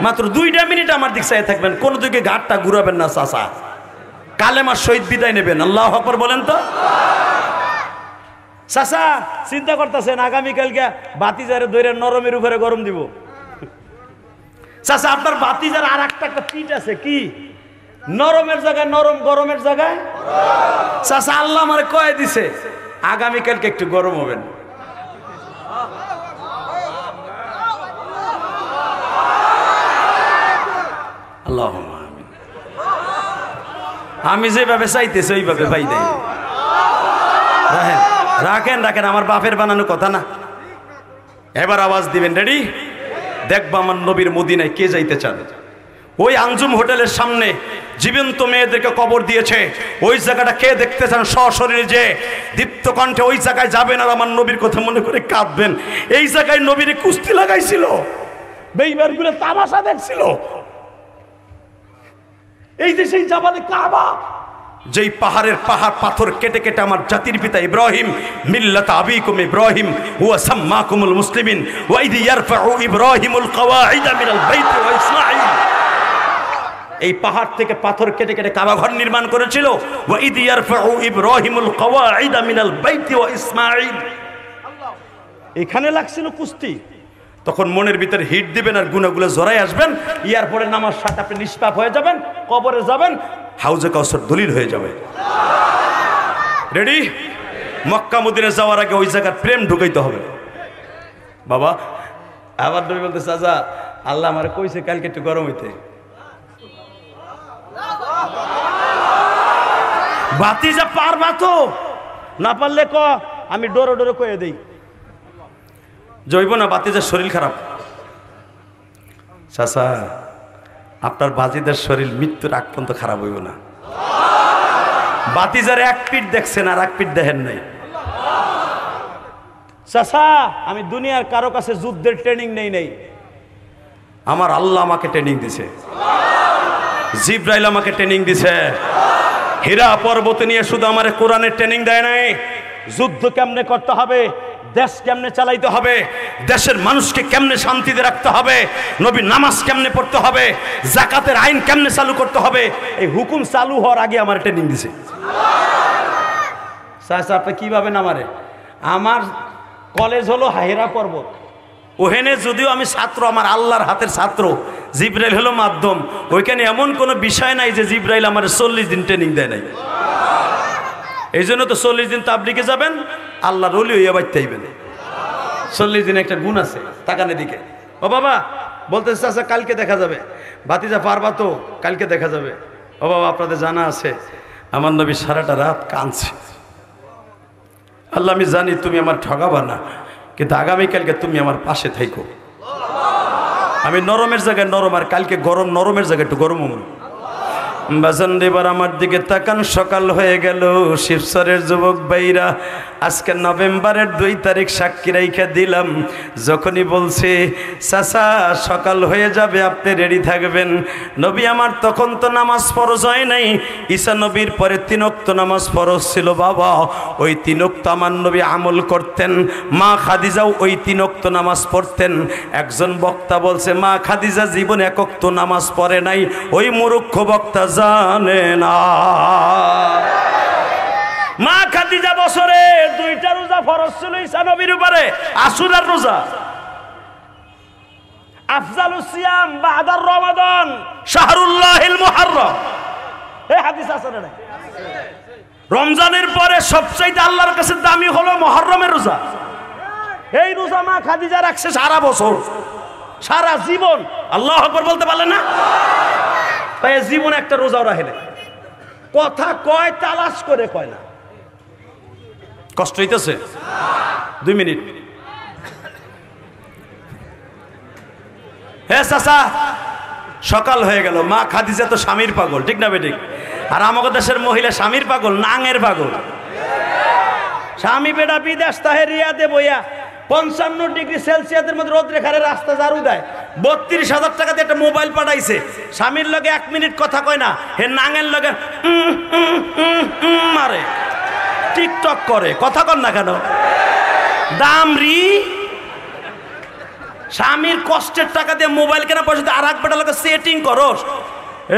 Speaker 2: মাত্র 2টা মিনিট আমার দিক চাই থাকবেন, কোন দিকে ঘাটটা ঘুরাবেন না চাচা। কালেমার শহীদ বিদায় নেবেন। আল্লাহু আকবার বলেন তো। চাচা চিন্তা করতেছেন আগামীকালকে ভাতিজারে ধরে নরমের উপরে গরম দিব। চাচা আপনার ভাতিজার আর একটা পিঠ আছে, কি? নরমের জায়গায় নরম, গরমের জায়গায়। চাচা আল্লাহ আমারে কয়ে দিছে আগামীকালকে একটু গরম হবেন। আল্লাহুম্মা আমিন। আমি যেভাবে চাইতেছি ওইভাবে ভাই দেয়। রাখেন রাখেন, আমার বাপের বানানো কথা না। এবার আওয়াজ দিবেন, রেডি? দেখবা আমার নবীর মদিনায় কে যাইতে চান। ওই আঞ্জুম হোটেলের সামনে জীবন্ত মেয়েদেরকে কবর দিয়েছে, ওই জায়গাটা কে দেখতে চান সশরীরে? যে দীপ্ত কণ্ঠে ওই জায়গায় যাবেন আর আমার নবীর কথা মনে করে কাঁদবেন। এই জায়গায় নবীর কুস্তি লাগাইছিল,
Speaker 1: বেঈমানগুলো তামাশা দেখছিল। এই যে সেই জাবালে কাবা, যেই পাহাড়ের পাহাড় পাথর কেটে কেটে আমার জাতির পিতা ইব্রাহিম মিল্লাত আবিকুম ইব্রাহিম হুয়া সাম্মাকুমুল মুসলিমিন ওয়া ইয ইয়ারফাউ ইব্রাহিমুল কওয়াইদ মিনাল বাইত ওয়া ইসমাঈল, এই পাহাড় থেকে পাথর কেটে কেটে কাবা ঘর নির্মাণ করেছিল। ওয়া ইয ইয়ারফাউ ইব্রাহিমুল কওয়াইদ মিনাল বাইত ওয়া ইসমাঈল, এখানে লাগছিল কুস্তি। তখন মনের ভিতরে হিট দিবেন আর গুনাহগুলো জড়াই আসবেন, ইয়ার পরে নামাজ সাথে আপনি নিষ্পাপ হয়ে যাবেন, কবরে যাবেন, হাউজে কাউসার দলিল হয়ে যাবে। রেডি? মক্কা মদিনা যাওয়ার আগে ওই জায়গার প্রেম ঢুকাইতে হবে। বাবা আবার নবী বলতে চাচা আল্লাহ আমারে কইছে কালকে একটু গরম হইতে, বাতি যা পারবা তো, না পারলে ক আমি ডোরে ডোরে কয়ে দেই, জৈব না বাতিজার শরীর খারাপ। চাচা আপনার বাতিজার শরীর মৃত্যুর আগ পর্যন্ত খারাপ হইব না। বাতিজার এক পিঠ দেখছেন আর এক পিঠ দেখেন নাই। চাচা আমি দুনিয়ার কারো কাছে যুদ্ধের ট্রেনিং নেই নাই, আমার আল্লাহ আমাকে ট্রেনিং দিছে, জিব্রাইল আমাকে ট্রেনিং দিছে। হীরা পর্বতে নিয়ে শুধু আমার কোরআনের ট্রেনিং দেয় নাই, যুদ্ধ কেমনে করতে হবে, দেশ কেমনে চালাইতে হবে, দেশের মানুষকে কেমনে শান্তিতে রাখতে হবে, নবী নামাজ কেমনে পড়তে হবে, যাকাতের আইন কেমনে চালু করতে হবে, এই হুকুম চালু হওয়ার আগে আমার ট্রেনিং দিছে। চাচা আপনি কিভাবে নামারে? আমার কলেজ হলো হীরা পর্বত, ওখানে যদিও আমি ছাত্র, আমার আল্লাহর হাতের ছাত্র, জিব্রাইল হলো মাধ্যম। ওইখানে এমন কোনো বিষয় নাই যে জিব্রাইল আমার 40 দিন ট্রেনিং দেয় নাই। এই জন্য তো 40 দিন তাবলিগে যাবেন, আল্লাহর ওলি হইয়া বাইতে আইবেন। 40 দিন একটা গুণ আছে, তাকানের দিকে। ও বাবা বলতেছে চাচা কালকে দেখা যাবে, ভাতিজা পারবা তো, কালকে দেখা যাবে। ও বাবা আপনাদের জানা আছে আমার নবী সারাটা রাত কাঁদছে, আল্লাহ আমি জানি তুমি আমার ঠগাবা না, কিন্তু আগামীকালকে তুমি আমার পাশে থাইকো। আমি নরমের জায়গায় নরম, আর কালকে গরম, নরমের জায়গায় একটু গরম হবো। বাজান এবার আমার দিকে তাকান, সকাল হয়ে গেল। শিবচরের যুবক ভাইরা আজকে নভেম্বরের 2 তারিখ সাক্ষী রাইখা দিলাম, যখনই বলছে চাচা সকাল হয়ে যাবে আপনি রেডি থাকবেন। নবী আমার তখন তো নামাজ ফরজ হয় নাই, ঈসা নবীর পরে 3 ওয়াক্ত নামাজ ফরজ ছিল বাবা। ওই 3 ওয়াক্ত আমার নবী আমল করতেন, মা খাদিজাও ওই 3 ওয়াক্ত নামাজ পড়তেন। একজন বক্তা বলছে মা খাদিজা জীবনে 1 ওয়াক্ত নামাজ পড়ে নাই, ওই মূর্খ বক্তা জানে না। মা খাদিজা বছরে 2টা রোজা ফরজ ছিল ঈসা নবীর উপরে, আশুরার রোজা। আফজালুস সিয়াম বাদার রমাদান শাহরুল্লাহিল মুহাররম, এই হাদিস আছে না? রমজানের পরে সবচেয়ে আল্লাহর কাছে দামি হলো মুহররমের রোজা। এই রোজা মা খাদিজা রাখছে সারা বছর, সারা জীবন। আল্লাহু আকবার বলতে পারলেন না? তাই জীবন একটা রোজাও রাখে না, কথা কয় তালাশ করে কয় না। কষ্ট হইতেছে? 2 মিনিট। হে চাচা সকাল হয়ে গেল, মা খাদিজা তো স্বামীর পাগল, ঠিক না বেঠিক? আর আমাদের দেশের মহিলা স্বামীর পাগল, নাঙের পাগল। স্বামী বেটা বিদেশ তাহে রিয়াদে বইয়া 55 ডিগ্রি সেলসিয়াসের মধ্যে রোদ রেখারে রাস্তা ঝাড়ু দেয়, 32,000 টাকা দিয়ে একটা মোবাইল পাঠাইছে, স্বামীর লগে 1 মিনিট কথা কয় না, হে নাঙের লগে মারে, টিকটক করে, কথা কর না কেন? দামরি স্বামীর কষ্টের টাকা দিয়ে মোবাইল কেনা পয়সা দিয়ে আর এক বেটা লগে সেটিং করস।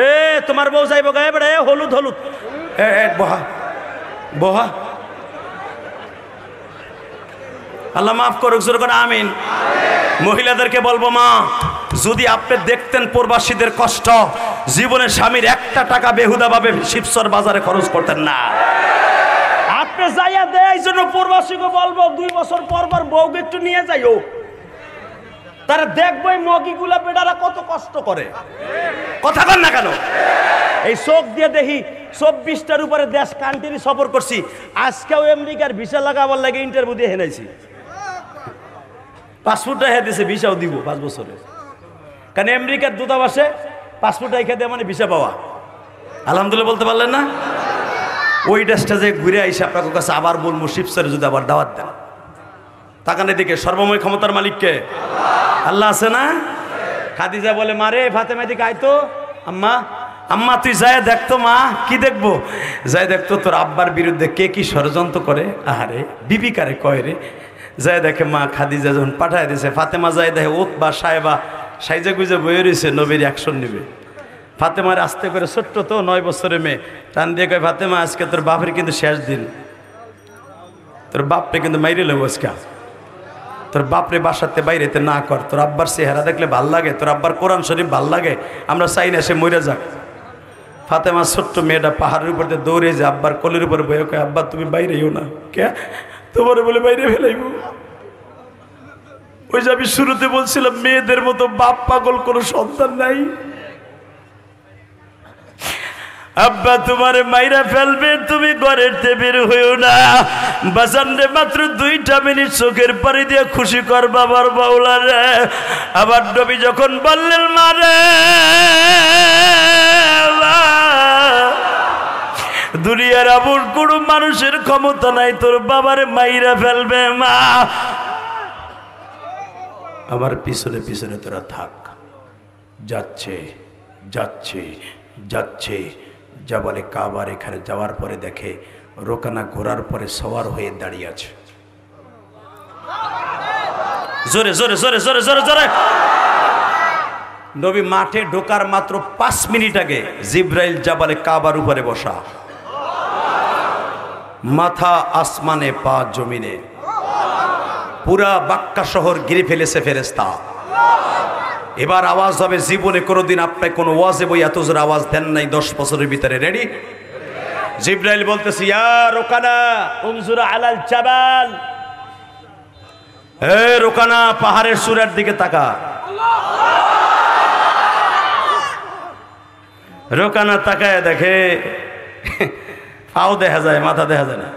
Speaker 1: এ তোমার বউ যাইব গায়ে বেড়ে হলুদ হলুদ, বহা বহা। আল্লাহ মাফ করুক, জোরে করে আমিন। মহিলাদেরকে বলবো মা, যদি আপনি দেখতেন প্রবাসীদের কষ্ট, জীবনে স্বামীর 1টা টাকা বেহুদা ভাবে শিবচর বাজারে খরচ করতেন না। আপনি যাইয়া দেয়, এই জন্য প্রবাসীকে বলবো 2 বছর পর পর বউকে একটু নিয়ে যাইও, তারা দেখবো এই মগিগুলা বেটারা কত কষ্ট করে। কথা বল না কেন? এই চোখ দিয়ে দেখি 24টার উপরে দেশ কান্ট্রি সফর করছি, আজকেও আমেরিকার ভিসা লাগাবার লাগে ইন্টারভিউ দিয়ে হেনাইছি, পাসপোর্টটা হ্যাঁ দিয়েছে, ভিসাও দিব 5 বছরে। কারণ আমেরিকার দূতাবাসে পাসপোর্টটা এখানে দিয়ে মানে ভিসা পাওয়া। আলহামদুলিল্লাহ বলতে পারলেন না? ওই দেশটা যে ঘুরে আইসে আপনার কাছে আবার বলবো, শিবচরে যদি আবার দাওয়াত দেন। তাকানে দিকে সর্বময় ক্ষমতার মালিককে আল্লাহ আছে না? খাদিজা বলে মারে ফাতেমা দিকে আয় তো। আম্মা আম্মা তুই যায় দেখতো। মা কি দেখবো? যায় দেখতো তোর আব্বার বিরুদ্ধে কে কি ষড়যন্ত্র করে। আহারে বিবি কারে কয় রে। যায় দেখে মা খাদিজা যখন পাঠায় দিয়েছে, ফাতেমা যায় দেখে উতবা সাহেবা সাইজা গুজে বয়ে রয়েছে, নবীর অ্যাকশন নেবে। ফাতেমার আস্তে করে, ছোট্ট তো 9 বছরের মেয়ে, টান দিয়ে কয় ফাতেমা আজকে তোর বাপের কিন্তু শেষ দিন, তোর বাপরে কিন্তু মাইরে লেবো আজকে, তোর বাপরে বাসাতে বাইরেতে না কর, তোর আব্বার চেহারা দেখলে ভাল লাগে, তোর আব্বার কোরআন শরীফ ভাল লাগে, আমরা চাই না সে মরে যাক। ফাতেমা ছোট্ট মেয়েটা পাহাড়ের উপর দিয়ে দৌড়ে যে আব্বার কোলের উপর বয়ে কয় আব্বা তুমি বাইরেও না। কে? তোমার বলে বাইরে ফেলাইব। ওই যে আমি শুরুতে বলছিলাম মেয়েদের মতো বাপ পাগল কোনো সন্তান নাই। আব্বা তোমারে মাইরা ফেলবে, তুমি ঘরের বের হইও না। বাজানরে মাত্র 2টা মিনিট চোখের পানি দিয়ে খুশি কর বাবার বাউলা রে। আবার নবী যখন বললেন মারে দুনিয়ার এমন কোন মানুষের ক্ষমতা নাই তোর বাবারে মাইরা ফেলবে। মা আমার পিছনে পিছনে তোরা থাক। যাচ্ছে যাচ্ছে যাচ্ছে জাবালে কাবার এখানে যাওয়ার পরে দেখে রোকানা ঘোরার পরে সওয়ার হয়ে দাঁড়িয়ে আছে। জোরে জোরে জোরে জোরে জোরে জোরে। নবী মাঠে ঢোকার মাত্র 5 মিনিট আগে জিব্রাইল জাবালে কাবার উপরে বসা, মাথা আসমানে পা জমিনে, পুরা বাক্কা শহর ঘিরে ফেলেছে ফেরেশতা। এবার আওয়াজ হবে, জীবনে কোনোদিন আপনি কোন ওয়াজে বই এত জোরে আওয়াজ দেন নাই 10 বছরের ভিতরে। রেডি? জিব্রাইল বলতেছে ইয়া রোকানা উনজুর আলাল জাবাল, হে রোকানা পাহাড়ের চূড়ার দিকে তাকা। রোকানা তাকায় দেখে পাও দেখা যায়, মাথা দেখা যায় না।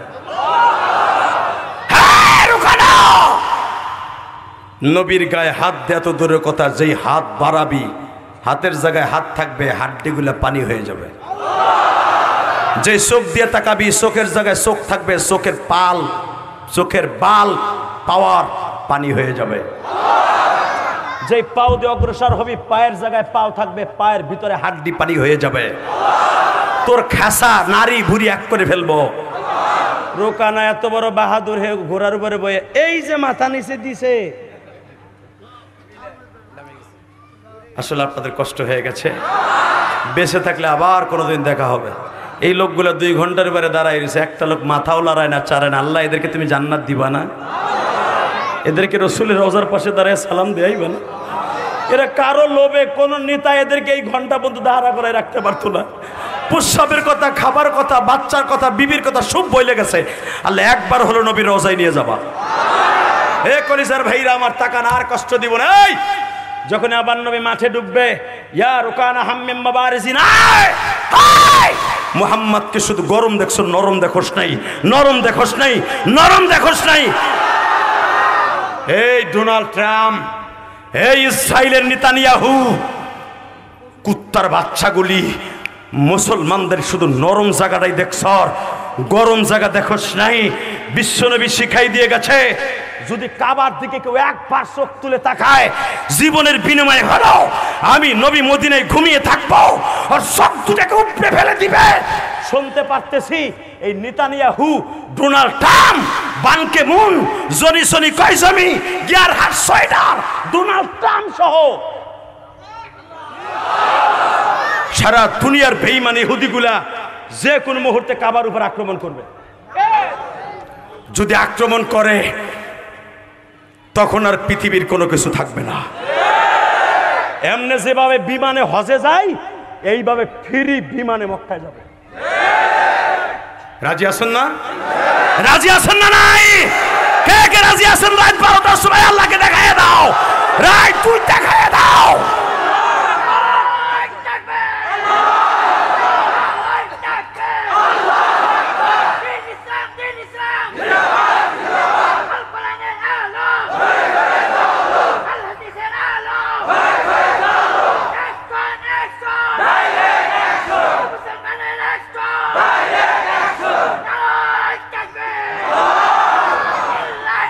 Speaker 1: নবীর গায়ে হাত দে, এত দূরের কথা, যেই হাত বাড়াবি হাতের জায়গায় হাত থাকবে, হাড্ডিগুলা পানি হয়ে যাবে। যে চোখ দিয়ে তাকাবি চোখের জায়গায় চোখ থাকবে, চোখের পাল চোখের বাল পাওয়ার পানি হয়ে যাবে। যে পাও দিয়ে অগ্রসর হবি পায়ের জায়গায় পাও থাকবে, পায়ের ভিতরে হাড্ডি পানি হয়ে যাবে। তোর খাসা নারী ভুরি এক করে ফেলবো। রোকানা এত বড় বাহাদুর হয়ে ঘোড়ার উপরে বয়ে এই যে মাথা নিচে দিছে। আসলে আপনাদের কষ্ট হয়ে গেছে, বেঁচে থাকলে আবার কোনোদিন দেখা হবে। এই লোকগুলো 2 ঘন্টার উপরে দাঁড়ায় রয়েছে, একটা লোক মাথাও লড়ায় না, চারে না। আল্লাহ এদেরকে তুমি জান্নাত দিবা না? এদেরকে রসুলের রওজার পাশে দাঁড়ায় সালাম দেয়াইবে না? এরা কারো লোভে কোন নেতা এদেরকে এই ঘন্টা পর্যন্ত দাঁড়া করে রাখতে পারতো না। প্রস্রাবের কথা, খাবার কথা, বাচ্চার কথা, বিবির কথা সব বইলে গেছে। আল্লাহ একবার হলো নবীর রওজায় নিয়ে যাবা। হে কলিজার ভাইরা আমার, তাকান, আর কষ্ট দিব না। এই যখন আবার নবী মাঠে ডুববে, ইয়া রুকানা হাম্মিম মাবারিজিন, মুহাম্মদকে শুধু গরম দেখছো, নরম দেখোস নাই, নরম দেখোস নাই, নরম দেখোস নাই। এই ডোনাল্ড ট্রাম্প, এই ইসরায়েলের নেতানিয়াহু, কুত্তার বাচ্চাগুলি মুসলমানদের শুধু নরম জায়গাটাই দেখছ, গরম জায়গা দেখোস নাই। বিশ্বনবী শিখাই দিয়ে গেছে, যদি কাবার দিকে কেউ একবার চোখ তুলে তাকায়, জীবনের বিনিময়ে হলো আমি নবী মদিনায় ঘুমিয়ে থাকবো, আর সব দুটাকে উপড়ে ফেলে দিবে। শুনতে পারতেছি এই Netanyahu, Donald Trump, Ban Ki Moon, জনি সনি Koizumi, Gerhard Schroeder, Donald Trump সহ সারা দুনিয়ার বেঈমান ইহুদিগুলা যে কোনো মুহূর্তে কাবার উপর আক্রমণ করবে। যদি আক্রমণ করে তখন আর পৃথিবীর কোনো কিছু থাকবে না। এমনি যেভাবে বিমানে হজে যায়, এইভাবে ফ্রি বিমানে মক্কায় যাবে। রাজি আছেন না? রাজি আছেন না? নাই কে কে রাজি আছেন? রাত 12টার সময় আল্লাহকে দেখায় দাও, রাত তুই দেখায় দাও।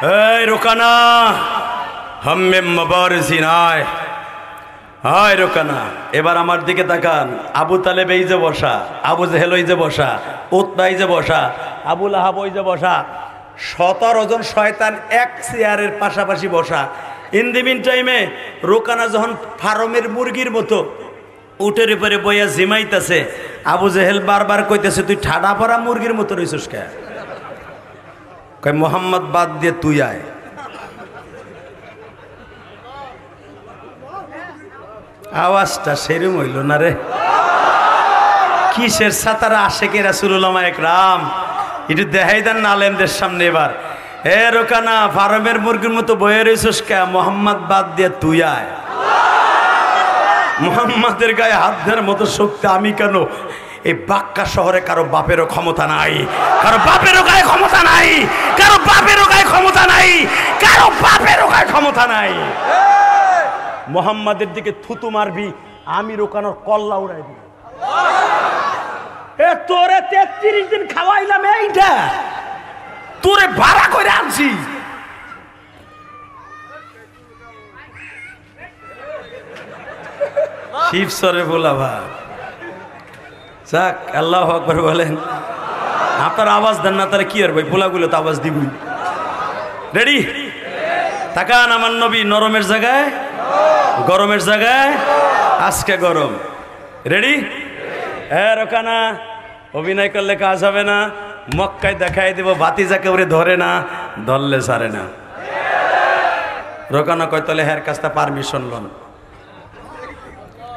Speaker 1: এই রোকানা হাম্মে মাবারিজিন, আয় হয় রোকানা, এবার আমার দিকে তাকান। আবু তালেব এই যে বসা, আবু জেহেল ওই যে বসা, উতবা এই যে বসা, আবু লাহাব ওই যে বসা, 17 জন শয়তান এক চেয়ারের পাশাপাশি বসা। ইন দি মিন টাইমে রোকানা যখন ফার্মের মুরগির মতো উটের উপরে বইয়া জিমাইতেছে, আবু জেহেল বারবার কইতেছে তুই ঠাডা পড়া মুরগির মতো রইছিস কে? কয় মোহাম্মদ বাদ দিয়ে তুই আয়। আওয়াজটা সেরম হইল না রে। কিসের সাতারা আশেকে রাসূলুল্লাহ একরাম, একটু দেখাই দেন না আলেমদের সামনে এবার। এ রোকানা, ফার্মের মুরগির মতো বয়ে রইছিস কে? মোহাম্মদ বাদ দিয়ে তুই আয়। মোহাম্মদের গায়ে হাত দেওয়ার মতো শক্তি আমি কেন? এই বাক্কা শহরে কারো বাপেরও ক্ষমতা নাই, কারো বাপেরও গায়ে ক্ষমতা নাই, কারো বাপেরও গায়ে ক্ষমতা নাই, কারো বাপেরও গায়ে ক্ষমতা নাই। মোহাম্মদের দিকে থুতু মারবি, আমি রোকানোর কল্লা উড়াই দিই। এ তোরে 33 দিন খাওয়াইলাম, এইটা তোরে ভাড়া করে আনছি। শিবসরে বলা ভাই যাক, আল্লাহু আকবার বলেন। আপনার আওয়াজ দেন না, তারা কি আর ভাই পোলাগুলো তো আওয়াজ দিবই। রেডি? তাকান আমার নবী, নরমের জায়গায় গরমের জায়গায় আজকে গরম। রেডি? হ্যাঁ রোকানা, অভিনয় করলে কাজ হবে না। মক্কায় দেখাই দেব ভাতিজাকে ওরে ধরে না, ধরলে সারে না। রোকানা কয় তাহলে হ্যার কাছটা পারমিশন লন।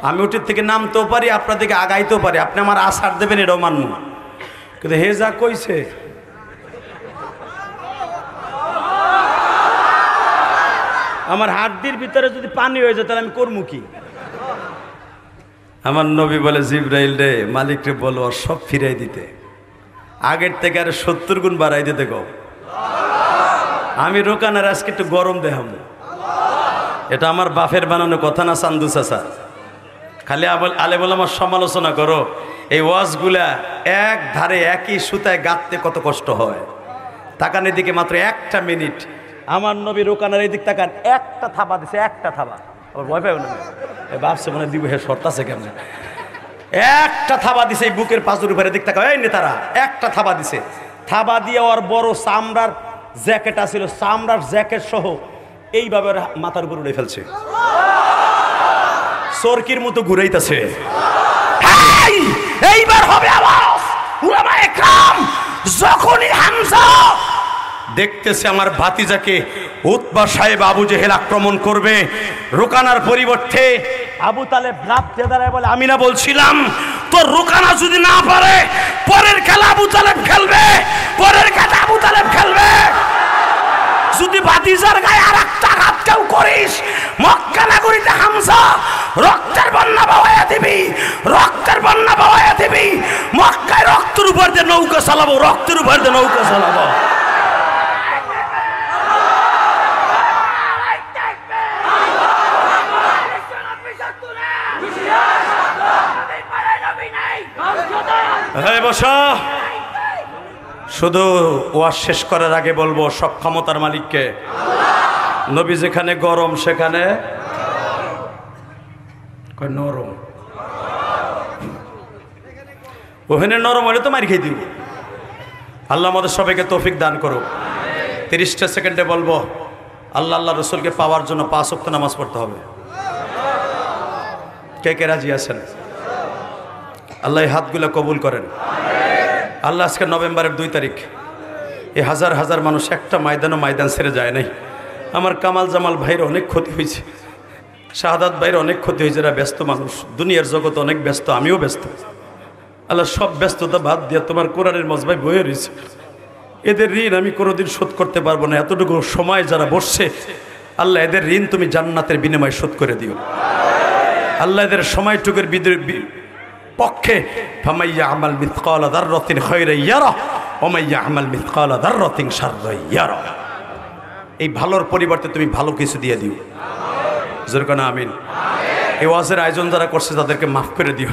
Speaker 1: আমি উঠির থেকে নামতেও পারি, আপনার দিকে আগাইতেও পারি, আপনি আমার আশার দেবেন এটাও মানব। কিন্তু হে যা কইছে, আমার হাড্ডির ভিতরে যদি পানি হয়ে যায় তাহলে আমি করবো কি? আমার নবী বলে জিবরাইল রে, মালিক রে বলো সব ফিরাই দিতে, আগের থেকে আর 70 গুণ বাড়াই দিতে গো। আমি রোকানার আজকে একটু গরম দেখাম। এটা আমার বাপের বানানো কথা না চান্দু চাচা। খালি আলে বলে আমার সমালোচনা করো। এই ওয়াজগুলা এক ধারে একই সুতায় গাঁথতে কত কষ্ট হয়। তাকান এদিকে মাত্র 1টা মিনিট। আমার নবী রোকানার এই দিক তাকান, একটা থাবা দিছে, একটা থাবা। ভয় পাই না, ভাবছে মনে দিব হে শর্ত আছে কেমন। একটা থাবা দিছে এই বুকের পাঁচুর উপরে, দিক তাকা এই নেতারা, একটা থাবা দিছে। থাবা দিয়ে ওর বড় চামড়ার জ্যাকেট আছিল, চামড়ার জ্যাকেট সহ এইভাবে মাথার উপর উড়ে ফেলছে, চরকির মতো ঘুরাইতেছে। এইবার হবে আওয়াজ। উলামা একরাম যখনই হামজা দেখতেছে আমার ভাতিজাকে উতবা সাহেব আবু জেহেল আক্রমণ করবে, রোকানার পরিবর্তে আবু তালেব লাফতে দাঁড়ায় বলে আমি না বলছিলাম তো রোকানা যদি না পারে পরের খেলা আবু তালেব খেলবে, পরের খেলা আবু তালেব খেলবে। যদি ভাতিজার গায়ে আর একটা আঘাত কেউ করিস, মক্কা নগরীতে হামজা রক্তের বন্যা বওয়াইয়া দিবি, রক্তের বন্যা বওয়াইয়া দিবি। মক্কায় রক্তের উপর দিয়ে নৌকা চালাবো, রক্তের উপর দিয়ে নৌকা চালাবো। বসা, শুধু ওয়াজ শেষ করার আগে বলবো সব ক্ষমতার মালিককে। নবী যেখানে গরম সেখানে নরম, ওখানে নরম হলে তো মারি খেয়ে দিব। আল্লাহ আমাদের সবাইকে তৌফিক দান করো। 30টা সেকেন্ডে বলবো আল্লাহ আল্লাহ রসুলকে পাওয়ার জন্য 5 ওয়াক্ত নামাজ পড়তে হবে। কে কে রাজি আছেন? আল্লাহ এই হাতগুলো কবুল করেন। আল্লাহ আজকে নভেম্বরের 2 তারিখ, এই হাজার হাজার মানুষ একটা ময়দান ছেড়ে যায় নাই। আমার কামাল জামাল ভাইয়ের অনেক ক্ষতি হয়েছে, শাহাদাত ভাইয়ের অনেক ক্ষতি হয়েছে। এরা ব্যস্ত মানুষ, দুনিয়ার জগৎ অনেক ব্যস্ত, আমিও ব্যস্ত। আল্লাহ সব ব্যস্ততা বাদ দিয়ে তোমার কোরআনের মজবায় বয়ে রয়েছে। এদের ঋণ আমি কোনোদিন শোধ করতে পারবো না। এতটুকু সময় যারা বসছে, আল্লাহ এদের ঋণ তুমি জান্নাতের বিনিময়ে শোধ করে দিও। আল্লাহ এদের সময়টুকুর পক্ষে ফামাইয়া আমাল মিথকালা যাররাতিন খায়রান ইয়ারা ওয়া মাইয়া আমাল মিথকালা যাররাতিন শাররান ইয়ারা। এই ভালোর পরিবর্তে তুমি ভালো কিছু দিয়ে দিও। জোরে কোন আমিন। এই ওয়াজের আয়োজন যারা করছে তাদেরকে মাফ করে দিও।